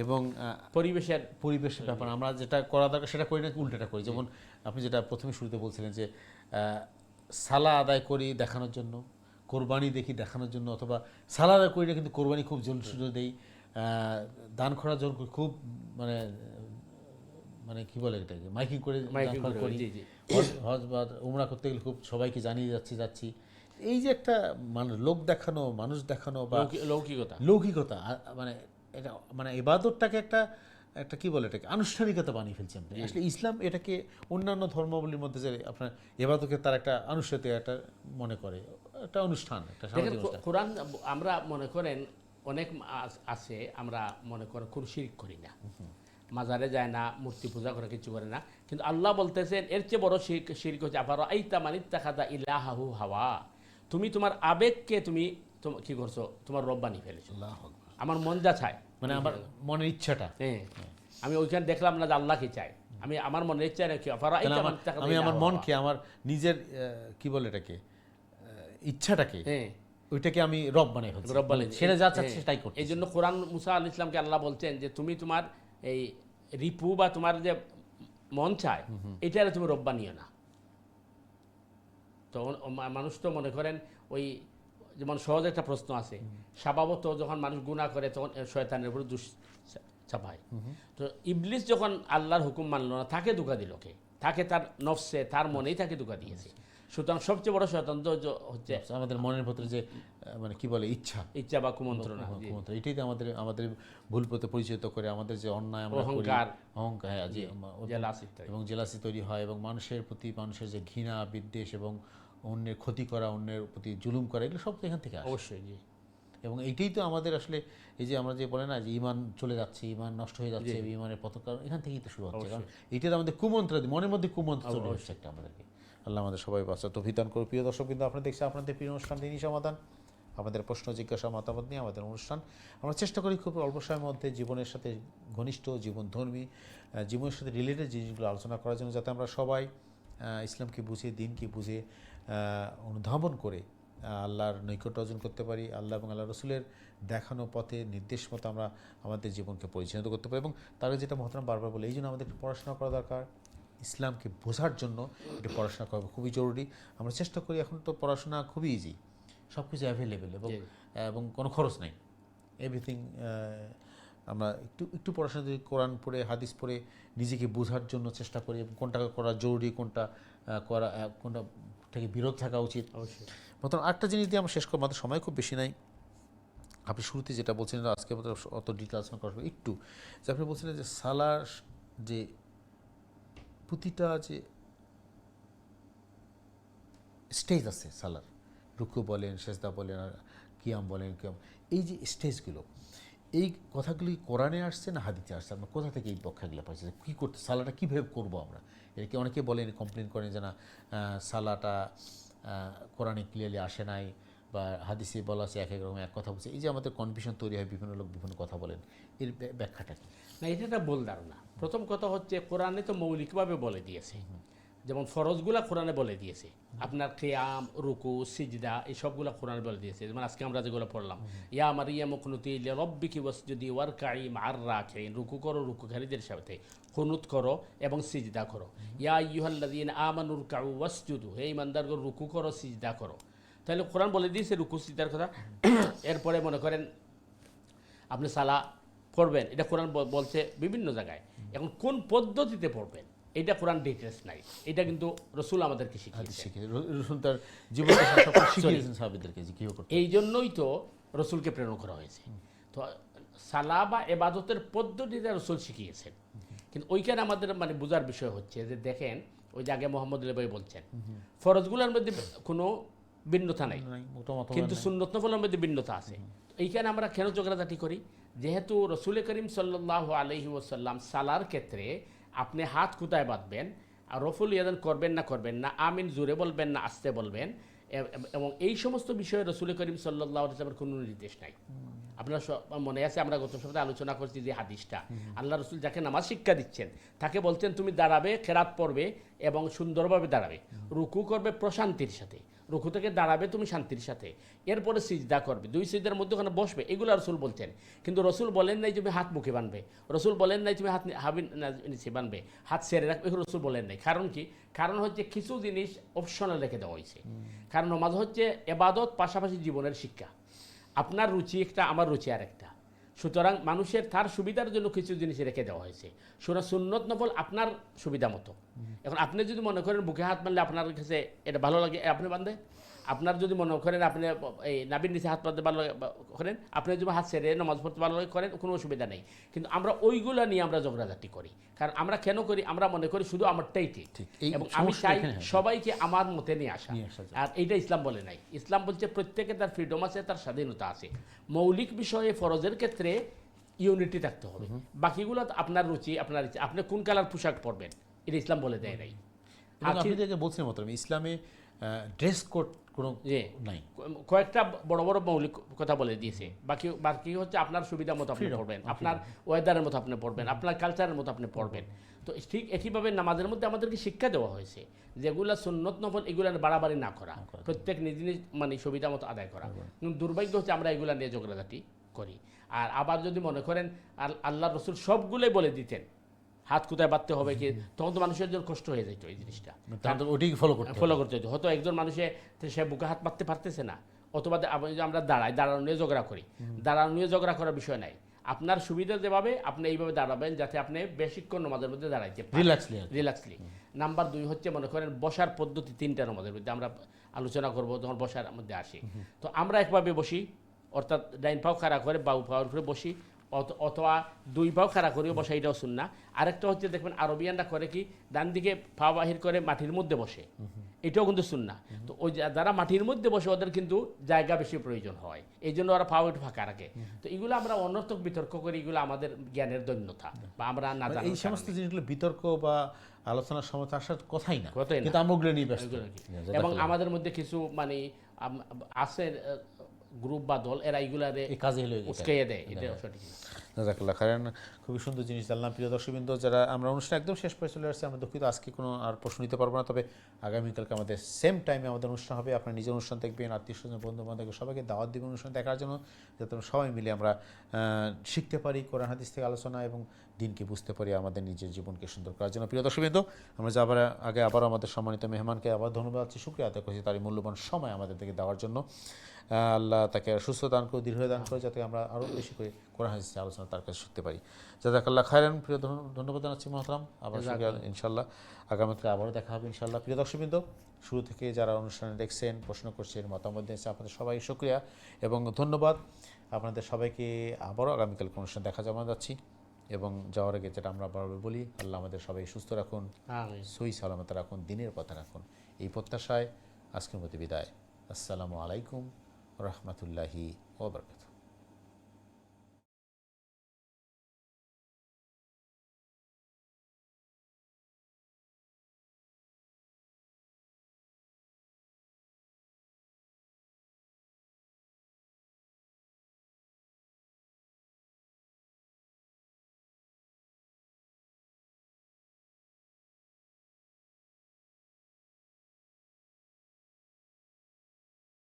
এবং পরিবেশের ব্যাপার, আমরা যেটা করা দরকার সেটা করি না, উল্টাটা করি। যেমন আপনি যেটা প্রথমে শুরুতে বলছিলেন যে সালা আদায় করি দেখানোর জন্য, কোরবানি দেখি দেখানোর জন্য, অথবা সালা আদায় করি না কিন্তু কোরবানি খুব জোর দেই, দান করার জন্য খুব মানে মানে কি বলে এটাকে মাইকিং করে করি, হজ বা উমরা করতে গেলে খুব সবাইকে জানিয়ে যাচ্ছি। এই যে একটা লোক দেখানো, মানুষ দেখানো বা লৌকিকতা, মানে এটা মানে ইবাদতটাকে একটা কি বলে এটাকে আনুষ্ঠানিকতা বানিয়ে ফেলছি আমরা। আসলে ইসলাম এটাকে অন্যান্য ধর্মাবলীর মধ্যে যে আপনার ইবাদতকে তার একটা আনুষ্ঠানিক একটা মনে করে, একটা অনুষ্ঠান, একটা সামাজিক অনুষ্ঠান। কোরআন আমরা মনে করেন অনেক আছে, আমরা মনে করেন কোন শিরক করি না, মাজারে যায় না, মূর্তি পূজা করে কিছু করে না, কিন্তু আল্লাহ বলতেছেন এর চেয়ে বড় শিরক হচ্ছে আবার আইতা মানিত্তাখাযা ইলাহাহু হাওয়া, তুমি তোমার আবেগকে তুমি কি করছো, তোমার রব বানিয়ে ফেলেছো। আমার মন যা চায়, মানে আমার মনের ইচ্ছাটা, হ্যাঁ আমি ওইখানে দেখলাম না যে আল্লাহ কি চায়, আমি আমার মনের ইচ্ছা নাকি আমি আমার মনকে, আমার নিজের কি বলে এটাকে ইচ্ছাটাকে, ওইটাকে আমি রব বানাই ফেলছি, রব বানাই সেটা যা চাচ্ছে সেটাই করতে। এই জন্য কোরআন মুসা আলাইহিস সালামকে আল্লাহ বলছেন যে তুমি তোমার এই রিপু বা তোমার যে মন চায় এটারে তুমি রব বানিও না। তো মানুষ তো মনে করেন ওই যেমন সহজ একটা প্রশ্ন আছে, স্বভাবত যখন মানুষ গুনাহ করে তখন শয়তানের উপর দোষ চাপায়। তো ইবলিস যখন আল্লাহর হুকুম মানলো না, তাকে ধোঁকা দিল কে? তাকে তার নফসে, তার মনেই তাকে ধোঁকা দিয়েছে। সুতরাং সবচেয়ে বড় শয়তান তো হচ্ছে আমাদের মনের ভিতরে যে মানে কি বলে ইচ্ছা বা কুমন্ত্রণা, এটাই তো আমাদের ভুল পথে পরিচিত করে, আমাদের যে অন্যায় আমরা করি, অহংকার এবং জেলাসি তৈরি হয়, এবং মানুষের প্রতি মানুষের যে ঘৃণা, বিদ্বেষ এবং অন্যের ক্ষতি করা, অন্যের প্রতি জুলুম করা, এগুলো সব এখান থেকে আসে। অবশ্যই। এবং এইটাই তো আমাদের আসলে এই যে আমরা যে বলে না যে ঈমান চলে যাচ্ছে, ঈমান নষ্ট হয়ে যাচ্ছে, ঈমানের পতন, কারণ এখান থেকেই তো শুরু হচ্ছে। কারণ এইটাই আমাদের কুমন্ত্র, মনের মধ্যে কুমন্ত্র চলে আসছে একটা আমাদেরকে। আল্লাহ আমাদের সবাই বাঁচা তৌফিক দান করুন। প্রিয় দর্শক কিন্তু আপনারা দেখছেন আপনাদের প্রিয় অনুষ্ঠান দিনই সমাধান, আমাদের প্রশ্ন জিজ্ঞাসা মতামত নিয়ে আমাদের অনুষ্ঠান। আমরা চেষ্টা করি খুব অল্প সময়ের মধ্যে জীবনের সাথে ঘনিষ্ঠ, জীবনধর্মী, জীবনের সাথে রিলেটেড জিনিসগুলো আলোচনা করার জন্য, যাতে আমরা সবাই ইসলামকে বুঝে, দিনকে বুঝে, অনুধাবন করে আল্লাহর নৈকট্য অর্জন করতে পারি, আল্লাহ এবং আল্লাহ রসুলের দেখানো পথে নির্দেশ মতো আমরা আমাদের জীবনকে পরিচালিত করতে পারি। এবং তারা যেটা মহতরম বারবার বলে, এই জন্য আমাদের পড়াশোনা করা দরকার, ইসলামকে বোঝার জন্য একটু পড়াশোনা করা খুবই জরুরি। আমরা চেষ্টা করি, এখন তো পড়াশোনা খুবই ইজি, সব কিছু অ্যাভেলেবেল এবং কোনো খরচ নেই, এভরিথিং। আমরা একটু পড়াশোনা যদি কোরআন পড়ে, হাদিস পড়ে নিজেকে বোঝার জন্য চেষ্টা করি, কোনটা করা জরুরি, কোনটা থেকে বিরত থাকা উচিত। প্রথম আরেকটা জিনিস দিয়ে আমরা শেষ করবো, আমাদের সময় খুব বেশি নাই। আপনি শুরুতে যেটা বলছিলেন, আজকে আমাদের অত ডিটেল আলোচনা করা একটু, যে আপনি বলছিলেন যে সালার যে প্রতিটা যে স্টেজ আছে সালার, রুকু বলেন, সেজদা বলেন, আর কিয়াম বলেন, এই যে স্টেজগুলো, এই কথাগুলি কোরআনে আসছে না হাদিসে আসছে? আমরা কোথা থেকে এই ব্যাখ্যাগুলো পাচ্ছি, কী করতে সালাটা কীভাবে করবো আমরা? এটাকে অনেকে বলেন, কমপ্লেন করেন যে না সালাটা কোরআনে ক্লিয়ারলি আসে নাই, বা হাদিসে বলা আছে এক এক রকম এক কথা বলছে। এই যে আমাদের কনফিউশন তৈরি হয়, বিভিন্ন লোক বিভিন্ন কথা বলেন, এর ব্যাখ্যাটা কি? না, এটা একটা ভুল ধারণা। প্রথম কথা হচ্ছে কোরআনে তো মৌলিকভাবে বলে দিয়েছে, যেমন ফরজগুলা কোরআনে বলে দিয়েছে, আপনার কিয়াম, রুকু, সিজদা, এই সবগুলা কোরআনে বলে দিয়েছে। যেমন আজকে আমরা যেগুলো পড়লাম, ইয়া মারিয়াম কুনুতি লিরাব্বিকি ওয়াসজুদি ওয়ারকাই মা'আর রাকিঈন, রুকু করো, রুকুকারীদের সাথে কুনুত করো এবং সিজদা করো। ইয়া আইয়ুহাল্লাযীনা আমানু রুকউ ওয়াসজুদু, হে ঈমানদারগণ রুকু করো, সিজদা করো। তাহলে কোরআন বলে দিয়েছে রুকু সিজদার কথা। এরপরে মনে করেন আপনি সালা পড়বেন, এটা কোরআন বলছে বিভিন্ন জায়গায়। এখন কোন পদ্ধতিতে পড়বেন এটা কোরআন ডিটেলস নাই, এটা কিন্তু রসুল আমাদেরকে শিখিয়েছেন। রসুল তার জীবনে শিখিয়েছেন সাহাবীদেরকে যে কিভাবে করতে। এই জন্যই তো রসুলকে প্রেরণ করা হয়েছে। তো সালাহ বা এবাদতের পদ্ধতিটা রসুল শিখিয়েছেন, কিন্তু ওইখানে আমাদের মানে বোঝার বিষয় হচ্ছে যে দেখেন ওই যে আগে মোহাম্মদ আলী ভাই বলছেন ফরজগুলোর মধ্যে কোনো ভিন্নতা নাই, কিন্তু সুন্নত নফলের মধ্যে ভিন্নতা আছে। এইখানে আমরা কেন ঝগড়াঝাটি করি? যেহেতু রসুল করিম সাল্লাল্লাহু আলাইহি ওয়াসাল্লাম সালার ক্ষেত্রে আপনি হাত কোথায় বাঁধবেন আর রফুল ইয়াদান করবেন না আমিন জোরে বলবেন না আস্তে বলবেন, এবং এই সমস্ত বিষয়ে রসুল করিম সাল্লাল্লাহু আলাইহি ওয়াসাল্লামের কোনো নির্দেশ নাই। আপনার মনে আছে আমরা গত সপ্তাহে আলোচনা করছি যে হাদিসটা, আল্লাহ রসুল যাকে নামাজ শিক্ষা দিচ্ছেন তাকে বলছেন তুমি দাঁড়াবে, খেরাত পড়বে এবং সুন্দরভাবে দাঁড়াবে, রুকু করবে প্রশান্তির সাথে, রুকু থেকে দাঁড়াবে তুমি শান্তির সাথে, এরপরে সিজদা করবে, দুই সিজদার মধ্যে ওখানে বসবে, এগুলো রসুল বলছেন। কিন্তু রসুল বলেন নাই তুমি হাত মুখে বানবে, রসুল বলেন নাই তুমি হাত নিচে বানবে, হাত সেরে রাখবে, এগুলো রসুল বলেন নাই। কারণ কি? কারণ হচ্ছে কিছু জিনিস অপশনাল রেখে দেওয়া হয়েছে। কারণ নামাজ হচ্ছে এবাদত, পাশাপাশি জীবনের শিক্ষা। আপনার রুচি একটা, আমার রুচি আর একটা, সুতরাং মানুষের তার সুবিধার জন্য কিছু জিনিস রেখে দেওয়া হয়েছে। সুন্নত নফল আপনার সুবিধা মতো। এখন আপনি যদি মনে করেন বুকে হাত বাঁধলে আপনার কাছে এটা ভালো লাগে, আপনি বাঁধে। আপনার যদি মনে করেন আপনি এই নাবির নিচে হাত বাঁধতে ভালো করেন, আপনি যদি হাত ছেড়ে নামাজ পড়তে ভালো লাগে করেন, কোনো অসুবিধা নেই। কিন্তু আমরা ওইগুলো নিয়ে আমরা ঝগড়াঝাটি করি। কারণ আমরা কেন করি? আমরা মনে করি শুধু আমারটাই ঠিক, এবং আমি চাই সবাইকে আমার মতে নিয়ে আসা। আর এইটা ইসলাম বলে নাই। ইসলাম বলছে প্রত্যেকে তার ফ্রিডম আছে, তার স্বাধীনতা আছে। মৌলিক বিষয়ে ফরজের ক্ষেত্রে ইউনিটি থাকতে হবে, বাকিগুলো আপনার রুচি, আপনার ইচ্ছা, আপনি কোন কালার পোশাক পরবেন এটা ইসলাম বলে দেয় নাই। আপনি বলছেন মতো ইসলামে ড্রেস কোড কোনো নাই, কয়েকটা বড় বড় মৌলিক কথা বলে দিয়েছে। বাকি হচ্ছে আপনার সুবিধা মতো আপনি পড়বেন, আপনার ওয়েদারের মতো আপনি পড়বেন, আপনার কালচারের মতো আপনি পড়বেন। তো ঠিক একইভাবে নামাজের মধ্যে আমাদেরকে শিক্ষা দেওয়া হয়েছে যেগুলো সুন্নত নফল এগুলো বাড়াবাড়ি না করা, প্রত্যেক নিজ নিজ মানে সুবিধা মতো আদায় করা। কিন্তু দুর্ভাগ্য হচ্ছে আমরা এগুলো নিয়ে ঝগড়াঝাটি করি। আর আবার যদি মনে করেন আল্লাহ রসুল সবগুলোই বলে দিতেন হাত কোথায় বাঁধতে হবে কি, তখন তো মানুষের জন্য কষ্ট হয়ে যেত এই জিনিসটা, ফলো করতে হতো। হয়তো একজন মানুষে সে বুকে হাত বাঁধতে পারতেছে না, অথবা আমরা দাঁড়ানো নিয়ে ঝগড়া করি, দাঁড়ানো নিয়ে ঝগড়া করার বিষয় নাই। আপনার সুবিধা যেভাবে আপনি এইভাবে দাঁড়াবেন যাতে আপনি বেশিক্ষণ নামাজের মধ্যে দাঁড়াইতে রিল্যাক্সলি। নাম্বার 2 হচ্ছে মনে করেন বসার পদ্ধতি 3টা নামাজের মধ্যে আমরা আলোচনা করবো যখন বসার মধ্যে আসি। তো আমরা একভাবে বসি, অর্থাৎ ডাইন পাও খাড়া করে বাউ পাওয়ার উপরে বসি, অথবা 2 পাও খাড়া করেও বসা, এটাও সুন্নাহ। আরেকটা হচ্ছে দেখবেন আরবিয়ানরা করে কি ডান দিকে পা বাহির করে মাটির মধ্যে বসে, এটাও কিন্তু সুন্নাহ। তো ওই যারা মাটির মধ্যে বসে ওদের কিন্তু জায়গা বেশি প্রয়োজন হয়, এই জন্য ওরা পা একটু ফাঁকা রাখে। তো এগুলো আমরা অনর্থক বিতর্ক করি, এগুলো আমাদের জ্ঞানের দৈন্যতা বা আমরা না জানি। এই সমস্ত জিনিসগুলো বিতর্ক বা আলোচনার সময় আসার কথাই না, কিন্তু আমরা ওগুলো নিয়ে ব্যস্ত। এবং আমাদের মধ্যে কিছু মানে আছে গ্রুপ বা দল, এরা এইগুলারে কাজে উস্কাইয়ে দেয়, এটা সঠিক না। জাযাকাল্লাহ খায়রান, খুবই সুন্দর জিনিস জানলাম। প্রিয় দর্শকবৃন্দ, যারা আমরা অনুষ্ঠান একদম শেষ পর্যায়ে চলে আসছে, আমরা দুঃখিত আজকে কোনো আর প্রশ্ন নিতে পারবো না, তবে আগামীকালকে আমাদের সেম টাইমে আমাদের অনুষ্ঠান হবে। আপনার নিজের অনুষ্ঠান দেখবেন, আত্মীয়-স্বজন, বন্ধু-বান্ধবকে সবাইকে দাওয়াত দিবেন অনুষ্ঠান দেখার জন্য, যাতে আমরা সবাই মিলে আমরা শিখতে পারি কোরআন হাদিস থেকে আলোচনা এবং দিনকে বুঝতে পারি, আমাদের নিজের জীবনকে সুন্দর করার জন্য। প্রিয় দর্শকবৃন্দ, আমরা যাবার আগে আবারও আমাদের সম্মানিত মেহমানকে আবার ধন্যবাদ দিচ্ছি, শুকরিয়া আদায় করছি তার মূল্যবান সময় আমাদের থেকে দেওয়ার জন্য। আল্লাহ তাকে সুস্থ দান করে, দীর্ঘ দান করে, যাতে আমরা আরও বেশি করে কোরআন হাদিসের আলোচনা তার কাছে শিখতে পারি। জাযাকাল্লাহ খায়রান। প্রিয় ধন্যবাদ জানাচ্ছি মহতরম, আবার শুকরিয়া। ইনশাল্লাহ আগামীকাল আবারও দেখা হবে ইনশাল্লাহ। প্রিয় দর্শকবৃন্দ, শুরু থেকে যারা অনুষ্ঠানে দেখছেন, প্রশ্ন করছেন, মতামত দিয়েছেন, আপনাদের সবাই শুকরিয়া এবং ধন্যবাদ। আপনাদের সবাইকে আবারও আগামীকাল অনুষ্ঠান দেখা যাচ্ছি, এবং যাওয়ার আগে যেটা আমরা বারবার বলি, আল্লাহ আমাদের সবাই সুস্থ রাখুন, সহি সালামত রাখুন, দিনের পথে রাখুন, এই প্রত্যাশায় আজকের মতো বিদায়। আসসালামু আলাইকুম রহমতুল্লাহি ওয়া বারাকাতুহু।